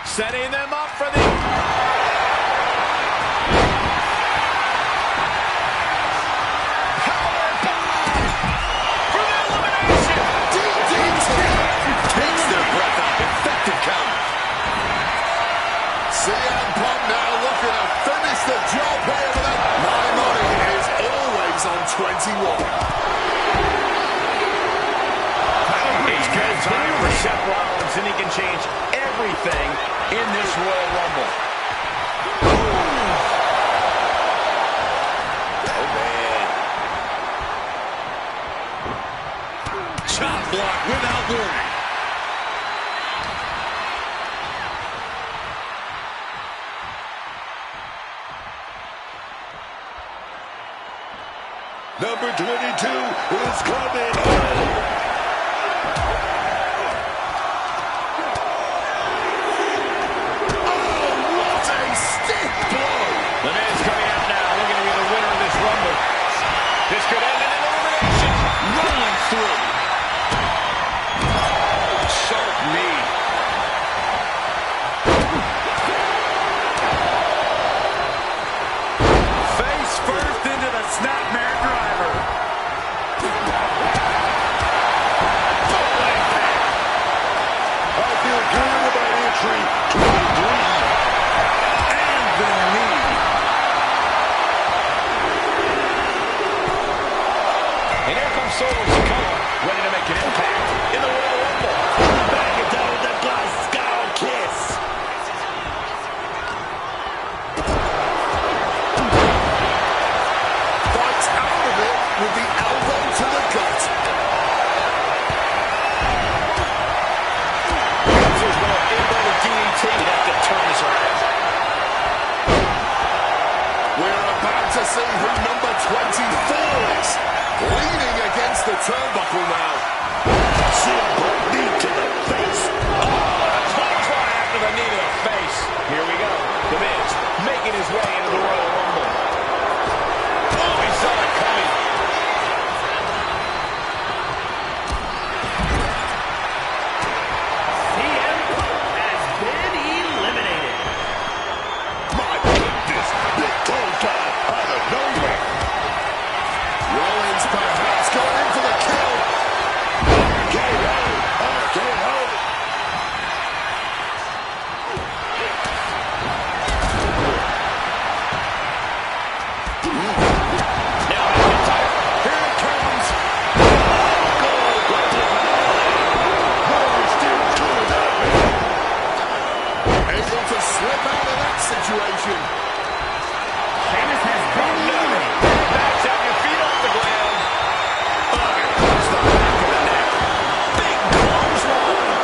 Setting them up for the... Powerbomb for the elimination. DDT. Takes their breath out. Effective count. CM Punk now looking to finish the job here with it. My money is always on 21. It's good time for Seth Rollins, and he can change everything in this Royal Rumble. Oh, man. Chop block without warning. Number 22 is coming home. The man's coming out now, looking to be the winner of this Rumble. This could end in an elimination. Rolling through. Sharp knee. Face first into the snapmare driver. I feel good about entry 23. And the knee. And here comes Solo Sikoa, ready to make an impact in the Royal Rumble. Back it down with the Glasgow kiss. Fights out of it with the elbow to the gut. There's no elbow to DDT. That could turn this around. We're about to see who number 24 is. Leaning against the turnbuckle now. Simple knee to the face. Clothesline after the knee to the face. Here we go. The Miz making his way into the Royal Rumble. Oh, he saw it coming. CM Punk has been eliminated. My goodness, big toe tap out of nowhere. Rollins perhaps going in for the kill. RKO, RKO. Now McIntyre. Here it comes. Able to slip out of that situation. Sheamus has been eliminated. Backs out your feet off the ground. Oh, here comes the back of the neck. Big clothesline.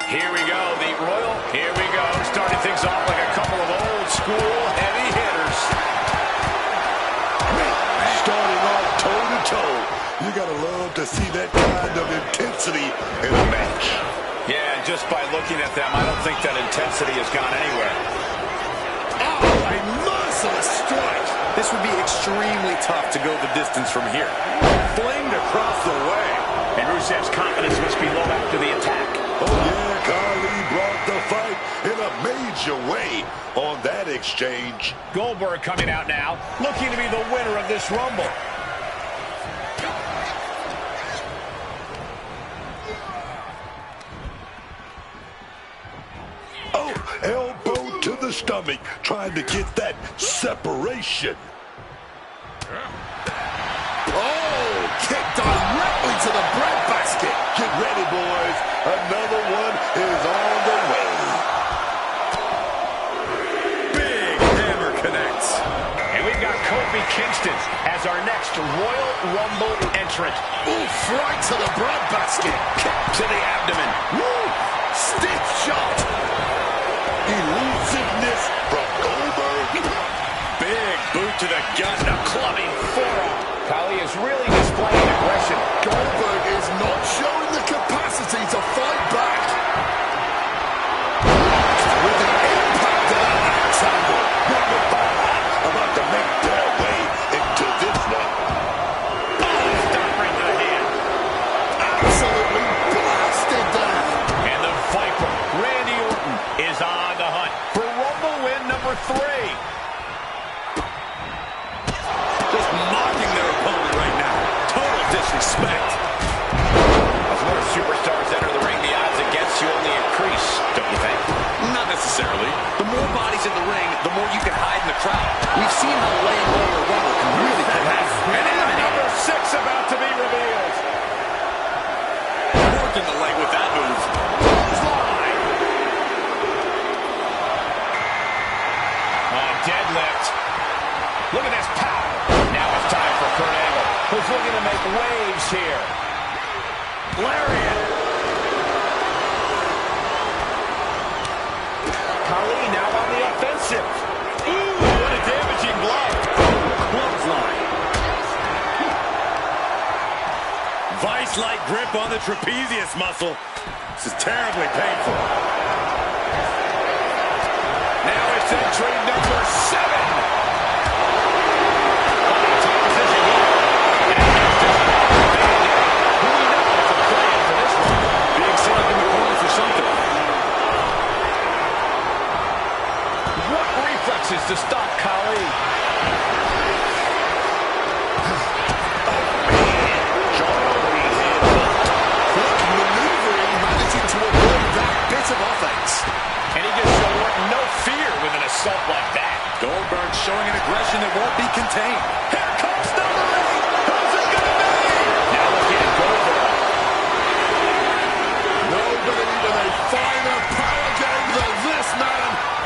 Here we go, the Royal. Here we go, starting things off like a couple of old school heavy hitters. Starting off toe-to-toe. You gotta love to see that kind of intensity in a match. Yeah, and just by looking at them, I don't think that intensity has gone anywhere. Oh, a merciless strike. This would be extremely tough to go the distance from here. Flinged across the way. And Rusev's confidence must be low after the attack. Oh, yeah, Khali brought the fight in a major way on that exchange. Goldberg coming out now, looking to be the winner of this Rumble. Oh, elbow to the stomach, trying to get that separation. Oh, kick directly to the breadbasket. Get ready, boys. Another one is on the way. Big hammer connects. And we've got Kofi Kingston as our next Royal Rumble entrant. Ooh, right to the breadbasket. Kick to the abdomen. Woo! Stiff shot. Elusiveness from Goldberg. Big boot to the gut and a clubbing forearm. Khali is really displaying aggression. Goldberg is not showing the capacity to fight back. With the impact of that axe handle. About to make their way into this one. Oh, stop right to the hand. Absolutely blasted down. And the Viper, Randy Orton, is on the hunt for Rumble win number 3. Just mocking their opponent right now. Total disrespect. As more superstars enter the ring, the odds against you only increase, don't you think? Not necessarily. The more bodies in the ring, the more you can hide in the crowd. We've seen how laying low in a Rumble can really collapse. And then number 6 about to be revealed. Working the leg with that move. Slide. Deadlift. Look at this power. Now it's time for Kurt Angle, who's looking to make waves here. Lariat. Khali now on the offensive. Ooh, what a damaging blow. Clothesline. Vice-like grip on the trapezius muscle. This is terribly painful. Now it's entry number 7. To stop Khali. Maneuvering, managing to avoid that bit of offense. And he just showed no fear with an assault like that. Goldberg showing an aggression that won't be contained. Here comes number 8. Who's it going to be? Now look at Goldberg. Nobody with a finer power game than this man.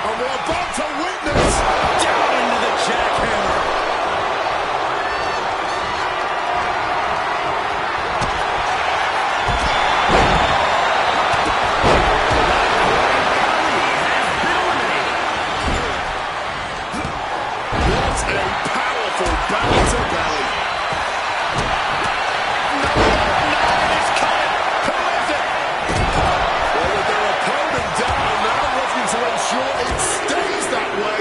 And we're about to witness Down into the jackhammer. what a powerful belly to belly. He's coming. Who is it? Well, with their opponent down, now looking to ensure it stays that way.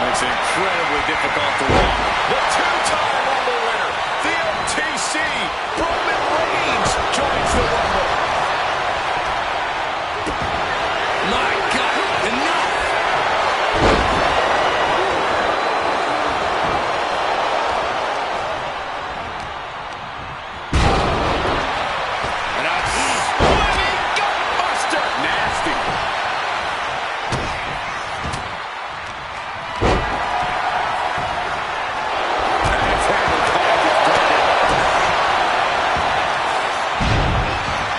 Makes it incredibly difficult to win. The 2-time Rumble winner, the OTC, Roman Reigns, joins the Rumble. My God, enough! And a swimming gutbuster. Nasty.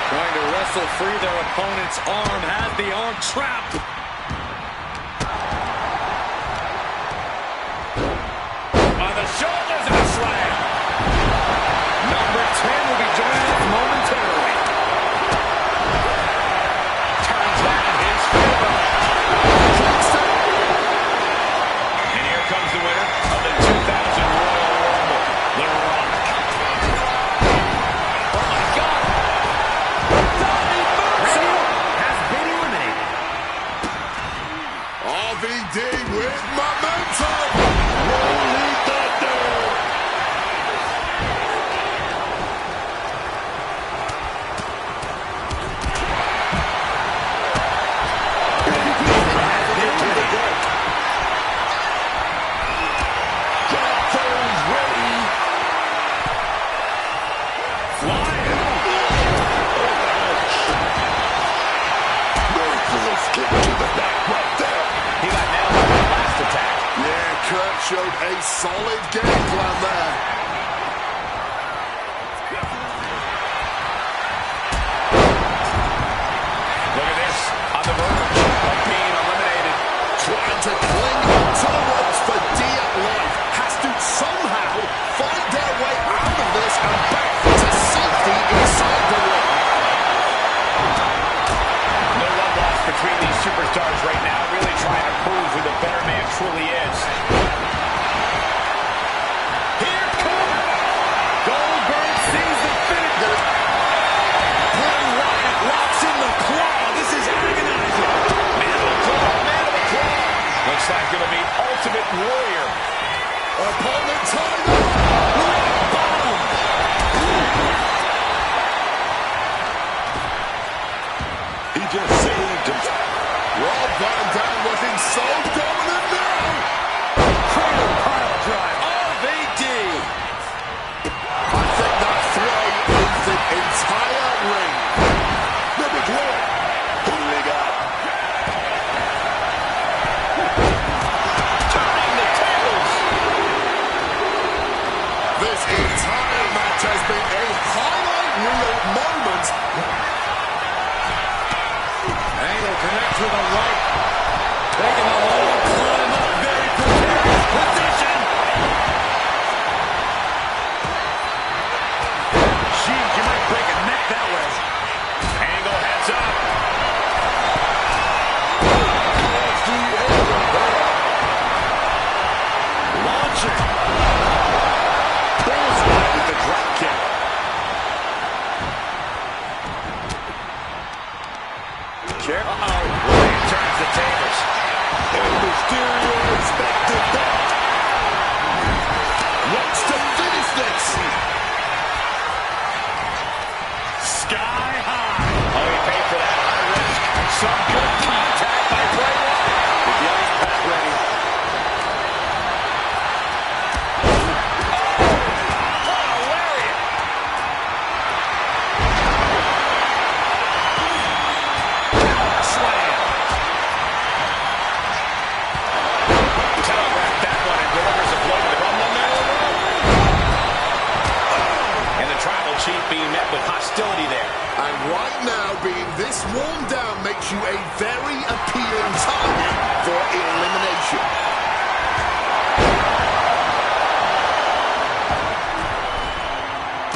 Trying to wrestle free their opponent's arm, has the arm trapped. On the shoulders and a slam. Number 10 will be joining us momentarily. showed a solid game plan there. Look at this, on the verge of being eliminated. Trying to cling to the ropes for dear life. Has to somehow find their way out of this and back to safety inside the ring. No love lost between these superstars right now, really trying to prove who the better man truly is. Here comes Goldberg sees the finisher. Bray Wyatt locks in the claw. This is agonizing. man of the claw, man of the claw. Looks like it'll be Ultimate Warrior. Opponent tied up. Rock bottom. He just saved him. Rob Van Dam looking so dominant now. Cradle pile drive. OVD. I think that throw is the entire ring. Number 12. Who do we got? Turning the tables. This entire match has been a highlight reel moment. Angle connects with a right. Taking a long climb up. Very precarious position. Jeez, you might break a neck that way. Angle heads up. Launching. Bullseye with the drop kick. Chair. Warrior turns the tables. And Mysterio expected that. Wants to finish this. Sky high. Oh, he paid for that high risk. Some good contact by Bray Wyatt. With the ice pack ready. What a lariat. Slam. Telegraphed that one and delivers a blow from the middle of the rope. And the tribal chief being met with hostility there. And right now, being this worn down makes you a very appealing target for elimination.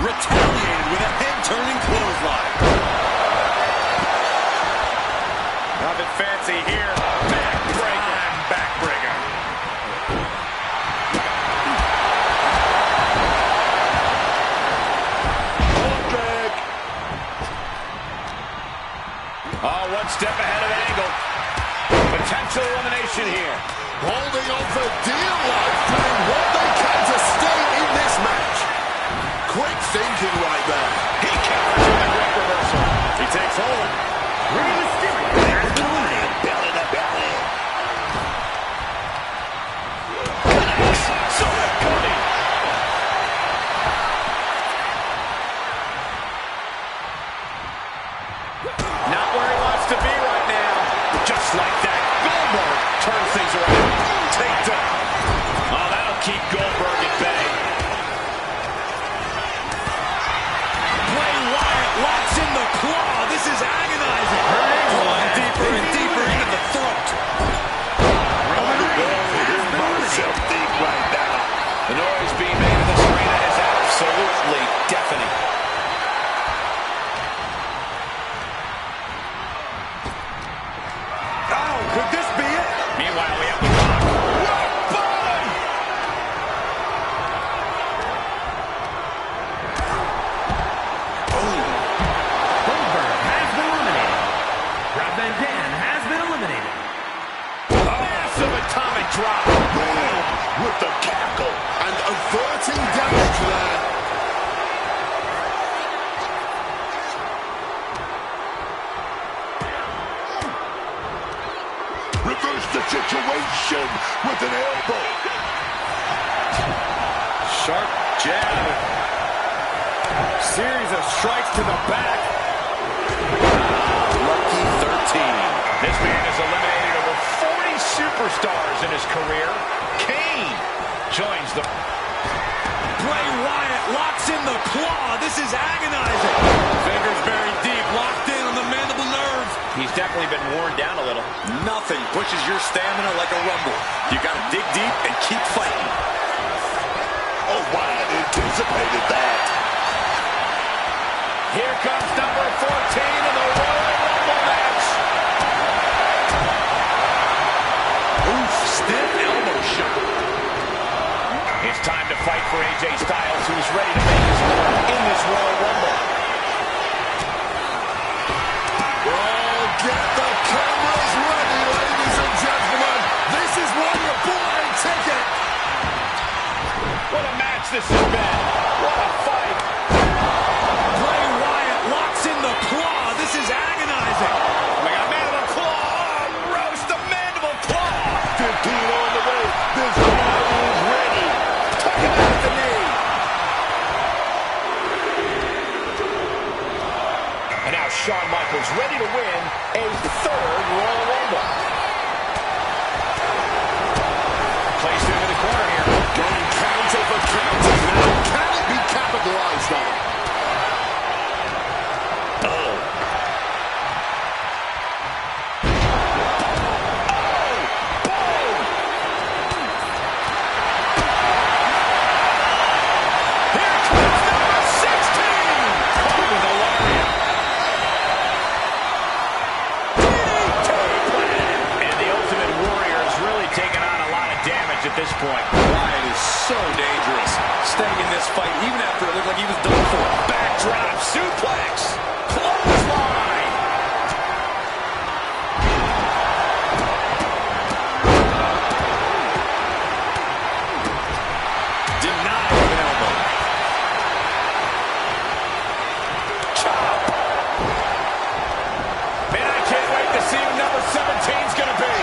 Retaliated with a head-turning clothesline. Nothing fancy here. Backbreaker. Backbreaker. Oh, one step ahead of Angle. Potential elimination here. Holding on for dear life, doing what they can to stay in this match. Quick thinking right there. He counters with a great reversal. He takes hold. Rey Mysterio has been eliminated. Belly to belly. Connects. Sword coming. Not where he wants to be right now. Just like that, Goldberg turns things around. Takedown. Oh, that'll keep Goldberg at bay. Bray Wyatt locks in the claw. This is agonizing. Clawing deeper and deeper into the throat. Here's myself think right now. The noise being made in this arena is absolutely deafening. Oh, could this be it? Meanwhile, we have the Rock. Rock bottom! Goldberg has been eliminated. Rob Van Dam has been eliminated. Massive atomic drop. Boom! With the cackle. And averting damage there. Reverse the situation with an elbow. Sharp jab. Series of strikes to the back. Lucky 13. This man has eliminated over 40 superstars in his career. Kane joins the... Bray Wyatt locks in the claw. This is agonizing. Fingers buried deep, locked in on the mandible nerve. He's definitely been worn down a little. Nothing pushes your stamina like a rumble. You got to dig deep and keep fighting. Oh, Wyatt anticipated that. Here comes number 14 in the Royal Rumble match. Oof, stiff elbow shot. It's time to fight for AJ Styles, who's ready to make his mark in this Royal Rumble. Oh, get the cameras ready, ladies and gentlemen. This is why you bought a ticket. What a match this has been. What a fight. Bray Wyatt locks in the claw. This is agonizing. We got mandible claw. Oh, roast the mandible claw. 15 on the way. This guy is ready. Tucking out at the knee. And now Shawn Michaels ready to win a third Royal Rumble. Placed into the corner here. Going counter for counter now. Can it be capitalized on? At this point, Wyatt is so dangerous. Staying in this fight even after it looked like he was done for. backdrop suplex, clothesline. Denied with an elbow. Chop. Man, I can't wait to see who number 17's gonna be.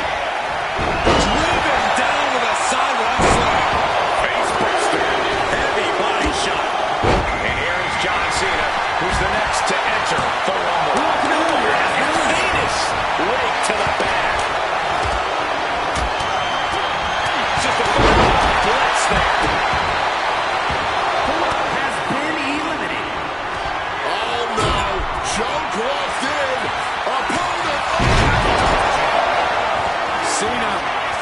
Driven down with a sideways slam. Face buster. Heavy body shot. And here is John Cena, who's the next to enter the Rumble. Venus rake to the back. Just a blitz there. Has been eliminated. Oh no, choke locked in. Opponent. Cena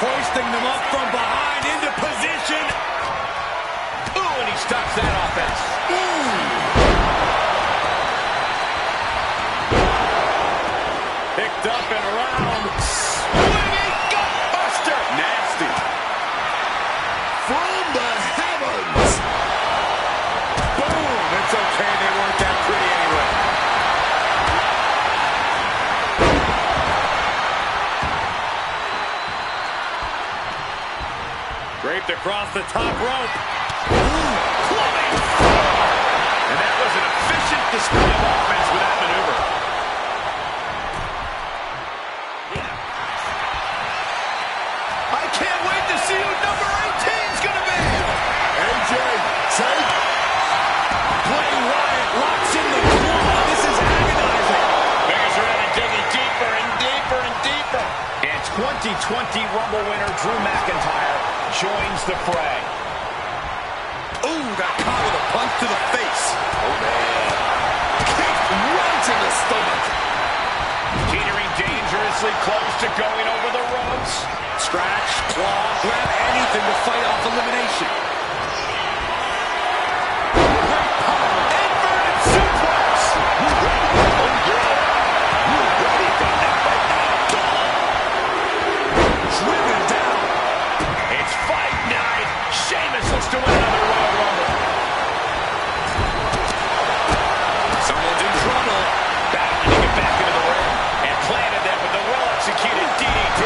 hoisting them up from behind into position. Ooh, and he stops that offense. Picked up and around. Swinging gutbuster. Nasty. From the heavens. Boom. It's okay. They weren't that pretty anyway. Draped across the top rope. Clubbing. And that was an efficient display of offense with that maneuver. I can't wait to see who number 18's going to be. AJ, take. Bray Wyatt locks in the claw. This is agonizing. Bears are in digging deeper and deeper and deeper. And 2020 Rumble winner Drew McIntyre joins the fray. Ooh, got caught with a punch to the face. Oh man. Kicked right in the stomach. Teetering dangerously close to going over the ropes. Scratch, claw, grab anything to fight off elimination. Inverted suplex. Driven down. It's fight night. Sheamus looks to win another Royal Rumble. Someone's in trouble. Battling to get back into the ring. And planted them with the well-executed DDT.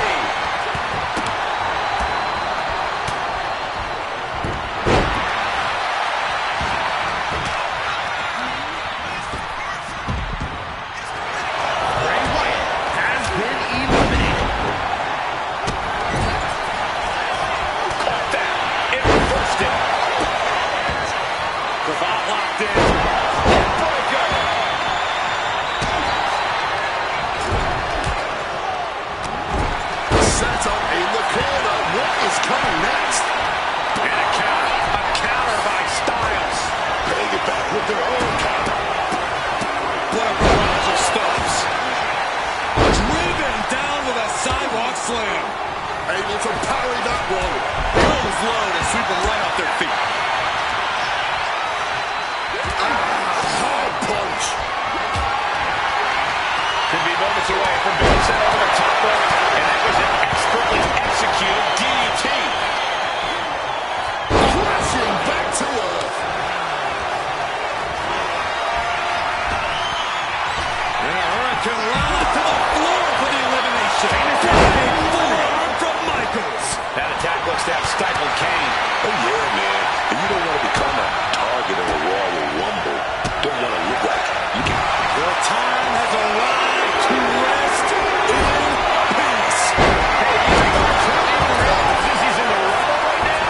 Kane. Oh, yeah, man. And you don't want to become a target in a Royal Rumble. Don't want to look like you can. The time has arrived to rest in peace. Hey, you think R-Truth even realizes he's in the Rumble right now?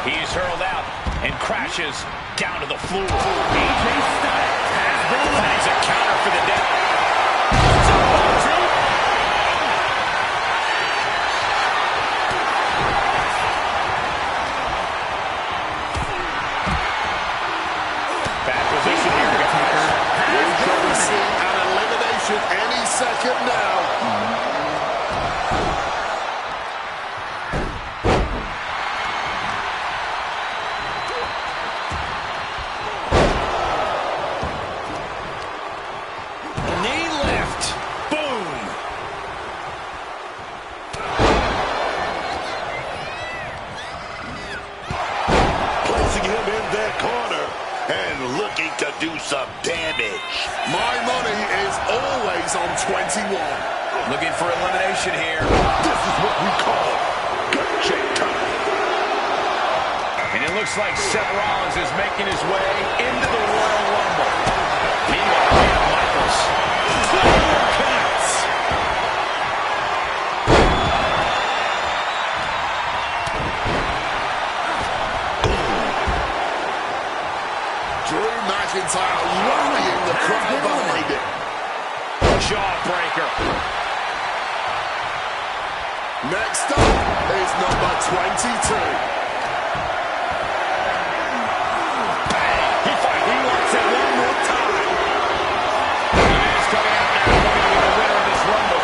He's hurled out and crashes down to the floor. AJ Styles has been Finds a counter for the death. Bad position here, guys. We could see an elimination any second now. Knee lift. Boom. Placing him in that corner and looking to do some damage. My money is always on 21. Looking for elimination here. This is what we call gut check time. And it looks like Seth Rollins is making his way into the Royal Rumble. Meanwhile, Shawn Michaels. Connects. Drew McIntyre rallying the crowd behind it. Jawbreaker. Next up is number 22. He wants it one more time. He's coming out now, looking to be the winner of this Rumble.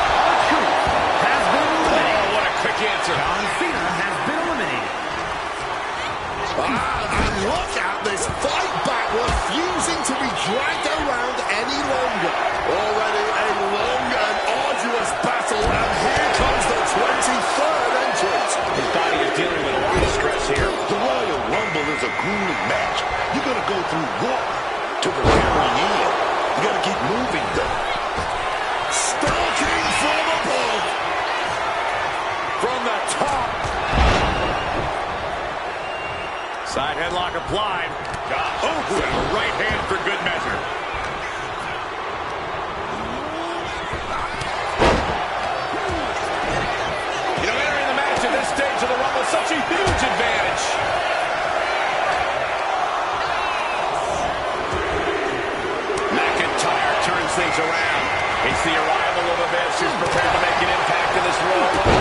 has been eliminated. Oh, what a quick answer. John Cena has been eliminated. And look at this fight back, refusing to be dragged around any longer. Already a long and arduous battle, and here comes the 23rd entrant. His body is dealing with a lot of stress here. The Royal Rumble is a grueling match. You're going to go through war to the very end. You got to keep moving, though. Stalking from above. From the top. Side headlock applied. Oh, and a right hand for good measure. You know, entering the match at this stage of the Rumble is such a huge advantage. McIntyre turns things around. It's the arrival of Abyss, who's prepared to make an impact in this Royal Rumble.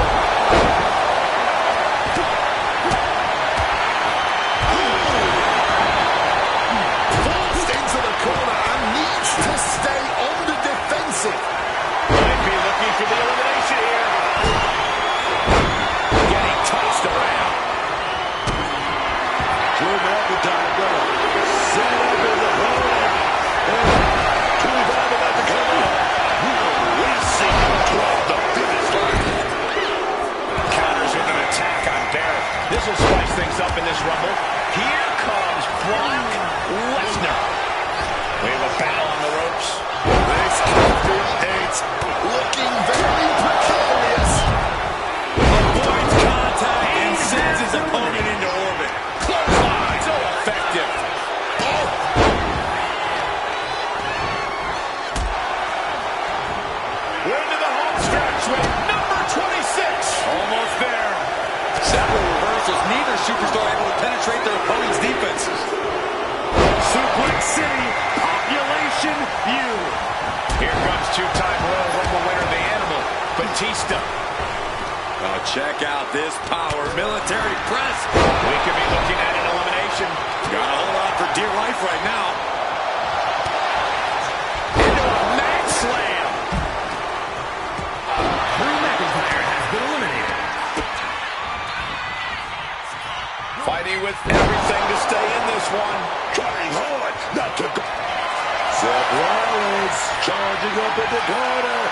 Forced into the corner and needs to stay on the defensive. Might be looking for the elimination here. Getting tossed around. Drew McIntyre going to set up in the corner. Drew about to come up. Racing toward the finish line. Counters with an attack on Barrett. This will spice things up in this Rumble. Here comes Brock Lesnar. We have a battle on the ropes. This could be it. Looking very precarious. Avoids contact and sends his opponent into orbit. Clothesline, so effective. We're into the home stretch with number 26. Almost there. Several reversals. Neither superstar able to penetrate their opponent's defense. Suplex City, population U. Here comes two-time Royal Rumble winner, the Animal, Batista. Oh, check out this power. Military press. We could be looking at an elimination. Got to hold on for dear life right now. Into a mat slam. Drew McIntyre has been eliminated. Fighting with everything to stay in this one. Trying hard not to go. Seth Rollins charging up in the corner.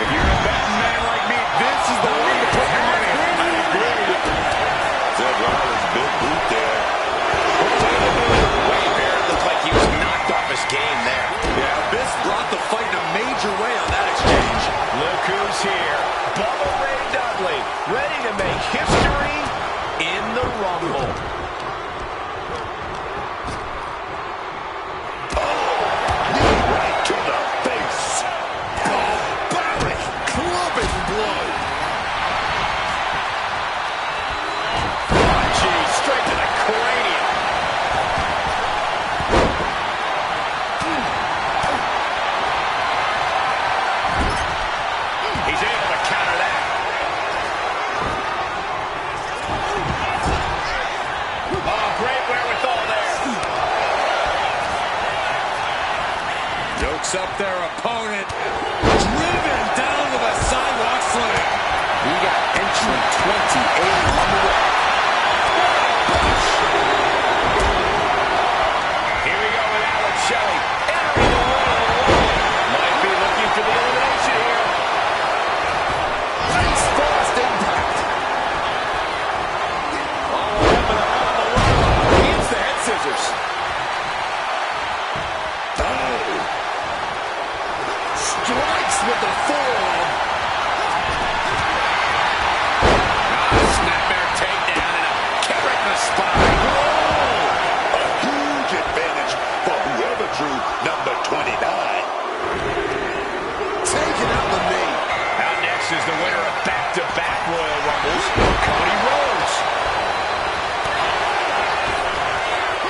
If you're a betting man like me, this is the one to put your money on. I agree. Seth nervous game there. Yeah, this brought the fight in a major way on that exchange. Look who's here. Bubba Ray Dudley, ready to make history in the Rumble. Right to the face. Barbaric clubbing blow. Oh, gee, straight to the cranium. He's able to counter that. Oh, great wherewithal there. Jokes up their opponent. Driven down with a sidewalk slam. He got entry 28 on the way. Here we go with Alex Shelley. Entering the Royal. Might be looking for the elimination here. Face first impact. Oh, up and around the world. He hits the head scissors. Strikes with the forearm. Snapmare takedown and a kick right in the spine. A huge advantage for whoever drew number 29. Taking out the knee. Out next is the winner of back-to-back Royal Rumbles, Cody Rhodes.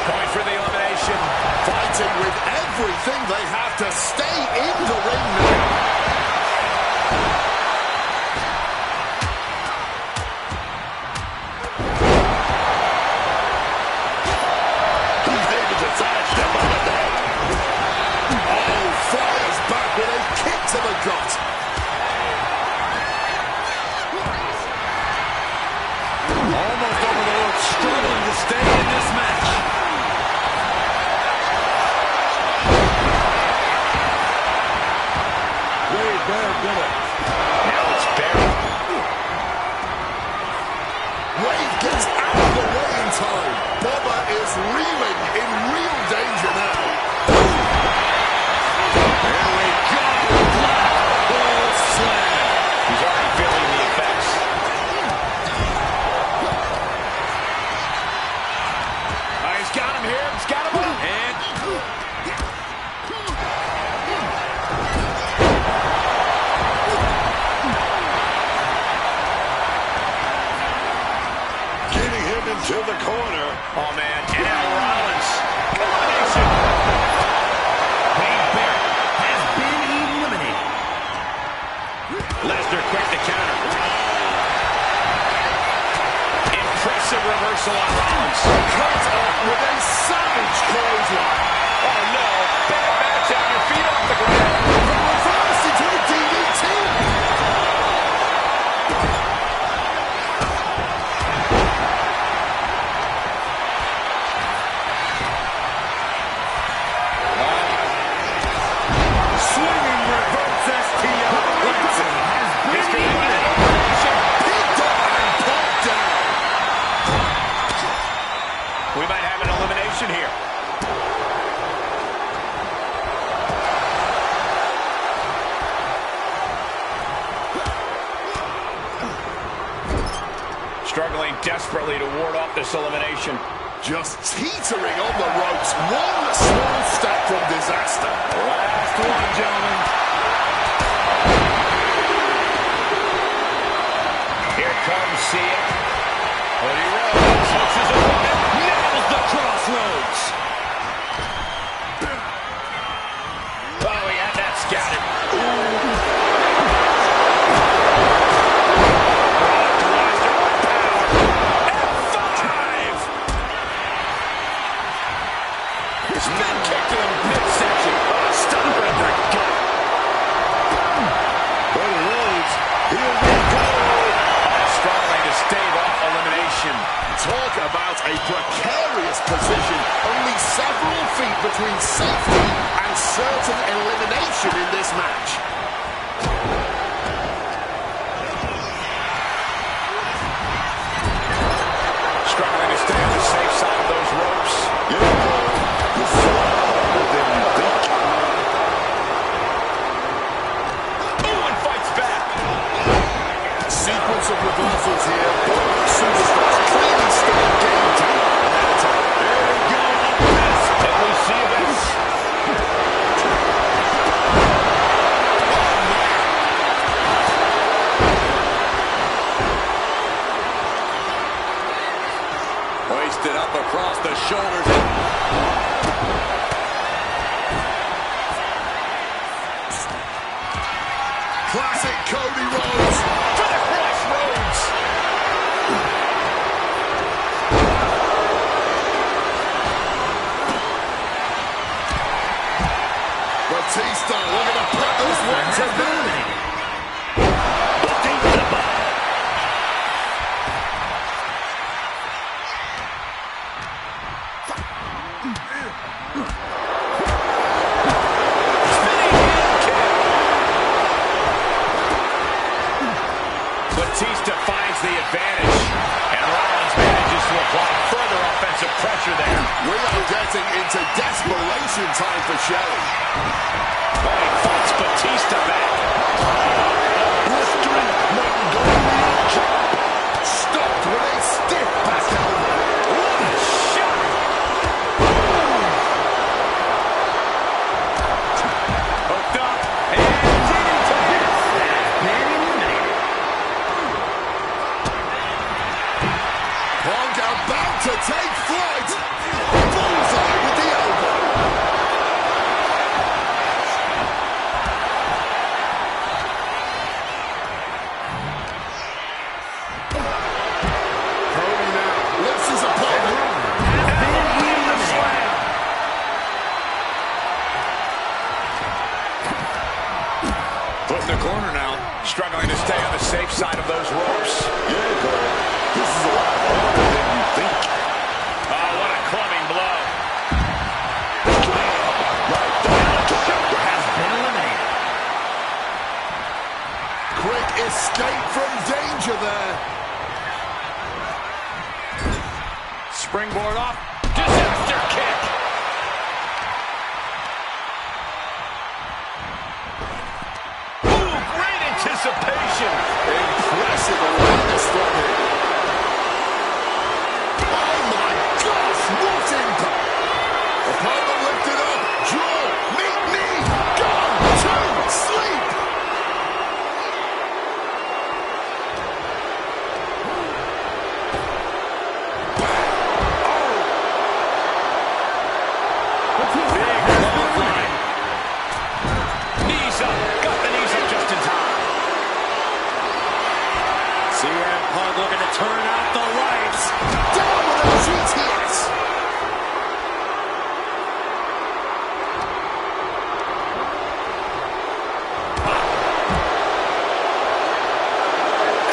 Point for the elimination. Fighting with everything they have to stay in the ring now. He's able to sidestep under that. Oh, fires back with a kick to the gut. Almost over the ropes, struggling to stay in this match. Wade Bear did it. Now it's Barry. Wade gets out of the way in time. Bubba is reeling in real danger now. Here we go. Black Hole Slam. He's already feeling the effects. He's got him here. He's got him up. And Getting him into the corner. Oh, man. And now Rollins. Elimination. Wade Barrett has been eliminated. Lesnar quick to counter. Impressive reversal on Rollins. Cut off with a savage clothesline. Oh, no. Bad match out. Your feet off the ground. The reverse into a DDT. swinging reverse STO. History of elimination. Picked up and put down. We might have an elimination here. Struggling desperately to ward off this elimination. Just teetering on the ropes. One small step from disaster. Last one, gentlemen. Here comes Cia. Cody Rhodes hooks his opponent. Nails the crossroads. Oh, he had that scouted. Spin kick to the midsection. Stunner in the gut. Cody Rhodes, here we go. Struggling to stave off elimination. Talk about a precarious position. Only several feet between safety and certain elimination in this match. Struggling to stay on the safe side of those ropes. You saw than you think. Batista looking to put this one to bed. Batista finds the advantage, and Rollins manages to apply further offensive pressure there. We are getting into desperation time for Shelley. Oh, he fights Batista back. Stopped with a stiff back elbow. What a shot! Hooked up, and DDT. Man eliminated. Punk about to take flight. Bullseye with the elbow. Cody now lifts his opponent. Put in the corner now, struggling to stay on the safe side of those ropes. Yeah, Cole. This is a lot harder than you think. Oh, what a clubbing blow. Has been eliminated. Quick escape from danger there. Springboard off. Disaster kick. Ooh, great anticipation. Impressive awareness from him. Oh my gosh, what impact! Opponent lifted up, draw, meet me, gone, two, sleep! Big clothesline. Knees up. Got the knees up just in time. CM Punk looking to turn out the lights. Down with a GTS!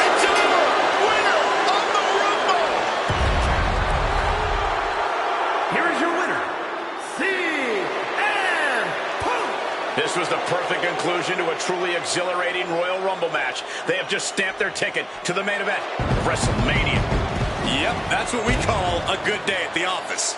It's over. Winner of the Rumble. Here is your winner, CM Punk. This was the perfect conclusion to a truly exhilarating Royal Rumble match. They have just stamped their ticket to the main event of WrestleMania. Yep, that's what we call a good day at the office.